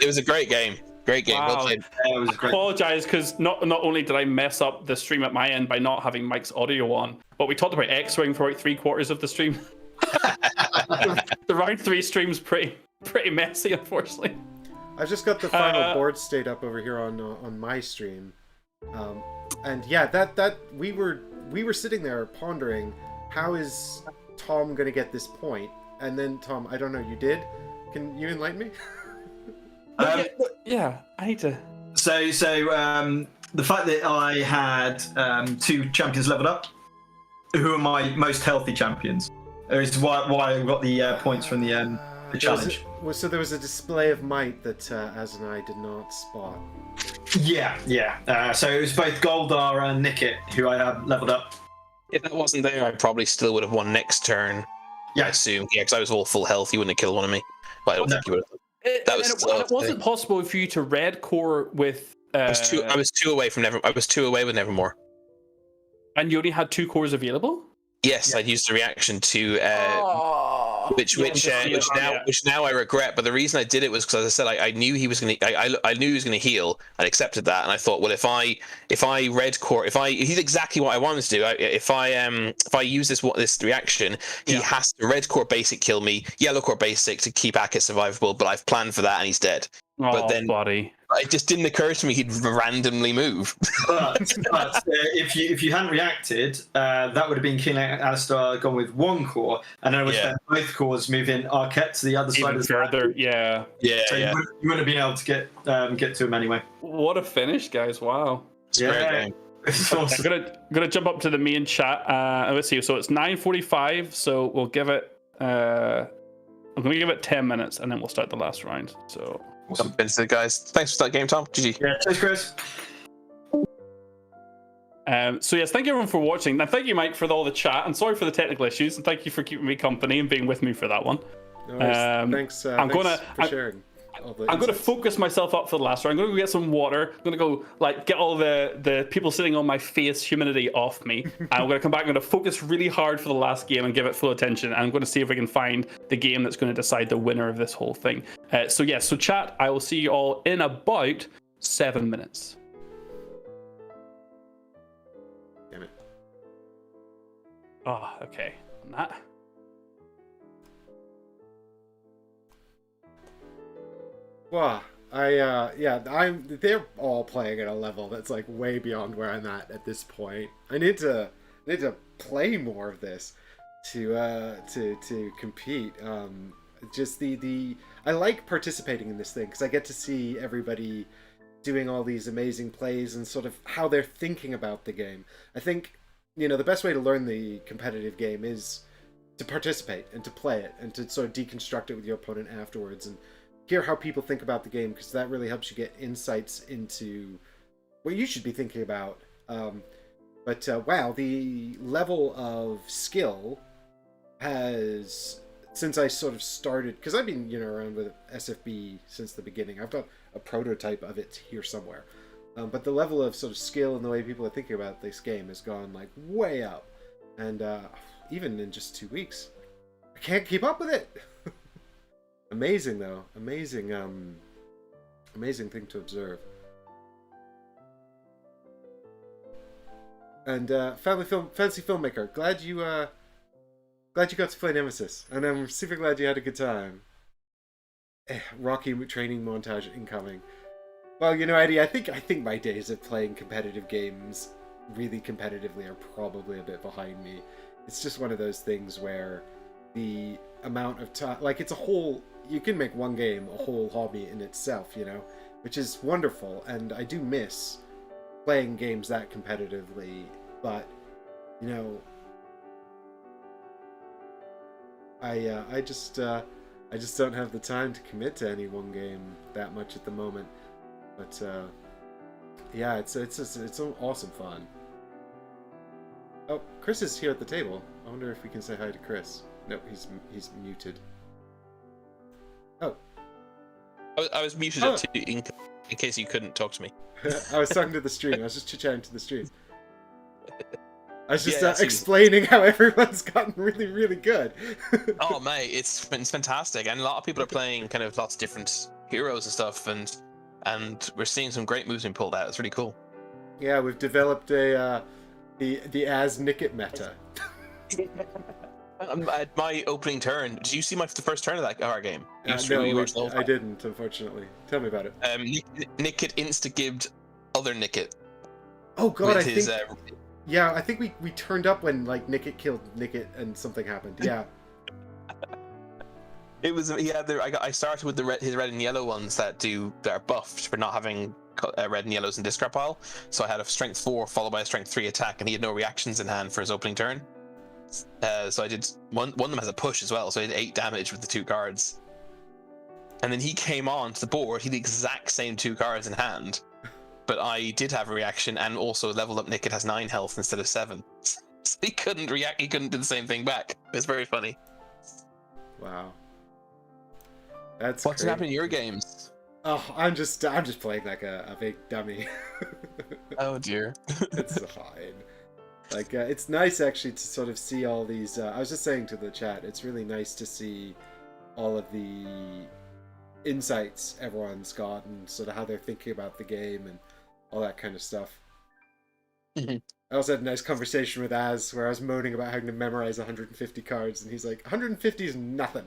It was a great game. Great game. Wow. Well played. It was great. I apologize because not only did I mess up the stream at my end by not having Mike's audio on, but we talked about X-Wing for like 3/4 of the stream. The round 3 stream's pretty messy, unfortunately. I've just got the final board state up over here on my stream. And yeah, that we were sitting there pondering, how is Tom gonna get this point? And then Tom, I don't know, you did? Can you enlighten me? Yeah, I need to. So the fact that I had 2 champions leveled up, who are my most healthy champions, is why I got the points from the challenge. So there was a display of might that Az and I did not spot. Yeah. So it was both Goldar and Nickit who I leveled up. If that wasn't there, I probably still would have won next turn. Yeah. I assume. Yeah, because I was all full health. You wouldn't have killed one of me. But I don't think you would have. That was it wasn't possible for you to red core with. I was two away from Nevermore. I was 2 away with Nevermore. And you only had 2 cores available? Yes, I'd used the reaction to which now I regret. But the reason I did it was because, as I said, I knew he was going to. I knew he was going to heal. I accepted that, and I thought, well, if I red core, he's exactly what I wanted to do. If I use this reaction, he has to red core basic kill me, yellow core basic to keep Akit survivable. But I've planned for that, and he's dead. But then, buddy. it just didn't occur to me he'd randomly move. but if you hadn't reacted, that would have been King Alistar gone with 1 core, and then I would spend both cores moving Arquette to the other side of the further. Yeah. So you wouldn't have been able to get to him anyway. What a finish, guys! Wow. It's awesome. I'm gonna jump up to the main chat. Let's see. So it's 9:45. So we'll give it. I'm gonna give it 10 minutes, and then we'll start the last round. So. Awesome. Guys, thanks for that game, Tom. GG. Yeah, cheers, Chris. So yes, thank you everyone for watching, and thank you, Mike, for all the chat. And sorry for the technical issues, and thank you for keeping me company and being with me for that one. No worries. Thanks. Thanks for sharing. I'm going to focus myself up for the last round. I'm going to go get some water. I'm going to go get all the people sitting on my face humidity off me. And I'm going to come back. I'm going to focus really hard for the last game and give it full attention. And I'm going to see if we can find the game that's going to decide the winner of this whole thing. So chat, I will see you all in about 7 minutes. Damn it. Oh, okay. On that. Wow. They're all playing at a level that's like way beyond where I'm at this point. I need to play more of this to compete. Just I like participating in this thing because I get to see everybody doing all these amazing plays and sort of how they're thinking about the game. I think, the best way to learn the competitive game is to participate and to play it and to sort of deconstruct it with your opponent afterwards and hear how people think about the game, because that really helps you get insights into what you should be thinking about. Wow, the level of skill has, since I sort of started, because I've been around with SFB since the beginning. I've got a prototype of it here somewhere, but the level of sort of skill and the way people are thinking about this game has gone like way up, and even in just 2 weeks, I can't keep up with it. Amazing though, amazing thing to observe. And fancy filmmaker, glad you got to play Nemesis, and I'm super glad you had a good time. Rocky training montage incoming. Well, Eddie, I think my days of playing competitive games really competitively are probably a bit behind me. It's just one of those things where the amount of time, like, it's a whole, you can make one game a whole hobby in itself, which is wonderful, and I do miss playing games that competitively, but I just don't have the time to commit to any one game that much at the moment. But yeah, it's awesome fun. Oh, Chris is here at the table. I wonder if we can say hi to Chris. No, he's muted. Oh. I was muted in case you couldn't talk to me. I was talking to the stream. I was just chit-chatting to the stream. I was just explaining how everyone's gotten really, really good. Oh, mate, it's fantastic. And a lot of people are playing kind of lots of different heroes and stuff, and we're seeing some great moves being pulled out. It's really cool. Yeah, we've developed the as Nickit meta. At my opening turn, did you see the first turn of that game? No, I didn't, unfortunately. Tell me about it. Nickit insta-gibbed other Nickit. Oh god, with I his, think yeah, I think we turned up when like Nickit killed Nickit and something happened. Yeah. It was I started with his red and yellow ones that are buffed for not having red and yellows in discard pile. So I had a strength 4 followed by a strength 3 attack, and he had no reactions in hand for his opening turn. So I did one of them has a push as well, so I did 8 damage with the 2 cards. And then he came on to the board. He had the exact same 2 cards in hand, but I did have a reaction, and also leveled up Nickit has 9 health instead of 7. So he couldn't react. He couldn't do the same thing back. It was very funny. Wow. That's What's great. happening in your games? Oh, I'm just playing like a big dummy. Oh dear. It's fine. Like it's nice actually to sort of see all these. I was just saying to the chat, it's really nice to see all of the insights everyone's got and sort of how they're thinking about the game and all that kind of stuff. I also had a nice conversation with Az where I was moaning about having to memorize 150 cards, and he's like, 150 is nothing.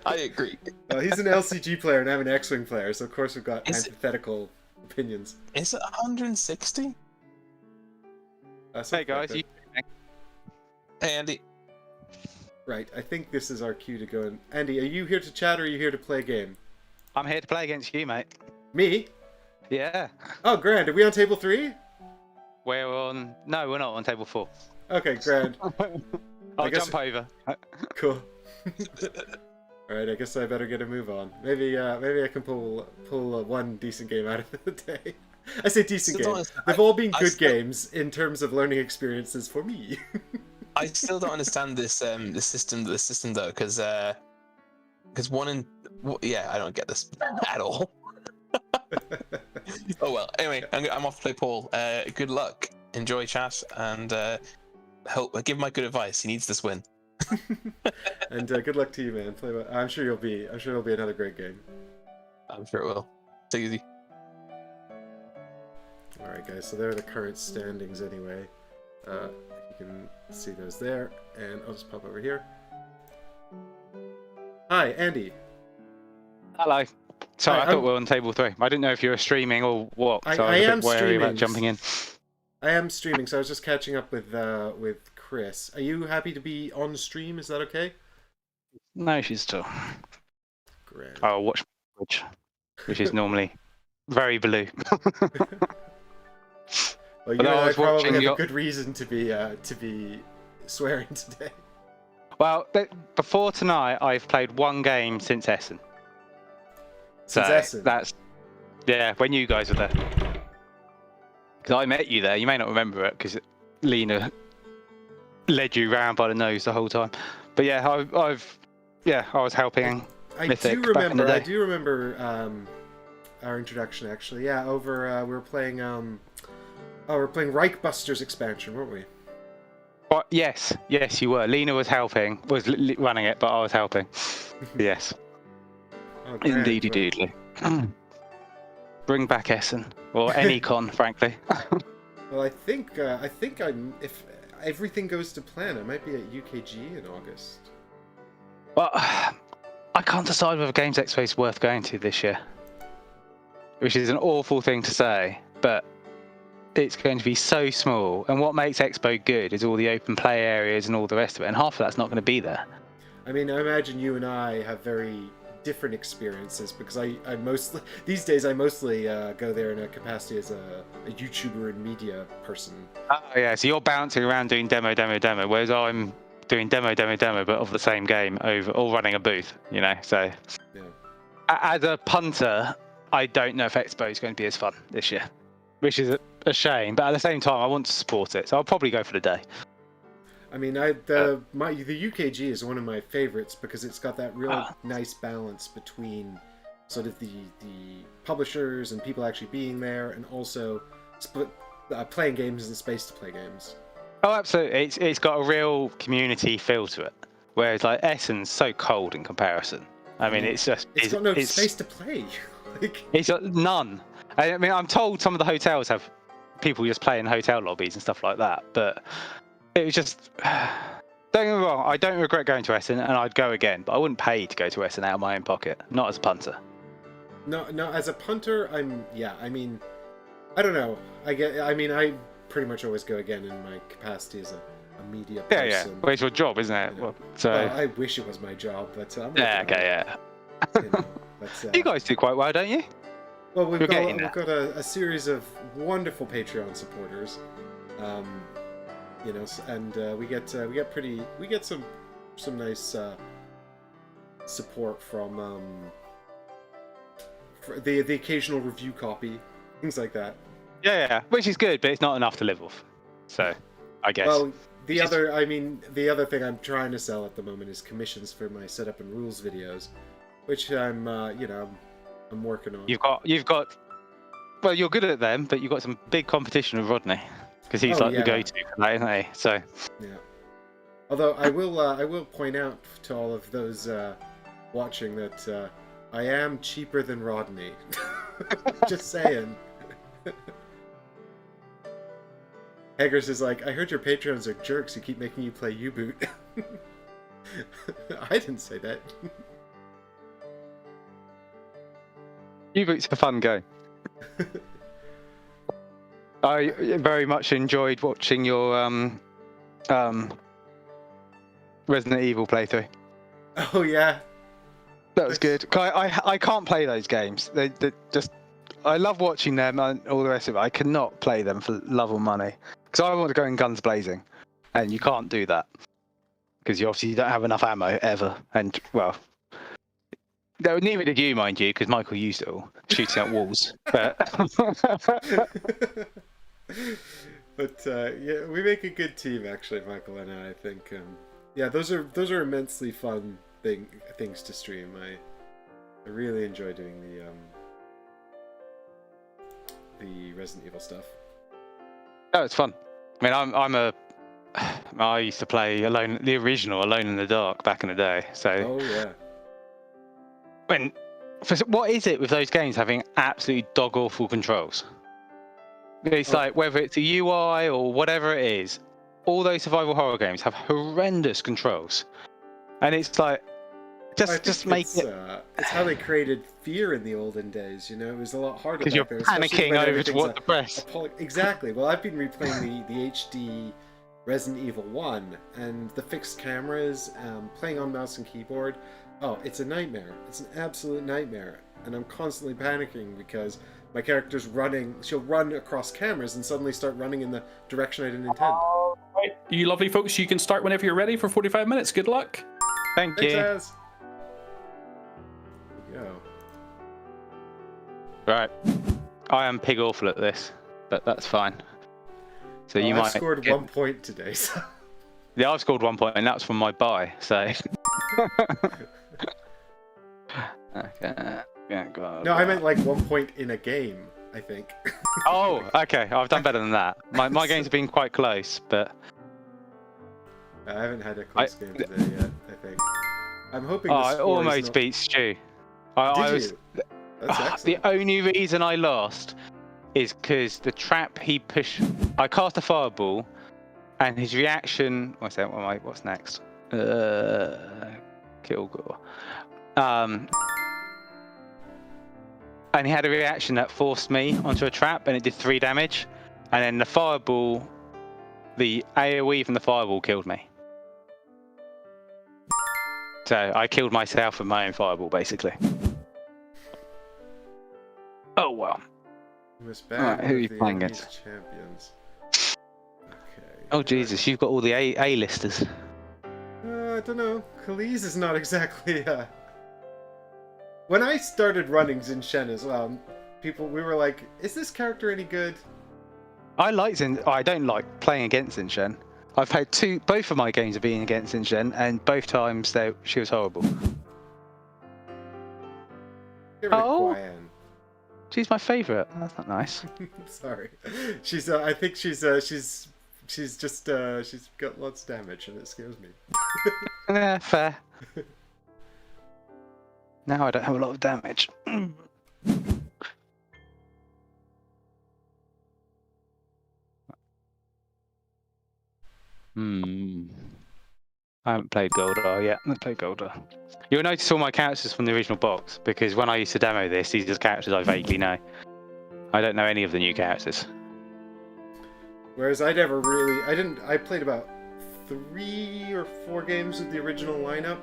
I agree. He's an LCG player and I'm an X-Wing player, so of course we've got antithetical opinions. Is it 160? Hey guys, Hey Andy. Right, I think this is our cue to go in. Andy, are you here to chat or are you here to play a game? I'm here to play against you, mate. Me? Yeah. Oh, grand. Are we on table 3? We're on... No, we're not on table 4. Okay, grand. I'll guess- jump over. Cool. Alright, I guess I better get a move on. Maybe I can pull one decent game out of the day. I say decent game. They've all been good games in terms of learning experiences for me. I still don't understand this the system though, because I don't get this at all. Oh well. Anyway, I'm off to play Paul. Good luck. Enjoy chat, and give Mike good advice. He needs this win. And good luck to you, man. Play well. I'm sure it'll be another great game. I'm sure it will. Take it easy. All right, guys. So there are the current standings, anyway. You can see those there, and I'll just pop over here. Hi, Andy. Hello. Sorry, Hi, I thought we were on table 3. I didn't know if you were streaming or what. So I was a am bit wary streaming. about jumping in. I am streaming, so I was just catching up with Chris. Are you happy to be on stream? Is that okay? No, she's still. Grand. I'll watch which is normally very blue. Well, you But and I I was probably watching have a your- good reason to be swearing today. Well, before tonight, I've played one game since Essen. Since So Essen? that's when you guys were there. Because I met you there. You may not remember it because Lena led you round by the nose the whole time. But yeah, I was helping. I Mythic do back in the remember. I day. do remember our introduction actually. Yeah, over we were playing Reichbusters expansion, weren't we? But yes, you were. Lena was helping, running it, but I was helping. Yes, Oh, grand. indeedy doodly. Bring back Essen or any con, frankly. Well, I think I'm. If everything goes to plan, I might be at UKG in August. Well, I can't decide whether Games Expo is worth going to this year, which is an awful thing to say, but it's going to be so small. And what makes Expo good is all the open play areas and all the rest of it, and half of that's not going to be there. I mean, I imagine you and I have very different experiences because I mostly these days I mostly go there in a capacity as a YouTuber and media person. Oh yeah, so you're bouncing around doing demo, whereas I'm doing demo, but of the same game all running a booth, you know. So Yeah. As a punter, I don't know if Expo is going to be as fun this year, which is a shame. But at the same time, I want to support it, so I'll probably go for the day. I mean, the UKG is one of my favorites because it's got that real nice balance between sort of the publishers and people actually being there, and also playing games in the space to play games. Oh, absolutely! It's got a real community feel to it, whereas like Essen's so cold in comparison. I mean, it's got no space to play. It's got none. I mean, I'm told some of the hotels have people just play in hotel lobbies and stuff like that, but it was just. Don't get me wrong, I don't regret going to Essen, and I'd go again, but I wouldn't pay to go to Essen out of my own pocket, not as a punter. No, as a punter, I mean, I don't know. I mean, I pretty much always go again in my capacity as a media Yeah, person. yeah. Well, it's your job, isn't it? You know. Well, so Well, I wish it was my job, but I'm yeah, working okay, on yeah. it, you know, but, You guys do quite well, don't you? well, we've You're got getting there. a series of wonderful Patreon supporters, you know, and we get some nice support from for the occasional review copy, things like that. Yeah, yeah, which is good, but it's not enough to live off. So, I guess. Well, the other thing I'm trying to sell at the moment is commissions for my setup and rules videos, which I'm working on. You've got. Well, you're good at them, but you've got some big competition with Rodney because he's Oh, like yeah. the go-to for that, isn't he? So. Yeah. Although I will point out to all of those watching that I am cheaper than Rodney. Just saying. Haggers is like, I heard your Patreons are jerks who keep making you play U-Boot. I didn't say that. U-Boot's a fun game. I very much enjoyed watching your Resident Evil playthrough. Oh yeah. That was good. I can't play those games. They just. I love watching them and all the rest of it. I cannot play them for love or money because I want to go in guns blazing, and you can't do that because you obviously don't have enough ammo ever. And well, no, neither did you, mind you, because Michael used it all shooting at walls. But yeah, we make a good team actually, Michael and I think. Yeah, those are immensely fun things to stream. I really enjoy doing the Resident Evil stuff. oh, it's fun. I mean, I used to play the original Alone in the Dark back in the day. So Oh yeah. what is it with those games having absolutely dog awful controls? It's Oh. like whether it's a UI or whatever it is, all those survival horror games have horrendous controls, and it's like just make it It's how they created fear in the olden days. You know, it was a lot harder because you're back then, especially panicking when over to everything's what to press. Exactly. Well, I've been replaying the HD Resident Evil 1 and the fixed cameras, playing on mouse and keyboard. Oh, it's a nightmare. It's an absolute nightmare. And I'm constantly panicking because my character's running. She'll run across cameras and suddenly start running in the direction I didn't intend. Right, you lovely folks, you can start whenever you're ready for 45 minutes. Good luck. Thank Thanks, you. Az. Here we go. Right, I am pig awful at this, but that's fine. So you Well, might I scored 1 point today. So. Yeah, I've scored 1 point, and that's from my buy. So. Okay. Yeah, God. No, I meant like 1 point in a game, I think. Oh, okay. I've done better than that. My games have been quite close, but I haven't had a close game today yet, I think. I'm hoping the I score almost is not... beat Stu. Did I was. you? That's excellent. The only reason I lost is because the trap he pushed. I cast a fireball, and his reaction. What's that? What's next? Kilgore. And he had a reaction that forced me onto a trap, and it did 3 damage. And then the fireball, the AoE from the fireball killed me. So I killed myself with my own fireball, basically. Oh well. Alright, who are you playing against? Champions. Okay. Oh Jesus, you've got all the A-listers. I don't know. Khalees is not exactly. When I started running Xin Shen as well, we were like, "Is this character any good?" I don't like playing against Xin Shen. I've had both of my games have been against Xin Shen, and both times she was horrible. Get rid of Oh. Guyan. She's my favourite. That's not nice. Sorry, she's. I think she's just. She's got lots of damage, and it scares me. Yeah, fair. Now I don't have a lot of damage. I haven't played Goldar yet. Let's play Goldar. You'll notice all my characters from the original box, because when I used to demo this, these are characters I vaguely know. I don't know any of the new characters. Whereas I played about 3 or 4 games with the original lineup,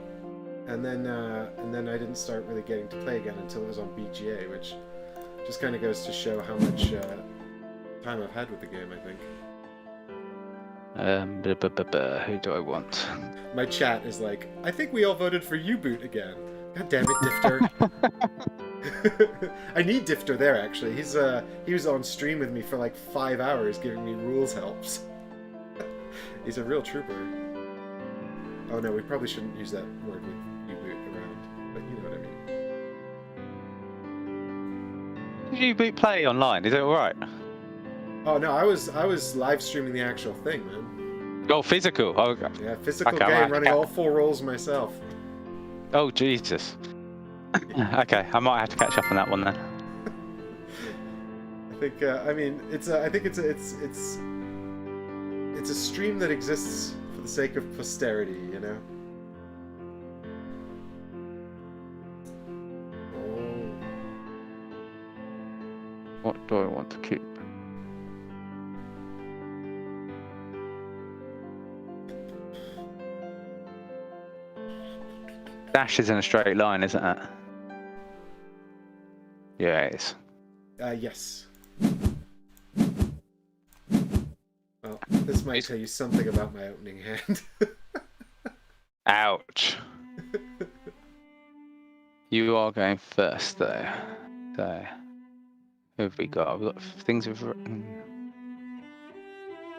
and then I didn't start really getting to play again until it was on BGA, which just kind of goes to show how much time I've had with the game, I think. Who do I want? My chat is like, I think we all voted for U-Boot again. God damn it, Difter. I need Difter there, actually. He was on stream with me for like 5 hours giving me rules helps. He's a real trooper. Oh no, we probably shouldn't use that word with U-Boot around, but you know what I mean. Did U-Boot play online? Is it alright? Oh no, I was live streaming the actual thing, man. Oh, physical. Oh, Yeah, physical Okay, game, well, running okay. all 4 roles myself. oh Jesus. Okay, I might have to catch up on that one then. I think I mean I think it's a stream that exists for the sake of posterity, you know. Oh. What do I want to keep? Dash is in a straight line, isn't it? Yeah, it is. Yes. Well, this might tell you something about my opening hand. Ouch. You are going first, though. So, who have we got? We've got things we've written.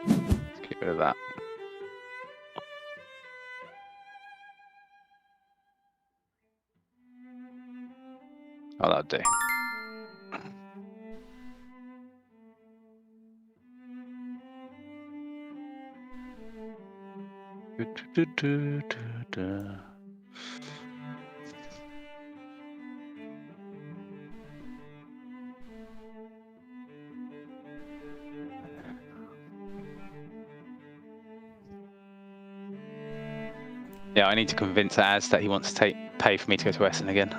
Let's get rid of that. Oh, that'll do. Yeah, I need to convince Az that he wants to pay for me to go to Essen again.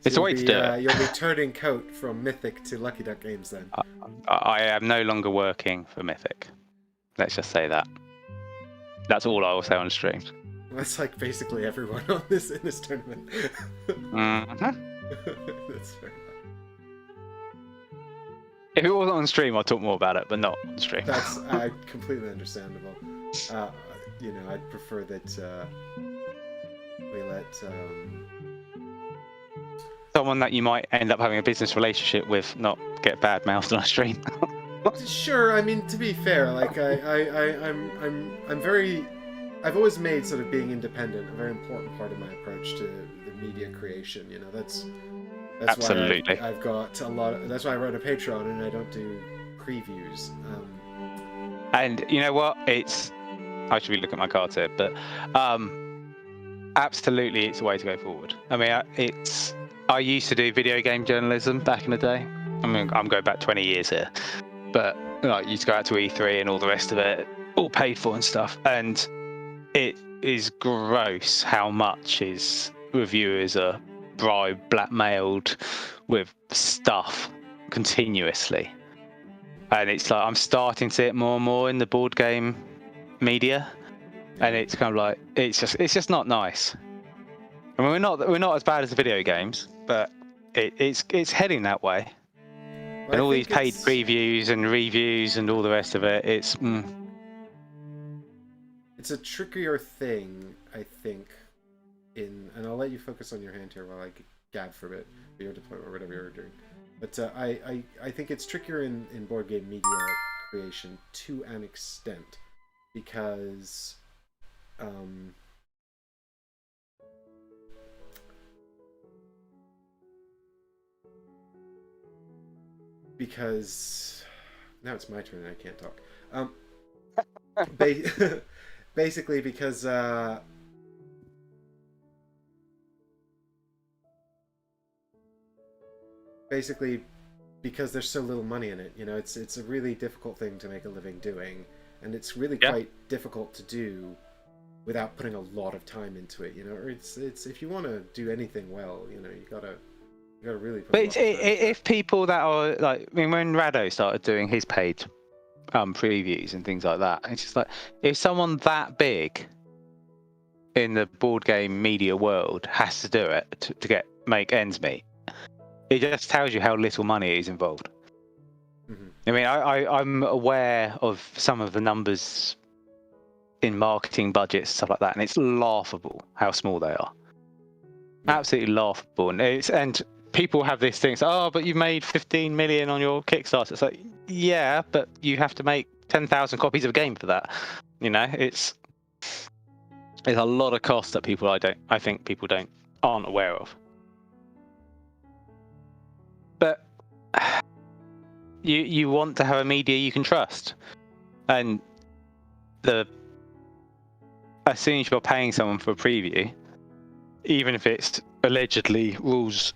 It's a way to do it. You'll be turning coat from Mythic to Lucky Duck Games then. I am no longer working for Mythic. Let's just say that. That's all I will say on streams. That's like basically everyone on in this tournament. Mm-hmm. That's fair enough. If it wasn't on stream, I'd talk more about it, but not on stream. That's completely understandable. You know, I'd prefer that we let someone that you might end up having a business relationship with not get bad mouthed on a stream. Sure, I mean, to be fair, like I'm very, I've always made sort of being independent a very important part of my approach to the media creation. You know, that's Absolutely. why I've got a lot. That's why I wrote a Patreon and I don't do previews. And you know what? I should be looking at my cards here, but absolutely, it's a way to go forward. I mean, I used to do video game journalism back in the day. I mean, I'm going back 20 years here, but like, you used to go out to E3 and all the rest of it, all paid for and stuff. And it is gross how much reviewers are bribed, blackmailed with stuff continuously. And it's like I'm starting to see it more and more in the board game media, and it's kind of like it's just not nice. I mean, we're not as bad as the video games, but it's heading that way. Well, and all these paid previews and reviews and all the rest of it, it's a trickier thing, I think. And I'll let you focus on your hand here while I gab for a bit for your deployment or whatever you're doing. But I think it's trickier in board game media creation to an extent, because now it's my turn and I can't talk. Basically because there's so little money in it. You know, it's a really difficult thing to make a living doing, and it's really quite difficult to do without putting a lot of time into it. You know, or it's if you want to do anything well, you know, you You gotta really. Put But a lot of time into if people that are like, I mean, when Rado started doing his paid previews and things like that, it's just like if someone that big in the board game media world has to do it to make ends meet, it just tells you how little money is involved. Mhm. I mean, I'm aware of some of the numbers in marketing budgets, stuff like that, and it's laughable how small they are. Yeah. Absolutely laughable. And people have this thing, so, oh, but you made 15 million on your Kickstarter. It's like, yeah, but you have to make 10,000 copies of a game for that. You know, it's a lot of cost that I think people aren't aware of. But you want to have a media you can trust, and as soon as you're paying someone for a preview, even if it's allegedly rules,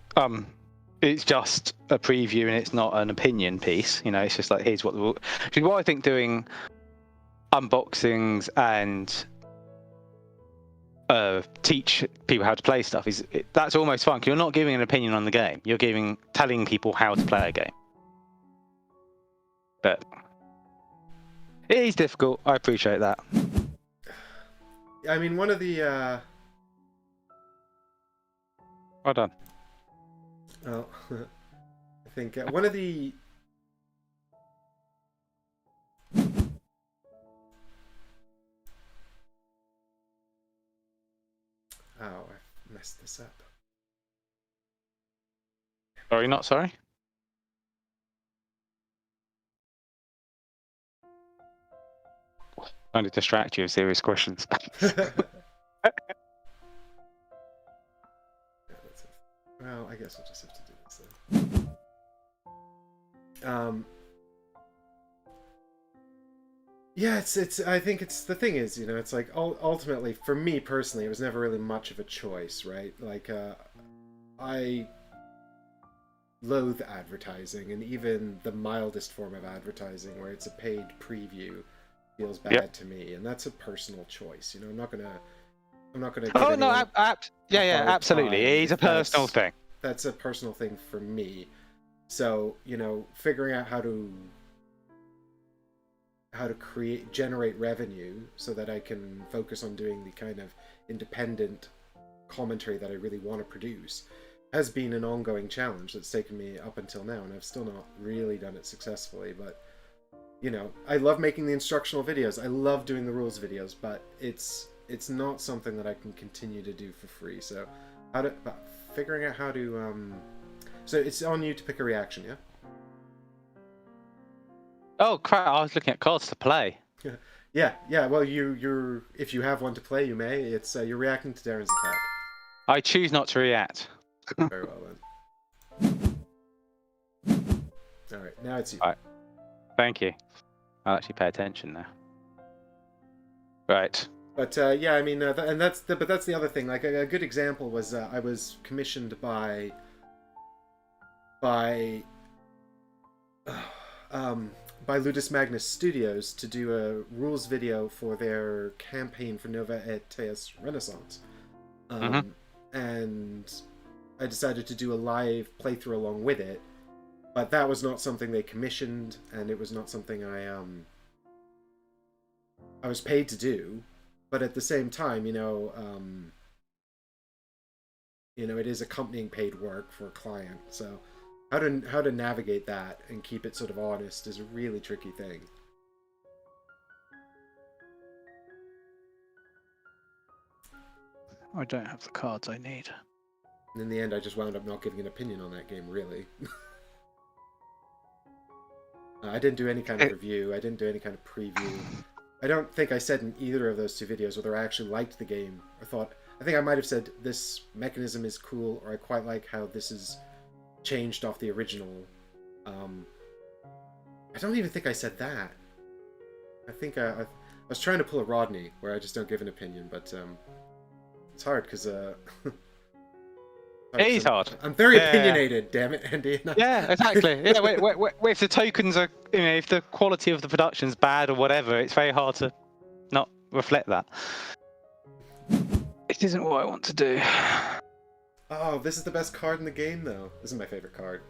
it's just a preview and it's not an opinion piece. You know, it's just like, here's what the rule. Which is why I think doing unboxings and teach people how to play stuff that's almost fun. 'Cause you're not giving an opinion on the game. You're telling people how to play a game. But it is difficult. I appreciate that. I mean, one of the. Well done. Well, I think one of the. Oh, I messed this up. Sorry, not sorry. Trying to distract you with serious questions. Well, I guess I'll just have to do this then. Yeah, it's. I think it's the thing is, you know, it's like ultimately for me personally, it was never really much of a choice, right? Like, I loathe advertising, and even the mildest form of advertising, where it's a paid preview, feels bad to me, and that's a personal choice. You know, I'm not gonna. Oh no, absolutely. It is a personal thing. That's a personal thing for me. So, you know, figuring out how to generate revenue so that I can focus on doing the kind of independent commentary that I really want to produce has been an ongoing challenge that's taken me up until now, and I've still not really done it successfully. But, you know, I love making the instructional videos. I love doing the rules videos, but it's not something that I can continue to do for free. So figuring out how to so it's on you to pick a reaction, yeah? Oh crap, I was looking at cards to play. Yeah, well, you're if you have one to play, you may. It's you're reacting to Darren's attack. I choose not to react. Very well then. Alright, now it's you. Right. Thank you. I'll actually pay attention now. Right. But yeah, I mean, and that's the other thing. Like a good example was I was commissioned by Ludus Magnus Studios to do a rules video for their campaign for Nova Aetas Renaissance, and I decided to do a live playthrough along with it. But that was not something they commissioned, and it was not something I was paid to do. But at the same time, you know, it is accompanying paid work for a client. So how to navigate that and keep it sort of honest is a really tricky thing. I don't have the cards I need. And in the end, I just wound up not giving an opinion on that game, really. I didn't do any kind of review. I didn't do any kind of preview. I don't think I said in either of those two videos whether I actually liked the game or I think I might have said this mechanism is cool, or I quite like how this is changed off the original. I don't even think I said that. I think I was trying to pull a Rodney where I just don't give an opinion, but it's hard because it is hard. I'm very opinionated, damn it, Andy. Yeah, exactly. Yeah, if the tokens are, you know, if the quality of the production's bad or whatever, it's very hard to not reflect that. It isn't what I want to do. Oh, this is the best card in the game, though. This is my favorite card.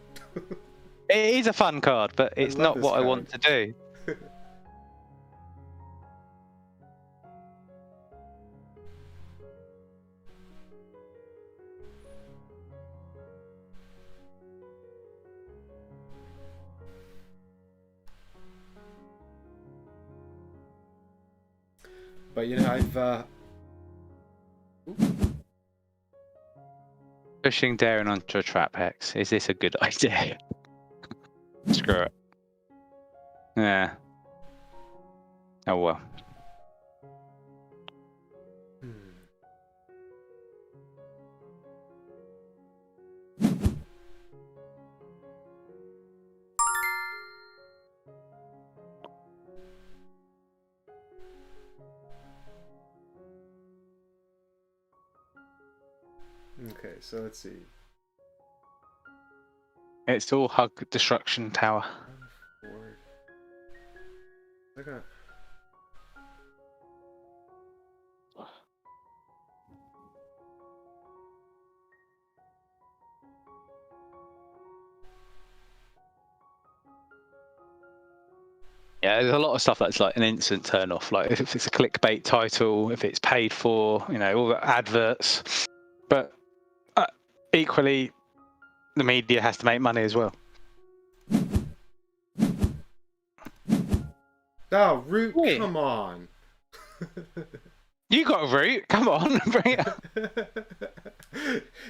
It is a fun card, but it's love not this what I card. want to do. But, you know, I've... Pushing Darren onto a trap hex. Is this a good idea? Screw it. Yeah. Oh well. Okay, so let's see. It's all hug destruction tower. 1, 4. Okay. Yeah, there's a lot of stuff that's like an instant turn off. Like if it's a clickbait title, if it's paid for, you know, all the adverts. But equally, the media has to make money as well. Oh, Root, Wait. come on. You got a route. Come on, bring it.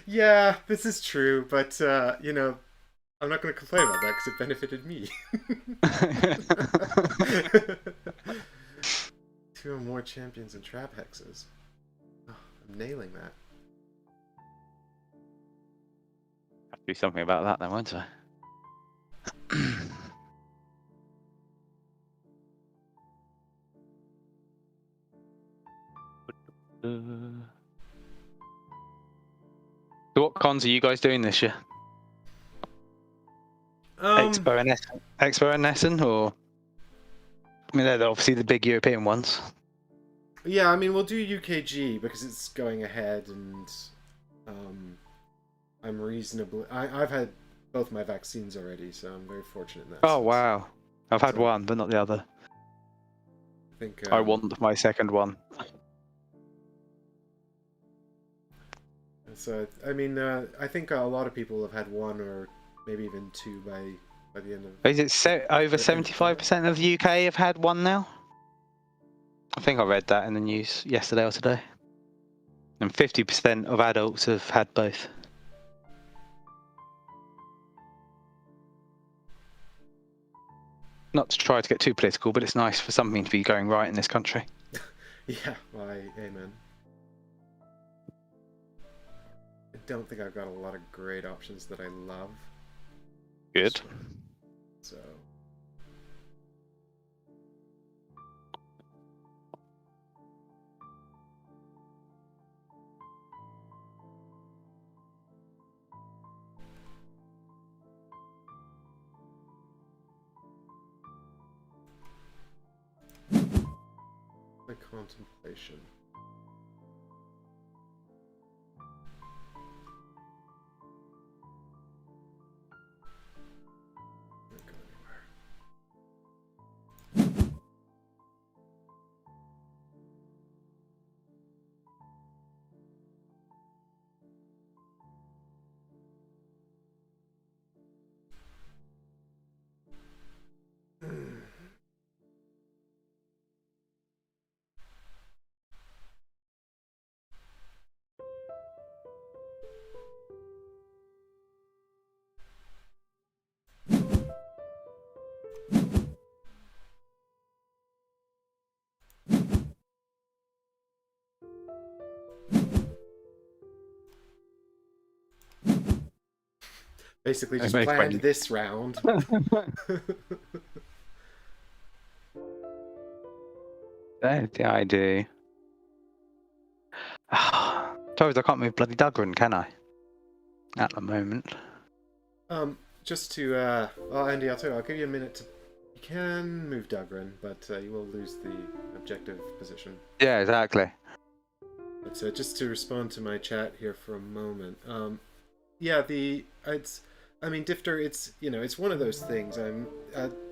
Yeah, this is true, but, you know, I'm not going to complain about that because it benefited me. 2 or more champions and trap hexes. Oh, I'm nailing that. Have to do something about that then, won't I? So what cons are you guys doing this year? Expo and Essen, or I mean, they're obviously the big European ones. Yeah, I mean, we'll do UKG because it's going ahead, and I'm reasonably... I've had both my vaccines already, so I'm very fortunate in that Oh sense. wow, I've had So- one, but not the other. I think I want my second one. So, I mean, I think a lot of people have had 1 or maybe even 2 by the end of... Is it over 75% of the UK have had one now? I think I read that in the news yesterday or today. And 50% of adults have had both. Not to try to get too political, but it's nice for something to be going right in this country. Yeah, why, amen. I don't think I've got a lot of great options that I love, Good. so... The contemplation. Not go anywhere. Basically just Make planned friends. this round. Yeah, I do. Suppose I can't move bloody Duggan, can I? At the moment. Just to, well, Andy, I'll tell you, I'll give you a minute to... You can move Dugran, but you will lose the objective position. Yeah, exactly. But just to respond to my chat here for a moment, yeah, I mean, Difter, it's one of those things.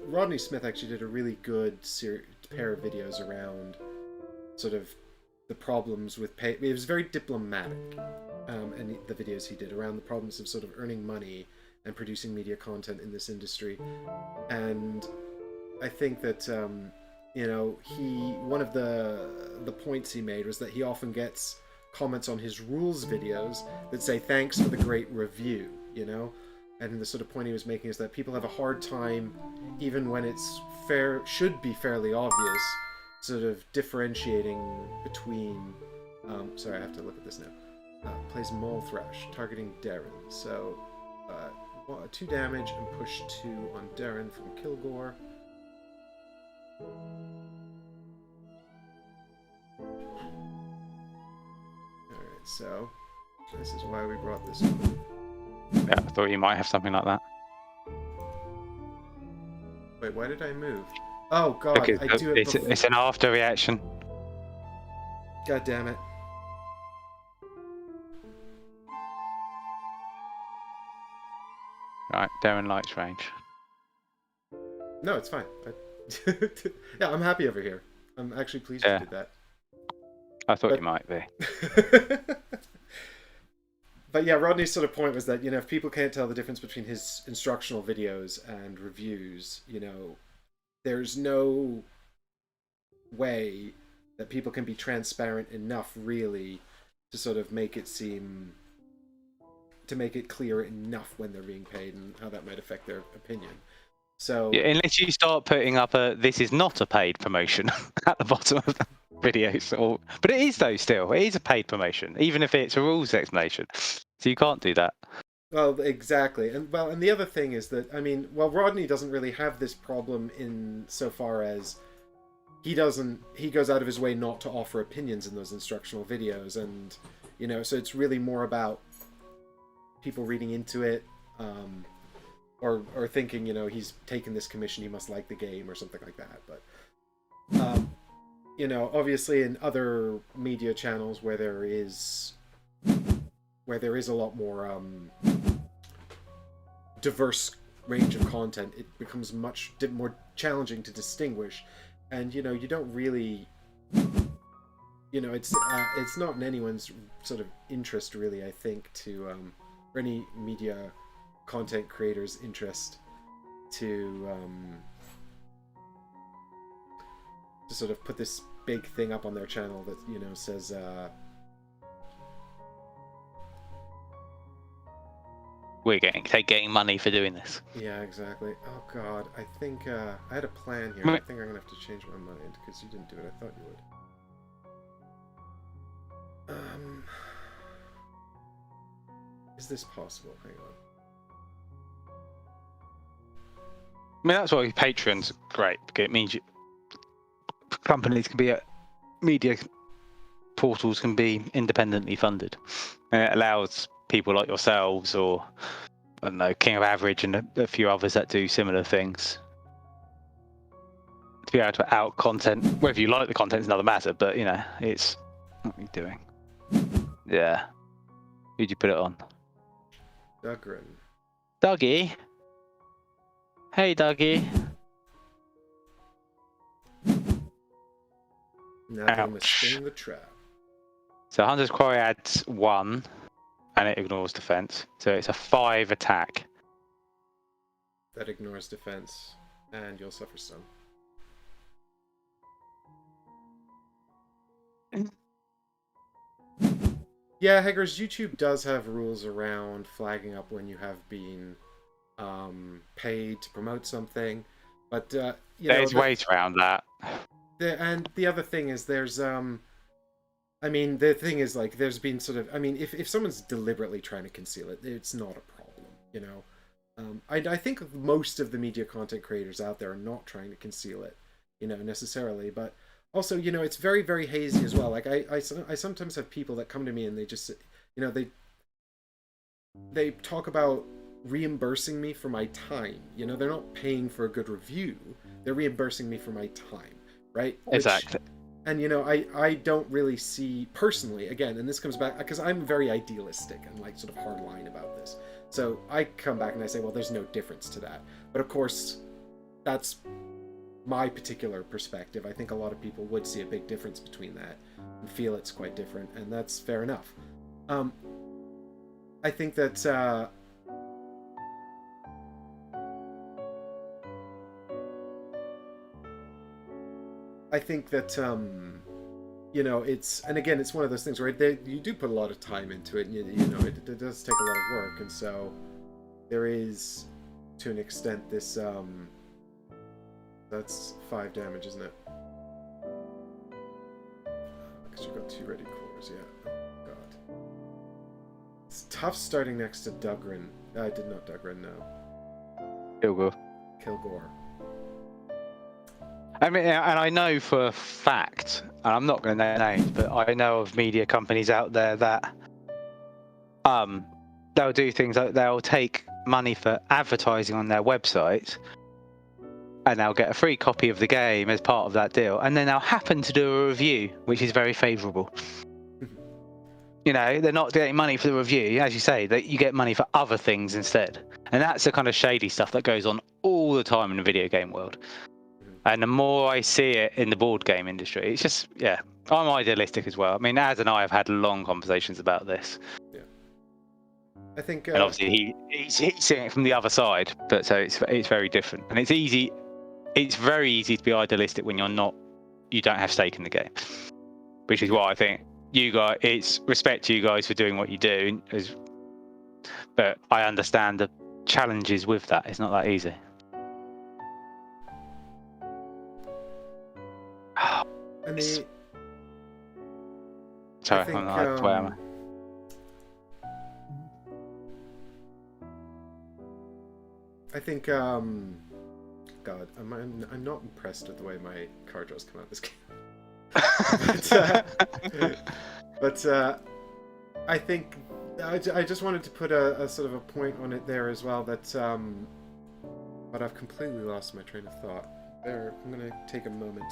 Rodney Smith actually did a really good pair of videos around sort of the problems with pay. It was very diplomatic, and the videos he did around the problems of sort of earning money and producing media content in this industry. And I think that one of the points he made was that he often gets comments on his rules videos that say thanks for the great review, and the sort of point he was making is that people have a hard time, even when it's should be fairly obvious, sort of differentiating between sorry, I have to look at this now. Plays Mole Thrash, targeting Darren. So 2 damage and push 2 on Darren from Kilgore. Alright, so this is why we brought this up. Yeah, I thought you might have something like that. Wait, why did I move? Oh god, Because I do it before. it's an after reaction. God damn it. Right, Darren likes range. No, it's fine. Yeah, I'm happy over here. I'm actually pleased you did that. I thought you might be. But yeah, Rodney's sort of point was that, if people can't tell the difference between his instructional videos and reviews, there's no way that people can be transparent enough, really, to sort of make it clear enough when they're being paid and how that might affect their opinion. So Yeah, unless you start putting up this is not a paid promotion at the bottom of the videos, but it is though still. It is a paid promotion, even if it's a rules explanation. So you can't do that. Well, exactly. And the other thing is that, Rodney doesn't really have this problem in so far as he goes out of his way not to offer opinions in those instructional videos, and so it's really more about people reading into it, or thinking, he's taken this commission, he must like the game or something like that. But obviously in other media channels where there is a lot more diverse range of content, it becomes much more challenging to distinguish, and you don't really, it's not in anyone's sort of interest, really, I think, to or any media content creator's interest to sort of put this big thing up on their channel that says We're getting money for doing this. yeah, exactly. Oh god, I think I had a plan here. I think I'm gonna have to change my mind because you didn't do it. I thought you would. Is this possible? Hang on. That's why Patreon's great, because it means companies can be media portals can be independently funded, and it allows people like yourselves, or I don't know, King of Average and a few others that do similar things, to be able to out content. Whether you like the content is another matter, but it's what are you doing? Yeah, who'd you put it on? Dugrin. Dougie. Hey, Dougie. Now we must spin the trap. So Hunter's Quarry adds 1, and it ignores defense. So it's a 5 attack. That ignores defense, and you'll suffer some. Yeah, Heggers, YouTube does have rules around flagging up when you have been paid to promote something, but there's ways around that. And the other thing is there's the thing is, like, there's been sort of, if someone's deliberately trying to conceal it, it's not a problem, I think most of the media content creators out there are not trying to conceal it, necessarily, but also, it's very, very hazy as well. Like, I sometimes have people that come to me and they just, they talk about reimbursing me for my time. They're not paying for a good review. They're reimbursing me for my time, right? Exactly. And I don't really see personally, again, and this comes back because I'm very idealistic and like sort of hardline about this. So I come back and I say, well, there's no difference to that. But of course, that's my particular perspective. I think a lot of people would see a big difference between that and feel it's quite different, and that's fair enough. I think that it's, and again, it's one of those things where you do put a lot of time into it, and it does take a lot of work, and so there is, to an extent, this that's 5 damage, isn't it? Because you've got 2 ready cores, yeah. Oh god, it's tough starting next to Dugrin. I did not Dugrin, no. Kilgore. I mean, and I know for a fact, and I'm not going to name names, but I know of media companies out there that they'll do things like they'll take money for advertising on their website, and they'll get a free copy of the game as part of that deal, and then they'll happen to do a review, which is very favourable. They're not getting money for the review, as you say, that you get money for other things instead, and that's the kind of shady stuff that goes on all the time in the video game world. And the more I see it in the board game industry, it's just, yeah, I'm idealistic as well. I mean, Az and I have had long conversations about this. Yeah. I think... and obviously he's seeing it from the other side, but so it's very different. And it's very easy to be idealistic when you don't have stake in the game. Which is why I think you guys, it's respect to you guys for doing what you do. But I understand the challenges with that. It's not that easy. And sorry, I'm not where am I think God, I'm not impressed with the way my card draws come out this game. but I think I just wanted to put a sort of a point on it there as well. That but I've completely lost my train of thought. There, I'm gonna take a moment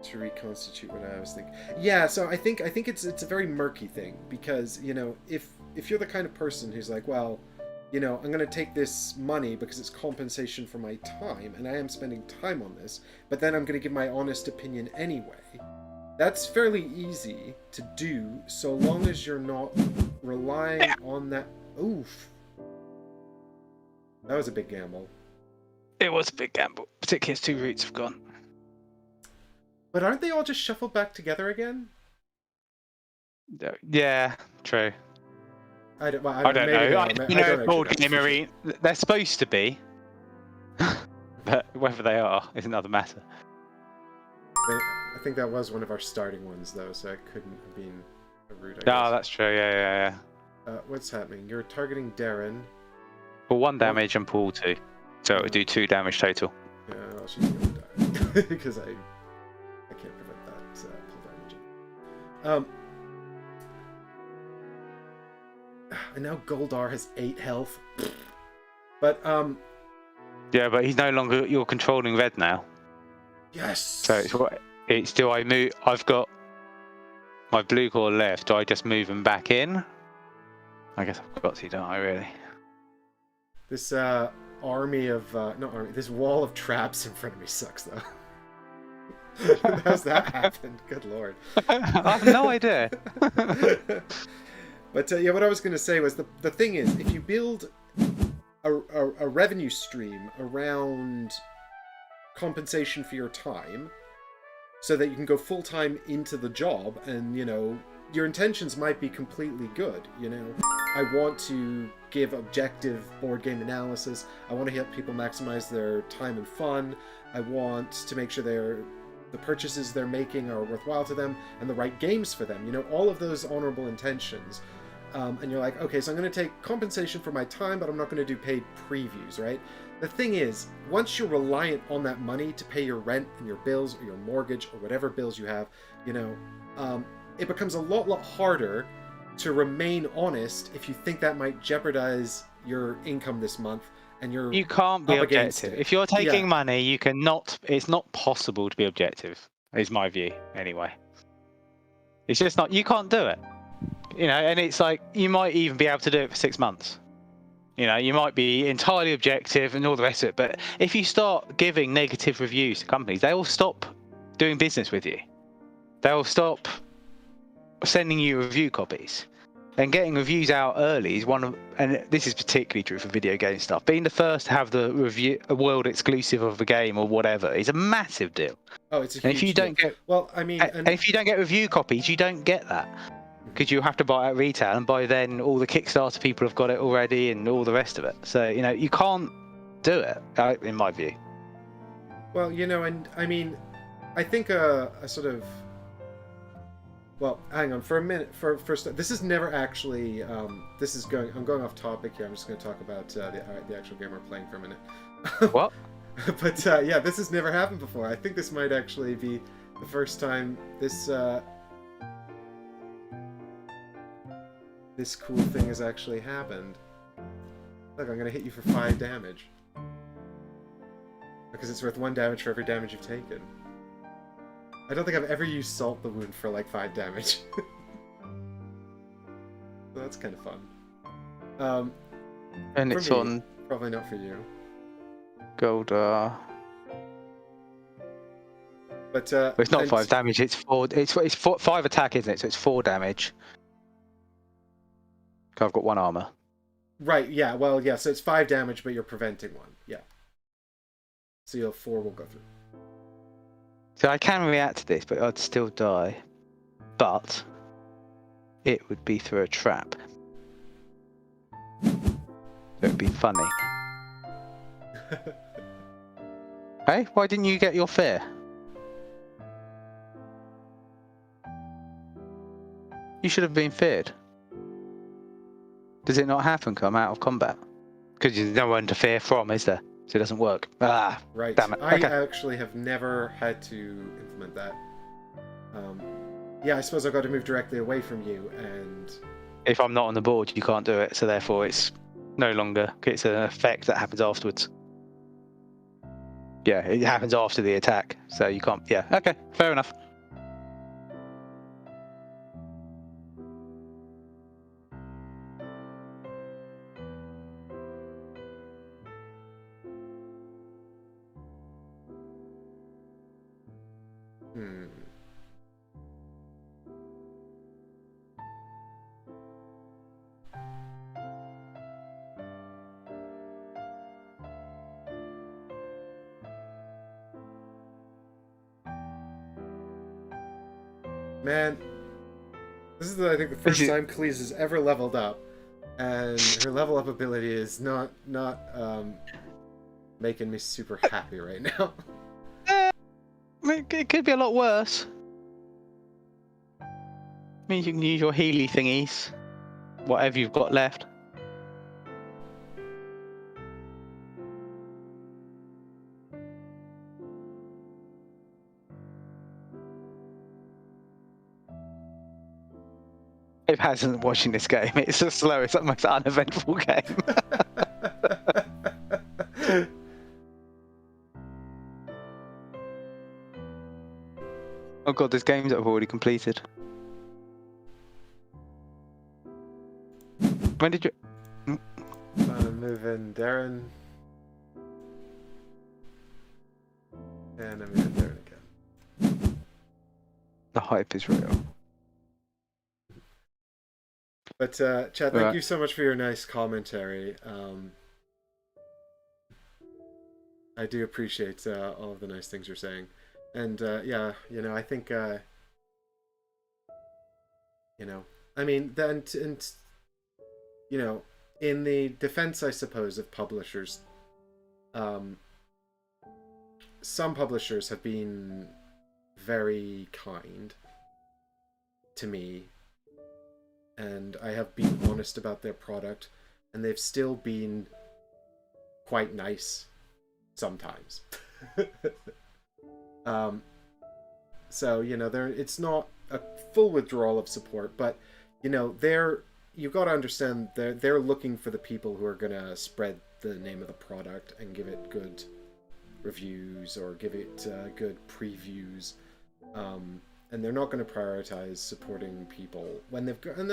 to reconstitute what I was thinking. Yeah, so I think it's a very murky thing, because if you're the kind of person who's like, well, I'm going to take this money because it's compensation for my time, and I am spending time on this, but then I'm going to give my honest opinion anyway. That's fairly easy to do, so long as you're not relying on that. Oof. That was a big gamble. It was a big gamble, particularly as 2 roots have gone. But aren't they all just shuffled back together again? Yeah, true. I don't know. I don't know, board game arena, they're supposed to be, but whether they are is another matter. I think that was one of our starting ones, though, so it couldn't have been a root, I guess. No, that's true, yeah. What's happening? You're targeting Darren. For 1 damage and pull 2. So it would do 2 damage total. Yeah, well, she's going to die. Because I can't prevent that pull damage. And now Goldar has 8 health. But, yeah, but he's no longer your controlling red now. Yes! So do I move... I've got my blue core left. Do I just move him back in? I guess I've got to, don't I, really? This, army of... not army. This wall of traps in front of me sucks, though. How's that happened? Good lord. I have no idea. But yeah, what I was going to say was the thing is, if you build a revenue stream around compensation for your time, so that you can go full time into the job, and your intentions might be completely good. I want to give objective board game analysis. I want to help people maximize their time and fun. I want to make sure the purchases they're making are worthwhile to them and the right games for them. All of those honorable intentions. And you're like, okay, so I'm going to take compensation for my time, but I'm not going to do paid previews, right? The thing is, once you're reliant on that money to pay your rent and your bills or your mortgage or whatever bills you have, it becomes a lot harder to remain honest if you think that might jeopardize your income this month and you can't be objective. If you're taking money, you cannot. It's not possible to be objective. Is my view anyway. It's just not. You can't do it. You know, and it's like you might even be able to do it for 6 months. You know, you might be entirely objective and all the rest of it, but if you start giving negative reviews to companies, they will stop doing business with you. They'll stop sending you review copies. And getting reviews out early is one of, and this is particularly true for video game stuff. Being the first to have the review, a world exclusive of a game or whatever, is a massive deal. Oh, it's a huge And if you don't deal. get, well, I mean, and if you don't get review copies, you don't get that. Because you have to buy it at retail, and by then all the Kickstarter people have got it already, and all the rest of it. So you know you can't do it, in my view. well, you know, and I mean, I think a sort of, well, hang on for a minute. First, this is never actually. This is going. I'm going off topic here. I'm just going to talk about the actual game we're playing for a minute. What? But yeah, this has never happened before. I think this might actually be the first time this. This cool thing has actually happened. Look, I'm gonna hit you for 5 damage. Because it's worth 1 damage for every damage you've taken. I don't think I've ever used Salt the Wound for like 5 damage. So that's kind of fun. And for it's me, on probably not for you. gold. But It's not and- 5 damage. It's 4. It's 5 attack, isn't it? So it's 4 damage. I've got 1 armor. Right, yeah, well, yeah, so it's 5 damage, but you're preventing 1, yeah. So you'll 4 will go through. So I can react to this, but I'd still die. But it would be through a trap. It would be funny. Hey, why didn't you get your fear? You should have been feared. Does it not happen? Come out of combat? Because there's no one to fear from, is there? So it doesn't work. Ah, Right. damn it. I Okay. actually have never had to implement that. Yeah, I suppose I've got to move directly away from you, and... If I'm not on the board, you can't do it. So therefore, it's no longer. It's an effect that happens afterwards. Yeah, it happens after the attack. So you can't. Yeah. Okay. Fair enough. Man, this is, I think, the first time Khalees has ever leveled up, and her level up ability is not making me super happy right now. It could be a lot worse. Means you can use your Healy thingies, whatever you've got left. If hasn't watching this game, it's the slowest, most uneventful game. Oh god, there's games that I've already completed. When did you? I'm moving Darren. And I'm moving Darren again. The hype is real. But Chad, thank you so much for your nice commentary. I do appreciate all of the nice things you're saying. And yeah, you know, I think, you know, I mean, then, and you know, in the defense, I suppose, of publishers, some publishers have been very kind to me, and I have been honest about their product, and they've still been quite nice sometimes. So, you know, it's not a full withdrawal of support, but, you know, you've got to understand they're looking for the people who are going to spread the name of the product and give it good reviews or give it good previews. And they're not going to prioritize supporting people when they've got. And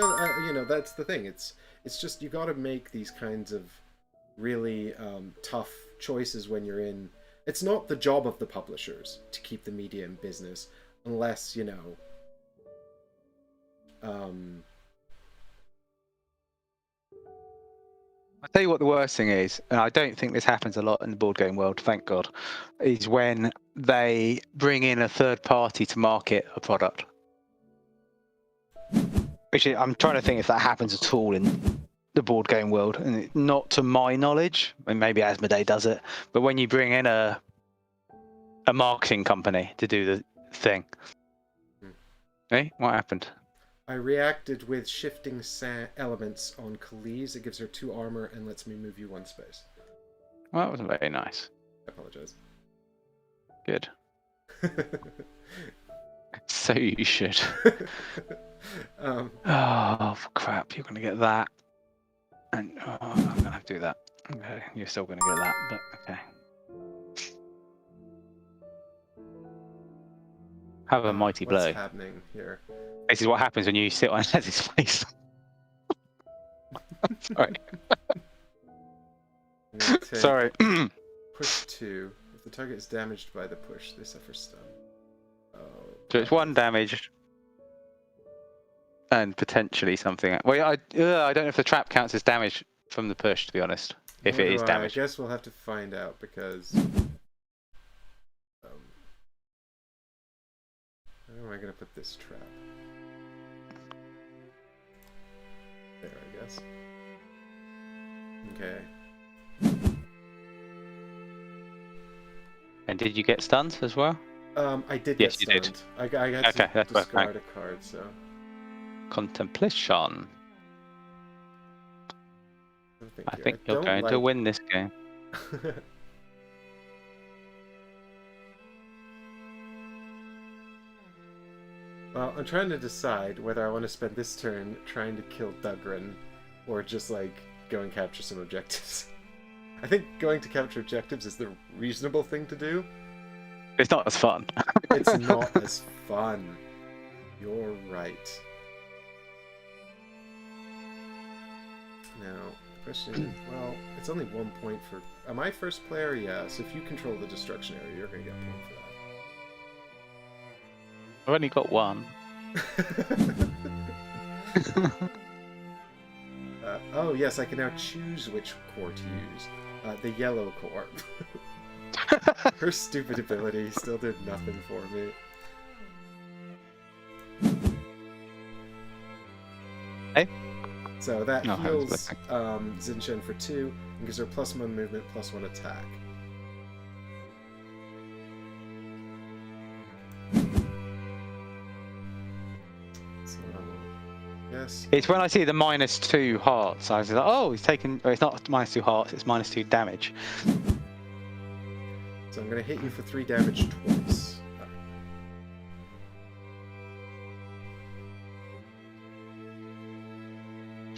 that's the thing. It's just you got to make these kinds of really tough choices when you're in. It's not the job of the publishers to keep the media in business, unless I'll tell you what the worst thing is, and I don't think this happens a lot in the board game world, thank God, is when they bring in a third party to market a product. Which I'm trying to think if that happens at all in the board game world, and not to my knowledge. And maybe Asmodee does it, but when you bring in a marketing company to do the thing, hey, what happened? I reacted with shifting elements on Khalees. It gives her 2 armor and lets me move you 1 space. Well, that wasn't very nice. I apologize. Good. So you should. Oh, crap. You're going to get that. And I'm going to have to do that. Okay, you're still going to get that, but okay. Have a mighty blow. What's happening here? This is what happens when you sit on his face. Sorry. Sorry. Push 2. If the target is damaged by the push, they suffer stun. Oh. So it's 1 damage. And potentially something. Well, I don't know if the trap counts as damage from the push, to be honest. If it is damage. I guess we'll have to find out because. Where am I going to put this trap? There, I guess. Okay. And did you get stunned as well? I did Yes, get you stunned. did. I had Okay, to that's right, discard a card, so. Contemplation. I think you're don't going to win this game. Well, I'm trying to decide whether I want to spend this turn trying to kill Dugrin, or just, go and capture some objectives. I think going to capture objectives is the reasonable thing to do. It's not as fun. It's not as fun. You're right. Now, the question is, well, it's only 1 point for... Am I first player? Yeah, so if you control the destruction area, you're going to get a point for that. I've only got 1. Oh, yes, I can now choose which core to use. The yellow core. Her stupid ability still did nothing for me. Hey? So that No, heals Zinshen for 2 and gives her +1 movement, +1 attack. So, yes. It's when I see the -2 hearts, I was like, oh, he's taken... Oh, it's not -2 hearts, it's -2 damage. So I'm going to hit you for 3 damage twice.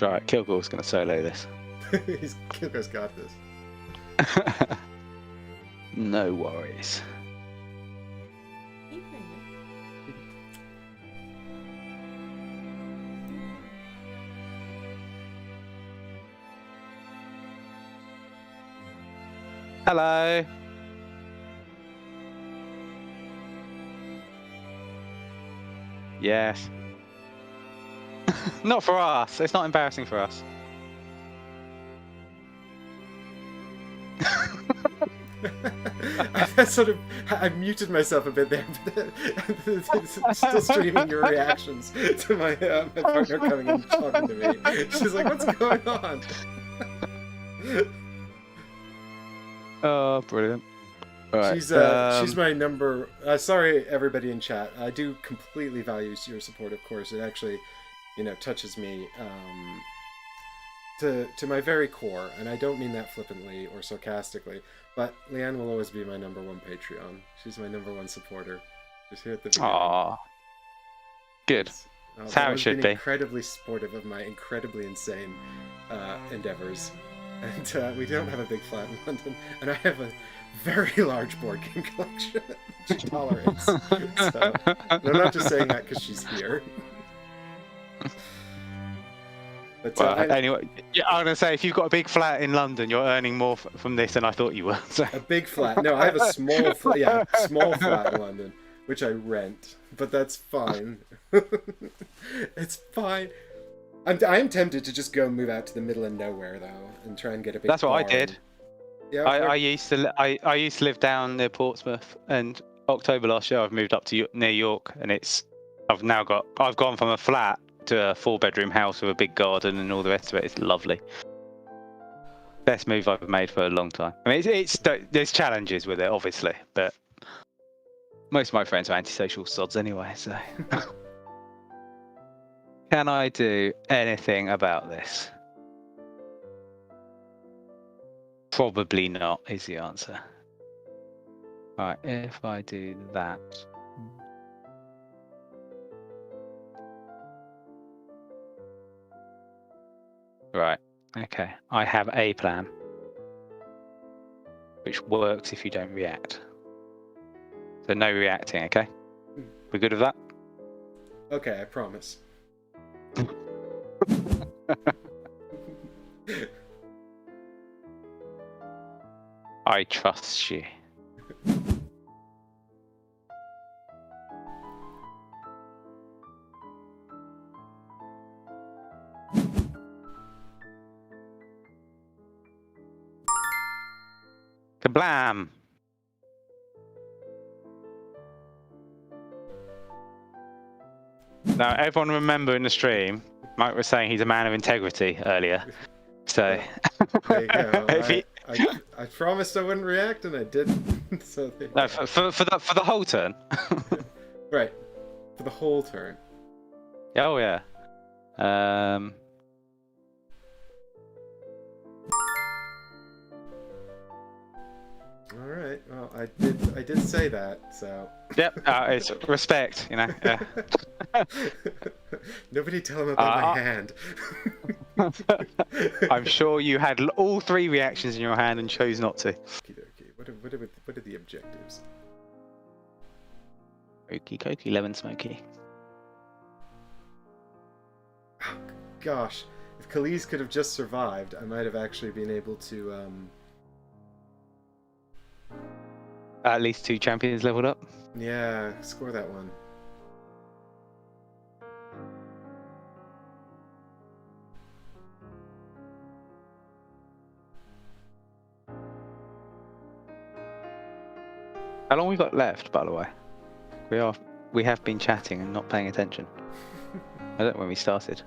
Right, Kilgore's going to solo this. Kilgore's got this. No worries. Hello. Yes. Not for us. It's not embarrassing for us. I muted myself a bit there, but still streaming your reactions to my partner coming and talking to me. She's like, "What's going on?" Oh, brilliant! Right. She's my number. Sorry, everybody in chat. I do completely value your support. Of course, it actually, touches me to my very core, and I don't mean that flippantly or sarcastically. But Leanne will always be my number 1 Patreon. She's my number 1 supporter. Just here at the beginning. Aww. Good. That's how it should be. Incredibly supportive of my incredibly insane endeavors. And we don't have a big flat in London, and I have a very large board game collection that she tolerates. So, and I'm not just saying that because she's here. But, Well, anyway, yeah, I'm gonna say if you've got a big flat in London, you're earning more from this than I thought you were. So. A big flat? No, I have a small flat. Yeah, small flat in London, which I rent, but that's fine. It's fine. I'm tempted to just go move out to the middle of nowhere though, and try and get a big. That's what I did. Yeah, I used to live down near Portsmouth, and October last year I've moved up to near York, and I've gone from a flat to a 4-bedroom house with a big garden and all the rest of it. It's lovely. Best move I've made for a long time. I mean, there's challenges with it, obviously, but most of my friends are antisocial sods anyway. So, can I do anything about this? Probably not is the answer. Right, if I do that. Right, okay. I have a plan. Which works if you don't react. So no reacting, okay? We're good with that? Okay, I promise. I trust you. Kablam! Now, everyone remember in the stream, Mike was saying he's a man of integrity earlier. So, there you go. if he, I promised I wouldn't react, and I didn't. So no, for the whole turn. Right, for the whole turn. Oh yeah. All right. Well, I did say that. So. Yep. It's respect, you know. Yeah. Nobody tell him about my hand. I'm sure you had all 3 reactions in your hand and chose not to. Okey-dokey. What are the objectives? Okie dokie, lemon smoky. Oh, gosh, if Khalees could have just survived, I might have actually been able to. At least 2 champions leveled up. Yeah, score that one. How long we got left, by the way? We have been chatting and not paying attention. I don't know when we started.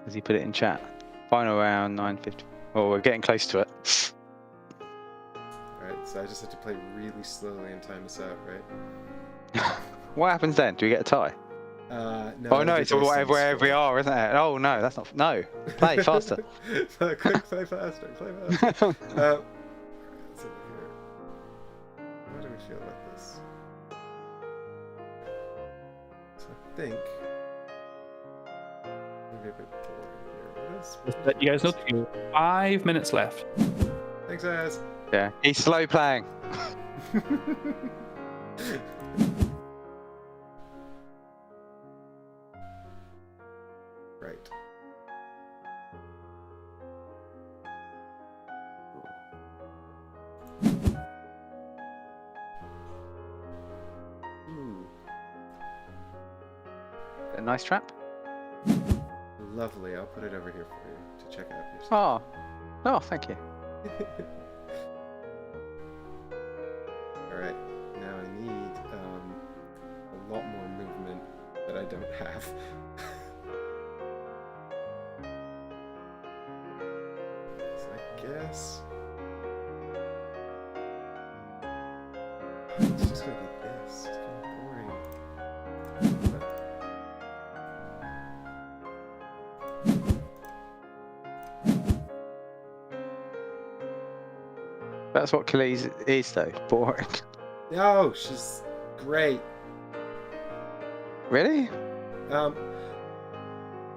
Has he put it in chat? Final round 9:50. Oh, we're getting close to it. Alright, so I just have to play really slowly and time this out, right? What happens then? Do we get a tie? No. Oh no, it's wherever we are, isn't it? Oh no, that's not. No, play faster. Quick, play faster, play faster. Let's over here. How do we feel about this? So I think maybe a bit boring here. Just let you guys know that you have 5 minutes left. Thanks, Az. Yeah, he's slow playing. Right. Ooh, A nice trap. lovely. I'll put it over here for you to check out yourself. Oh, thank you. Alright, now I need a lot more movement that I don't have. So I guess it's just gonna be this. It's kind of boring. That's what Khalees is, though. Boring. No, she's great. Really?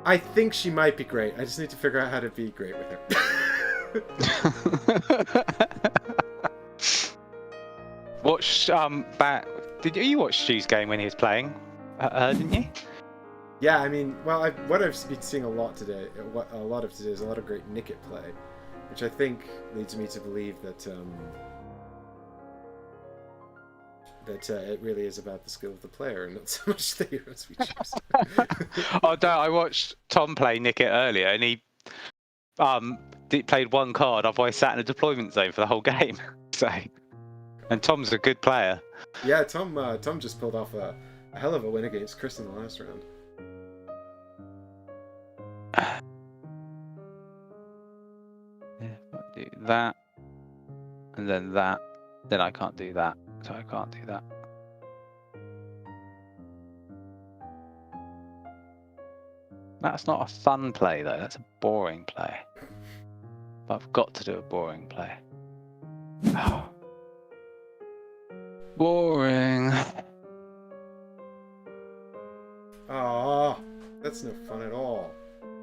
I think she might be great. I just need to figure out how to be great with her. Watch back. Did you watch Stu's game when he was playing? Didn't you? Yeah, I mean, well, what I've been seeing a lot today, a lot of today, is a lot of great Nickit play, which I think leads me to believe that it really is about the skill of the player and not so much the heroes we choose. Oh no, I watched Tom play Nickit earlier, and he played one card. Otherwise, sat in a deployment zone for the whole game. So, and Tom's a good player. Yeah, Tom just pulled off a hell of a win against Chris in the last round. Yeah, I'll do that, and then that. Then I can't do that, so I can't do that. That's not a fun play though. That's a boring play. But I've got to do a boring play. Boring. Aww, that's no fun at all.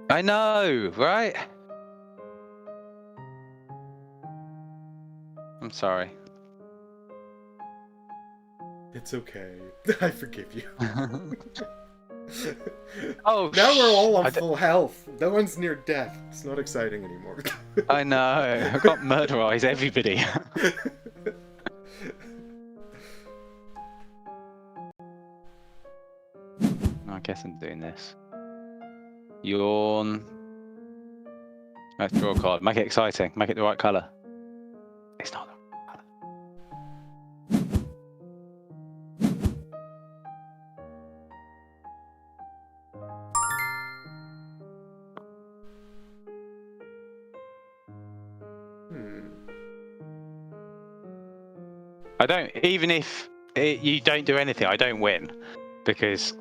I know, right? I'm sorry. It's okay. I forgive you. Oh, now we're all on full health. No one's near death. It's not exciting anymore. I know. I've got murderize everybody. I guess I'm doing this. Yawn. Let's draw a card. Make it exciting. Make it the right colour. It's not the right colour. I don't, even if you don't do anything, I don't win. Because...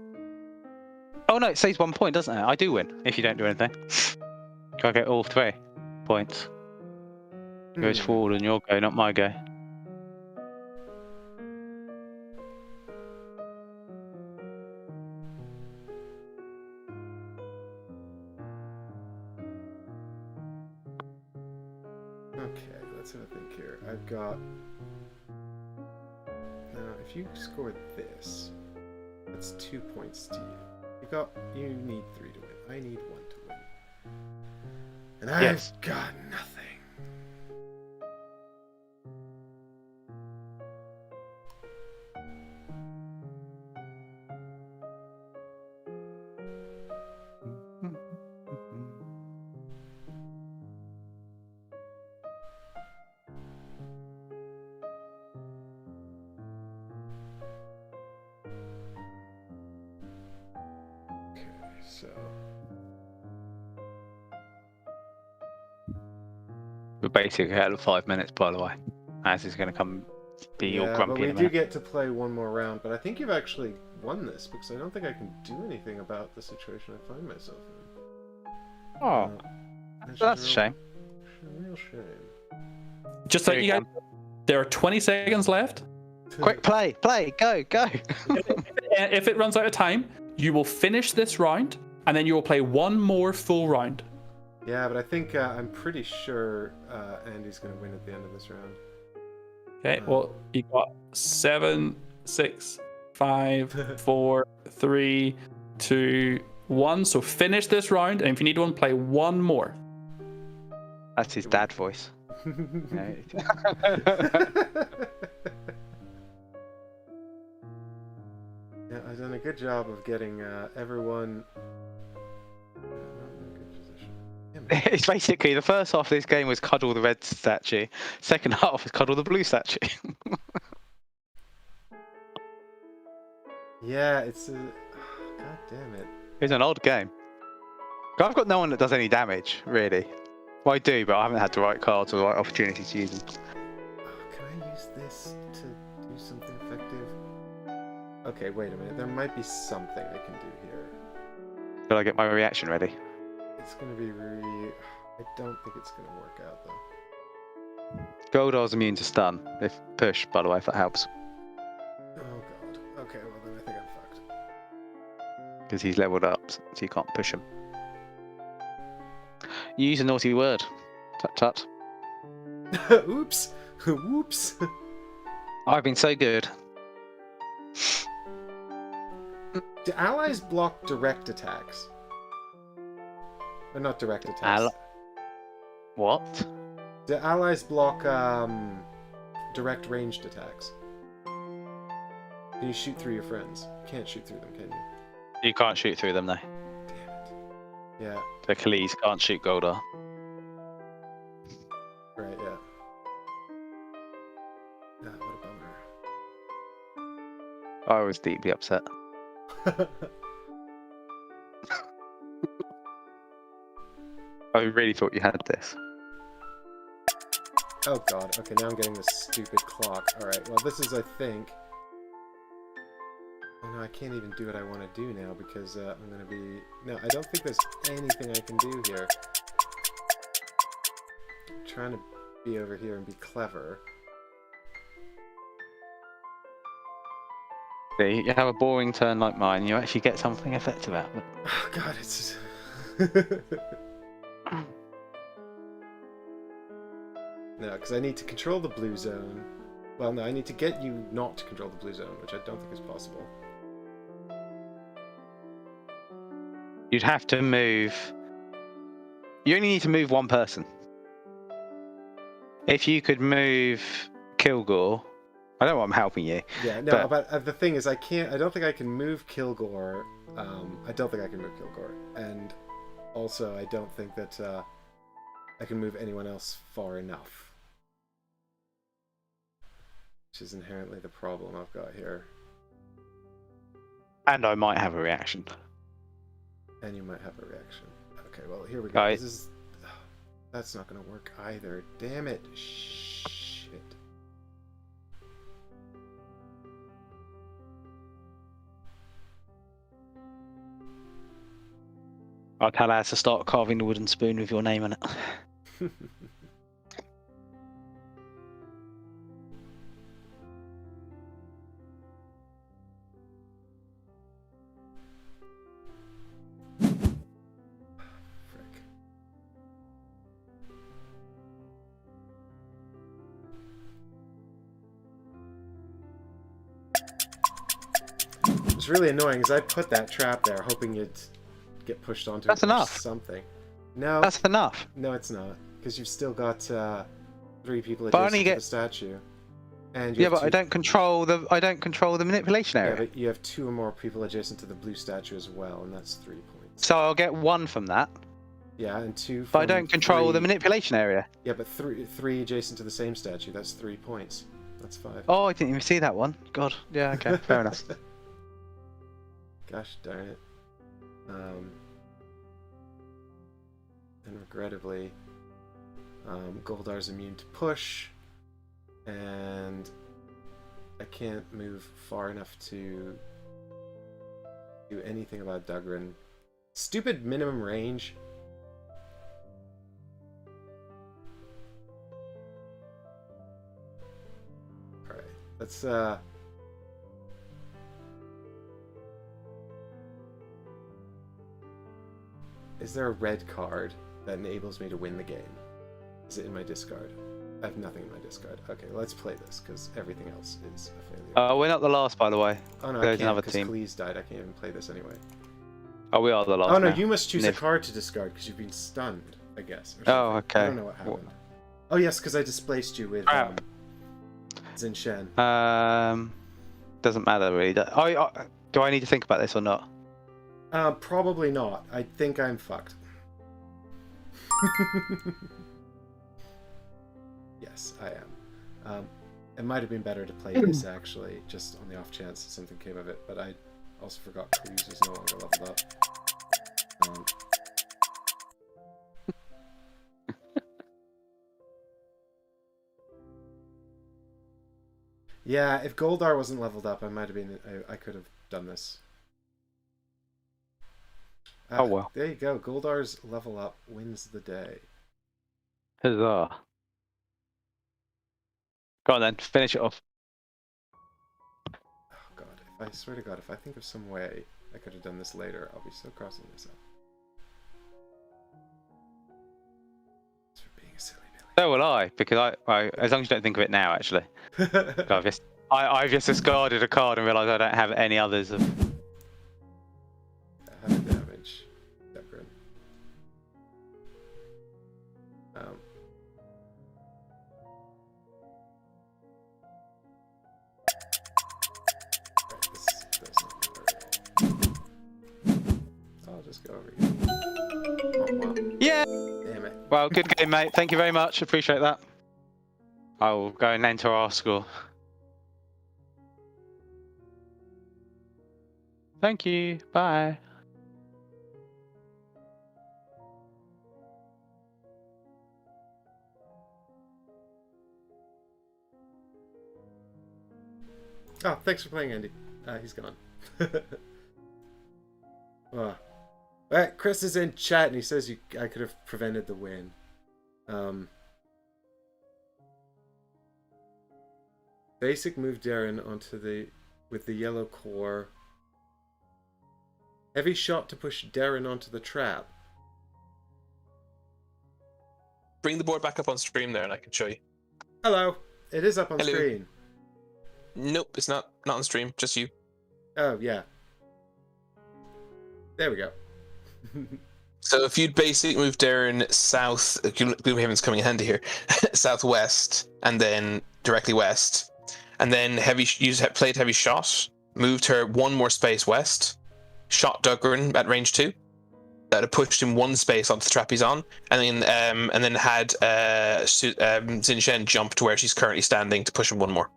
Oh no, it saves 1 point, doesn't it? I do win if you don't do anything. I get all 3 points. Goes forward on your go, not my go. Okay, let's have a think here. I've got... Now, if you score this, that's 2 points to you. You need 3 to win. I need 1 to win. And I've got nothing. So We're basically out of 5 minutes, by the way. As is going to come be all grumpy but in we a do minute. get to play one more round. But I think you've actually won this because I don't think I can do anything about the situation I find myself in. Oh, that's a shame. A real shame. Just so you guys, there are 20 seconds left. Quick, play, go. If it runs out of time, you will finish this round, and then you will play one more full round. Yeah, but I think I'm pretty sure Andy's going to win at the end of this round. Okay, well, you got 7, 6, 5, 4, 3, 2, 1. So finish this round, and if you need one, play one more. That's his dad voice. Yeah, I've done a good job of getting everyone. It's basically the first half of this game was cuddle the red statue. Second half was cuddle the blue statue. Yeah, it's a... God damn it. It's an odd game. I've got no one that does any damage, really. Well, I do, but I haven't had the right cards or the right opportunity to use them. Can I use this to do something effective? Okay, wait a minute. There might be something I can do here. Did I get my reaction ready? It's gonna be I don't think it's gonna work out though. Goldar's immune to stun. If push, by the way, if that helps. Oh god. Okay, well then I think I'm fucked. Because he's leveled up, so you can't push him. You use a naughty word. Tut tut. Oops. Whoops. I've been so good. Do allies block direct attacks? Or not direct attacks. What? Do allies block direct ranged attacks? Can you shoot through your friends? You can't shoot through them, can you? You can't shoot through them, though. Damn it. Yeah, The Khalees can't shoot Goldar. right, yeah. Ah, what a I was deeply upset. bummer. I really thought you had this. Oh god, okay, now I'm getting this stupid clock. Alright, well this is, I think... Oh no, I can't even do what I want to do now because I'm gonna be... No, I don't think there's anything I can do here. I'm trying to be over here and be clever. See, you have a boring turn like mine, you actually get something effective out of it. Oh god, it's... No, because I need to control the blue zone. Well, no, I need to get you not to control the blue zone, which I don't think is possible. You'd have to move... You only need to move one person. If you could move Kilgore... I know I'm helping you. Yeah, no, but the thing is, I don't think I can move Kilgore. I don't think I can move Kilgore. And also, I don't think that I can move anyone else far enough. Which is inherently the problem I've got here. And I might have a reaction. And you might have a reaction. Okay, well, here we go. Right. This is... That's not going to work either. Damn it. Shit. I'll tell her to start carving the wooden spoon with your name on it. Frick. It's really annoying because I put that trap there hoping you'd get pushed onto That's it or enough. something. No, That's enough. no, it's not. Because you've still got 3 people But I adjacent only to get- the statue. And you Yeah, have but I don't control the manipulation Yeah, area. but you have 2 or more people adjacent to the blue statue as well, and that's 3 points. So I'll get 1 from that. Yeah, and 2 from But I don't control the 3 manipulation area. Yeah, but three adjacent to the same statue. That's 3 points. That's 5. Oh, I didn't even see that one. God. Yeah, okay, fair enough. Gosh darn it. And regrettably, Goldar's immune to push, and I can't move far enough to do anything about Dugrin. Stupid minimum range. Alright, let's Is there a red card that enables me to win the game? Is it in my discard? I have nothing in my discard. Okay, let's play this, because everything else is a failure. We're not the last, by the way. Oh no, I there's can't, another because team. Khalees died. I can't even play this anyway. Oh, we are the last. Oh no, now. you must choose a Niv. card to discard, because you've been stunned, I guess. Or Oh, something. I okay. don't know what happened. Oh yes, because I displaced you with Crap. Xin Shen. Doesn't matter really. Do I need to think about this or not? Probably not. I think I'm fucked. Yes, I am. It might have been better to play this actually, just on the off chance that something came of it, but I also forgot Cruz is no longer leveled up. Yeah, if Goldar wasn't leveled up, I might have been. I could have done this. Oh well. There you go. Goldar's level up wins the day. Huzzah. Go on then, finish it off. Oh god, if I swear to god, if I think of some way I could have done this later, I'll be so crossing myself. So will I, because as long as you don't think of it now, actually. I've just discarded a card and realised I don't have any others. How to damage Deborah. I'll just go over here. Oh, wow. Yeah. Damn it. Well, good game, mate. Thank you very much. Appreciate that. I will go and enter our score. Thank you. Bye. Oh, thanks for playing, Andy. He's gone. Oh. Right, Chris is in chat and he says I could have prevented the win. Basic move Darren with the yellow core. Heavy shot to push Darren onto the trap. Bring the board back up on stream there, and I can show you. Hello. It is up on Hello. screen. Nope, it's not on stream. Just you. Oh yeah. There we go. So if you'd basic move Darren south, Gloomhaven's coming in handy here, southwest, and then directly west, and then played heavy shot, moved her one more space west, shot Duggan at range 2, that had pushed him one space onto the trap he's on, and then had Xin Shen jump to where she's currently standing to push him one more.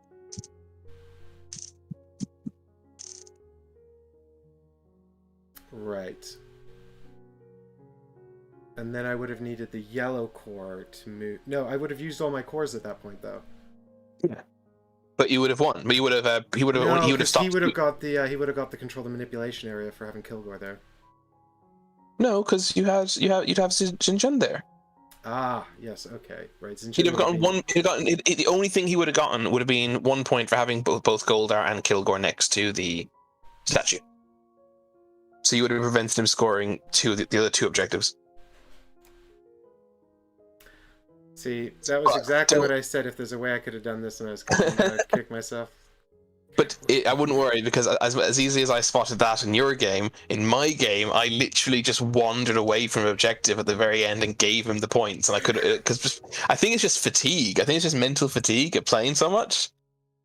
Right. And then I would have needed the yellow core to move. No, I would have used all my cores at that point, though. Yeah. But you would have won. But he would have stopped. He would have got the control the manipulation area for having Kilgore there. No, because you'd have Xin Shen there. Ah, yes, okay, right. He'd have gotten one. The only thing he would have gotten would have been 1 point for having both Goldar and Kilgore next to the statue. So you would have prevented him scoring the other two objectives. See, that was exactly what I said. If there's a way I could have done this and I was going to kick myself. But I wouldn't worry, because as easily as I spotted that in your game, in my game, I literally just wandered away from objective at the very end and gave him the points. And I could, because I think it's just fatigue. I think it's just mental fatigue at playing so much.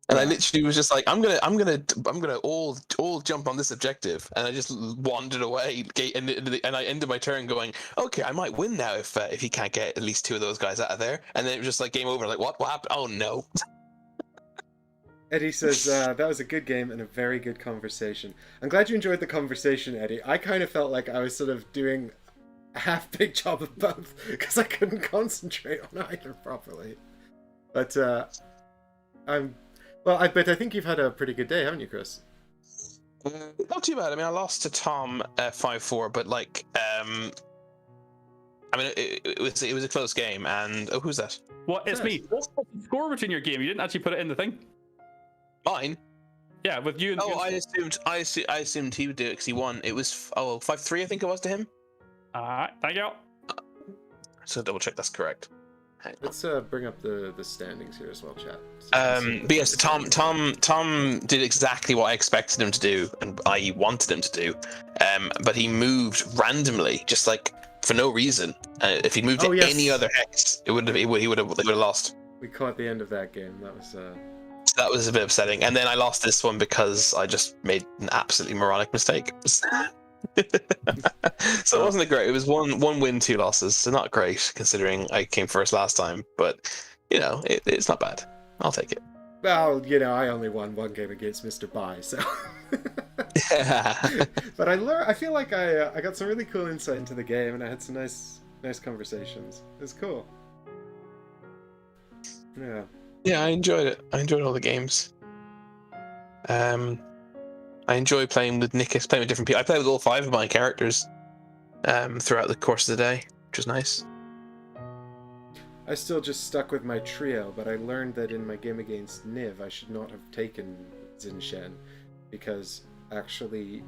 And I literally was just like, I'm gonna all jump on this objective, and I just wandered away, and I ended my turn going, okay, I might win now if he can't get at least two of those guys out of there. And then it was just like game over. Like what happened? Oh no. Eddie says, that was a good game and a very good conversation. I'm glad you enjoyed the conversation, Eddie. I kind of felt like I was sort of doing a half-baked job of both, because I couldn't concentrate on either properly. But, I think you've had a pretty good day, haven't you, Chris? Not too bad. I mean, I lost to Tom 5-4, but it was a close game. And who's that? What? It's me. What's the score between your game? You didn't actually put it in the thing. Mine? Yeah, with you. And I assumed he would do it because he won. It was 5-3, I think it was to him. Thank you. So double check that's correct. Let's bring up the standings here as well, chat. But yes, Tom did exactly what I expected him to do, and I wanted him to do. But he moved randomly, just like for no reason. If he'd moved to any other hex, he would have lost. We caught the end of that game. That was. So that was a bit upsetting. And then I lost this one because I just made an absolutely moronic mistake. So it wasn't great. It was one win, 2 losses. So not great considering I came first last time. But it's not bad. I'll take it. Well, I only won one game against Mr. Bai, so. Yeah. But I feel like I got some really cool insight into the game, and I had some nice conversations. It was cool. Yeah. Yeah, I enjoyed it. I enjoyed all the games. I enjoy playing with Nickis, playing with different people. I played with all 5 of my characters throughout the course of the day, which was nice. I still just stuck with my trio, but I learned that in my game against Niv, I should not have taken Xin Shen, because actually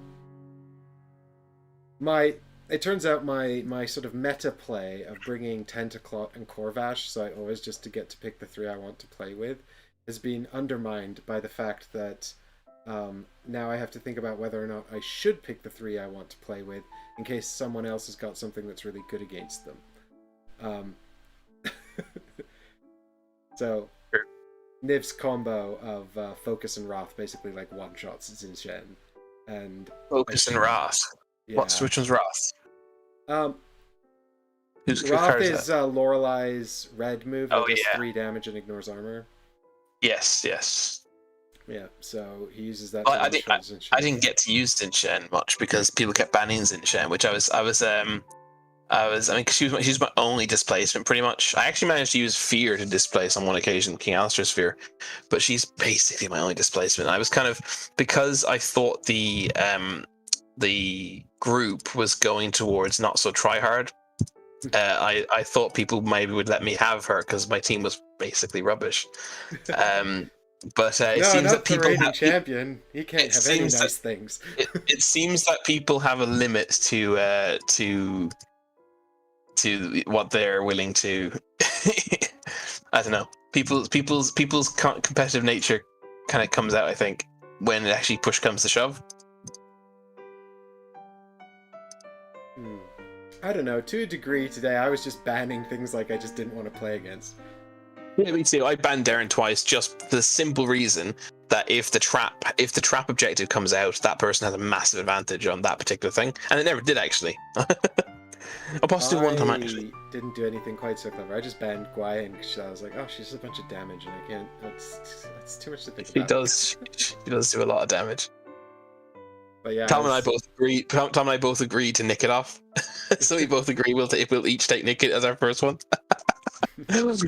my it turns out my sort of meta play of bringing Tentaclot and Corvash, so I always just to get to pick the 3 I want to play with, has been undermined by the fact that now I have to think about whether or not I should pick the 3 I want to play with in case someone else has got something that's really good against them. So Niv's combo of Focus and Wrath basically like one-shots Xin Shen. And Focus and Wrath. yeah. Which one's Wrath? Whose Wrath card is Lorelei's red move that does yeah. 3 damage and ignores armor. Yes. Yeah, so he uses that. I didn't get to use Xin Shen much because people kept banning Xin Shen, which I mean, because she's my only displacement pretty much. I actually managed to use Fear to displace on one occasion, King Alistair's Fear, but she's basically my only displacement. I was kind of, because I thought the group was going towards not so try hard. I thought people maybe would let me have her because my team was basically rubbish. But it seems that people have, champion. He can't have any nice things. It seems that people have a limit to what they're willing to. I don't know. People's competitive nature kind of comes out, I think, when it actually push comes to shove. I don't know. To a degree, today I was just banning things like I just didn't want to play against. Yeah, me too. I banned Darren twice just for the simple reason that if the trap objective comes out, that person has a massive advantage on that particular thing, and it never did actually. A positive one time actually. Didn't do anything quite so clever. I just banned Guai, and I was like, oh, she's a bunch of damage, and I can't. It's too much to think about. She does do a lot of damage. But yeah, Tom and I both agreed to nick it off. So we both agree we'll each take nick it as our first one.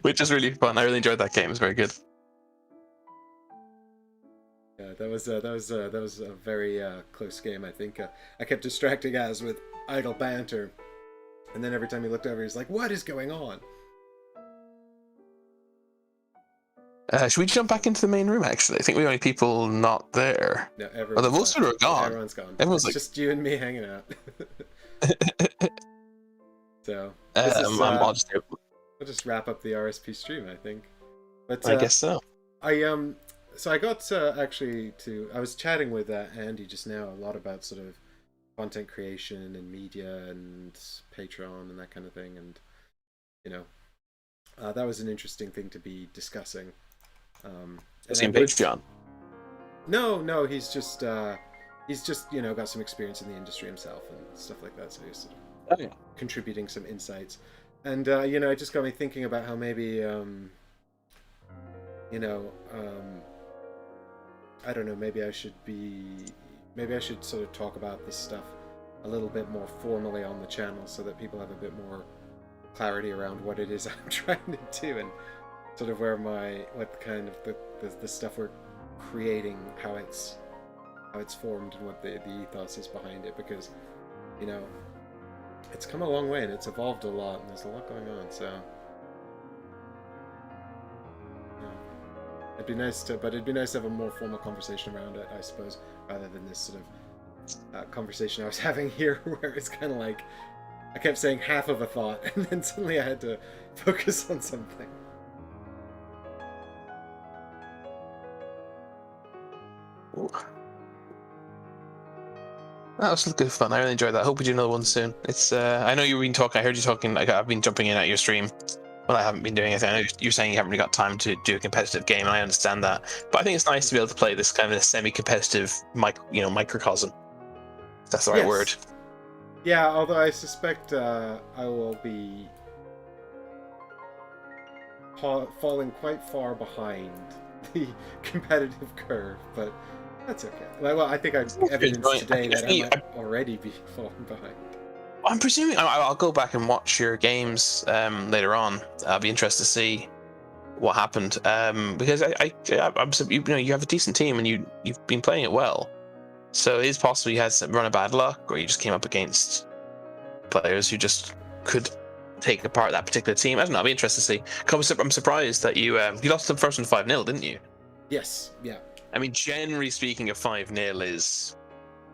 Which is really fun. I really enjoyed that game. It was very good. Yeah, that was a very close game. I think I kept distracting Az with idle banter, and then every time he looked over, he's like, "What is going on?" Should we jump back into the main room? Actually, I think we have only people not there. No, everyone's the most of them are gone. Everyone's gone. Everyone's it's just you and me hanging out. So I'll just wrap up the RSP stream, I think. But I guess so. So I got I was chatting with Andy just now a lot about sort of content creation and media and Patreon and that kind of thing, and that was an interesting thing to be discussing. Is he on Patreon? No, he's just got some experience in the industry himself and stuff like that, so he's sort of contributing some insights. And it just got me thinking about how maybe I don't know, maybe I should sort of talk about this stuff a little bit more formally on the channel so that people have a bit more clarity around what it is I'm trying to do and sort of what kind of the stuff we're creating, how it's formed and what the ethos is behind it, because it's come a long way and it's evolved a lot and there's a lot going on, so it'd be nice to have a more formal conversation around it, I suppose, rather than this sort of conversation I was having here where it's kind of like I kept saying half of a thought and then suddenly I had to focus on something. Ooh. That was good fun. I really enjoyed that. I hope we do another one soon. It's I know you've been talking. I heard you talking. Like I've been jumping in at your stream. Well, I haven't been doing anything. I know you're saying you haven't really got time to do a competitive game, and I understand that. But I think it's nice to be able to play this kind of a semi-competitive, microcosm. If that's the right word. Yeah, although I suspect I will be falling quite far behind the competitive curve, but that's okay. Well, I think I've evidenced today that I might already be falling behind. I'm presuming I'll go back and watch your games later on. I'll be interested to see what happened because you have a decent team and you've been playing it well. So it is possible you had some run of bad luck, or you just came up against players who just could take apart that particular team. I don't know. I'll be interested to see. I'm surprised that you lost the first one 5-0, didn't you? Yes. Yeah. I mean, generally speaking, a 5-0 is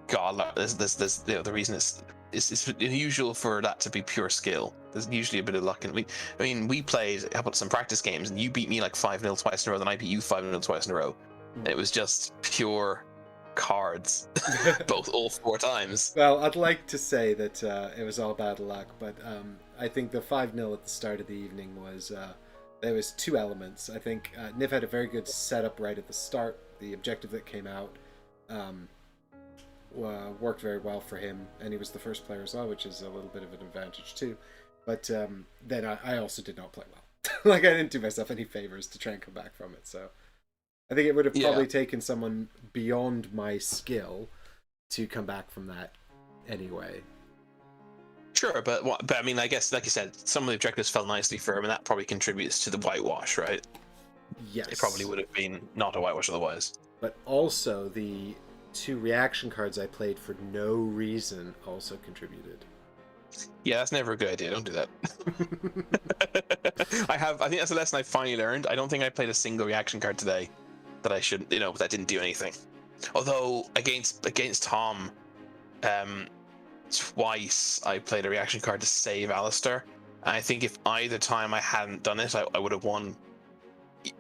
God. There's the reason it's it's unusual for that to be pure skill. There's usually a bit of luck. And we played some practice games, and you beat me like 5-0 twice in a row, then I beat you 5-0 twice in a row. And it was just pure cards, all 4 times. Well, I'd like to say that it was all bad luck, but I think the 5-0 at the start of the evening was there was 2 elements. I think Niv had a very good setup right at the start. The objective that came out worked very well for him, and he was the first player as well, which is a little bit of an advantage too. But then I also did not play well. Like, I didn't do myself any favors to try and come back from it, so I think it would have probably taken someone beyond my skill to come back from that anyway. Sure, but I mean, I guess, like you said, some of the objectives fell nicely for him, and that probably contributes to the whitewash, right? Yes. It probably would have been not a whitewash otherwise. But also, the 2 reaction cards I played for no reason also contributed. Yeah, that's never a good idea. Don't do that. I think that's a lesson I finally learned. I don't think I played a single reaction card today that I shouldn't, that didn't do anything. Although against Tom, twice I played a reaction card to save Alistair. And I think if either time I hadn't done it, I would have won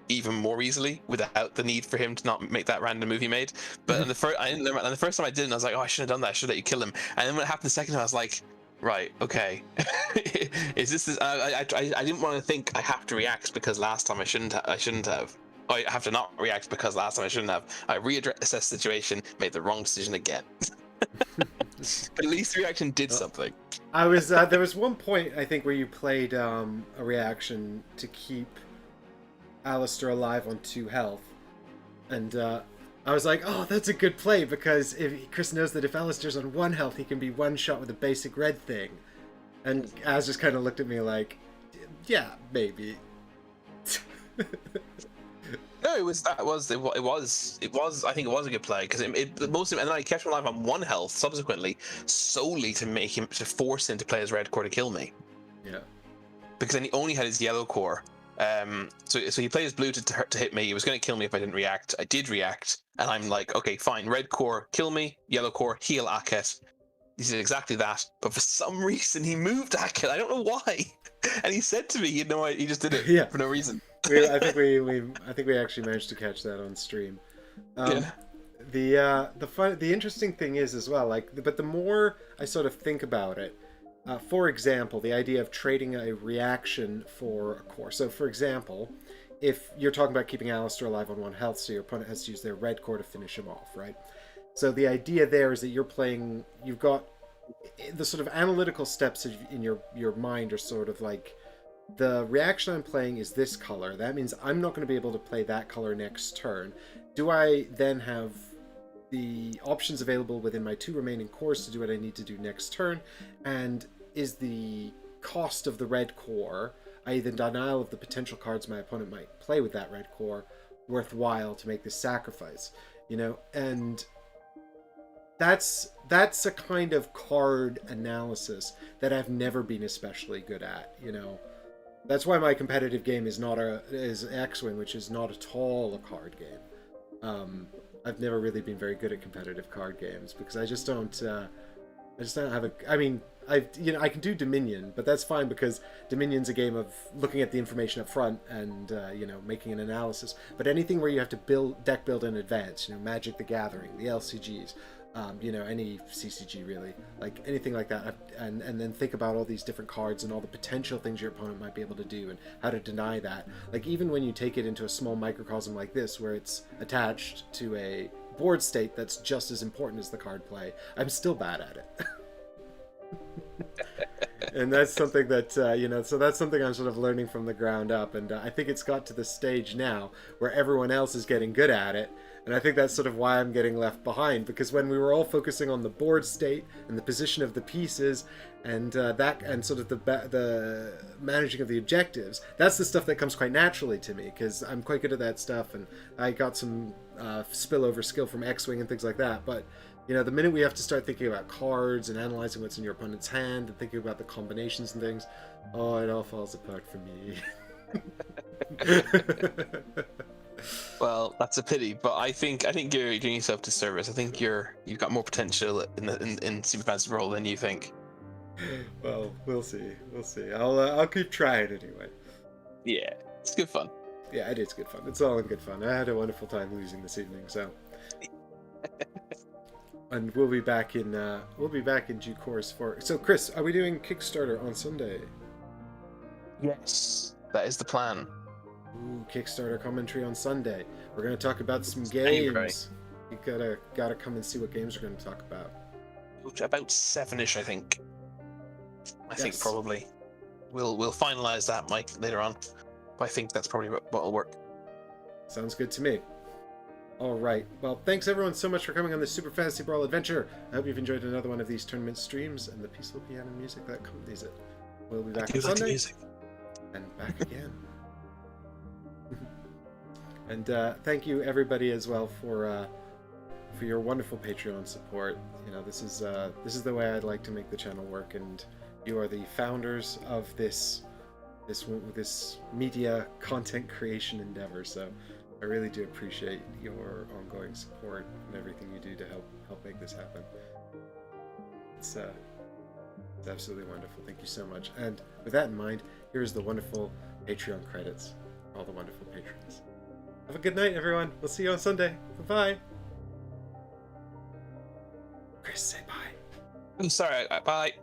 even more easily without the need for him to not make that random move he made. But the first time I didn't, I was like, oh, I shouldn't have done that. I should let you kill him. And then when it happened the second time, I was like, right, okay. Is this? I didn't want to think I have to react because last time I shouldn't have. I have to not react because last time I shouldn't have. I reassessed the situation, made the wrong decision again. But at least the reaction did something. I was there was one point I think where you played a reaction to keep Alistair alive on 2 health, and I was like, oh, that's a good play, because if Chris knows that if Alistair's on 1 health, he can be one shot with a basic red thing. And Az just kind of looked at me like, yeah, maybe. No, it was. I think it was a good play because and then I kept him alive on 1 health subsequently, solely to force him to play his red core to kill me. Yeah. Because then he only had his yellow core. So he played his blue to hit me. He was going to kill me if I didn't react. I did react, and I'm like, okay, fine. Red core, kill me. Yellow core, heal Aket. He did exactly that, but for some reason he moved Aket. I don't know why. And he said to me, he just did it for no reason. I think we actually managed to catch that on stream. The interesting thing is as well, but the more I sort of think about it, for example, the idea of trading a reaction for a core. So, for example, if you're talking about keeping Alistair alive on 1 health, so your opponent has to use their red core to finish him off, right? So the idea there is that you've got the sort of analytical steps in your mind are sort of like, the reaction I'm playing is this color. That means I'm not going to be able to play that color next turn. Do I then have the options available within my 2 remaining cores to do what I need to do next turn? And is the cost of the red core, i.e. the denial of the potential cards my opponent might play with that red core, worthwhile to make this sacrifice? And that's a kind of card analysis that I've never been especially good at. That's why my competitive game is X-Wing, which is not at all a card game. I've never really been very good at competitive card games because I just don't have a. I mean, I can do Dominion, but that's fine because Dominion's a game of looking at the information up front and making an analysis. But anything where you have to deck build in advance, Magic the Gathering, the LCGs, any CCG really, like anything like that, and then think about all these different cards and all the potential things your opponent might be able to do and how to deny that. Like, even when you take it into a small microcosm like this, where it's attached to a board state that's just as important as the card play, I'm still bad at it. And that's something that so that's something I'm sort of learning from the ground up, and I think it's got to the stage now where everyone else is getting good at it. And I think that's sort of why I'm getting left behind, because when we were all focusing on the board state and the position of the pieces and and sort of the managing of the objectives, that's the stuff that comes quite naturally to me because I'm quite good at that stuff, and I got some spillover skill from X-Wing and things like that. But the minute we have to start thinking about cards and analyzing what's in your opponent's hand and thinking about the combinations and things, it all falls apart for me. Well, that's a pity, but I think you're doing yourself disservice. I think you've got more potential in Super Fantasy Brawl than you think. Well, we'll see. We'll see. I'll keep trying anyway. Yeah, it's good fun. Yeah, it is good fun. It's all in good fun. I had a wonderful time losing this evening, so. And we'll be back in due course for. So, Chris, are we doing Kickstarter on Sunday? Yes, that is the plan. Ooh, Kickstarter commentary on Sunday. We're gonna talk about some Anyway. games. You gotta come and see what games we're gonna talk about. About 7ish, I think. I think Yes. probably. We'll finalize that, Mike, later on. But I think that's probably what'll work. Sounds good to me. All right. Well, thanks everyone so much for coming on this Super Fantasy Brawl adventure. I hope you've enjoyed another one of these tournament streams and the peaceful piano music that accompanies it. We'll be back on Sunday music. and back again. And thank you everybody as well for your wonderful Patreon support. You know, this is the way I'd like to make the channel work, and you are the founders of this media content creation endeavor. So I really do appreciate your ongoing support and everything you do to help make this happen. It's absolutely wonderful. Thank you so much. And with that in mind, here's the wonderful Patreon credits. All the wonderful patrons. Have a good night, everyone. We'll see you on Sunday. Bye-bye. Chris, say bye. I'm sorry. Bye.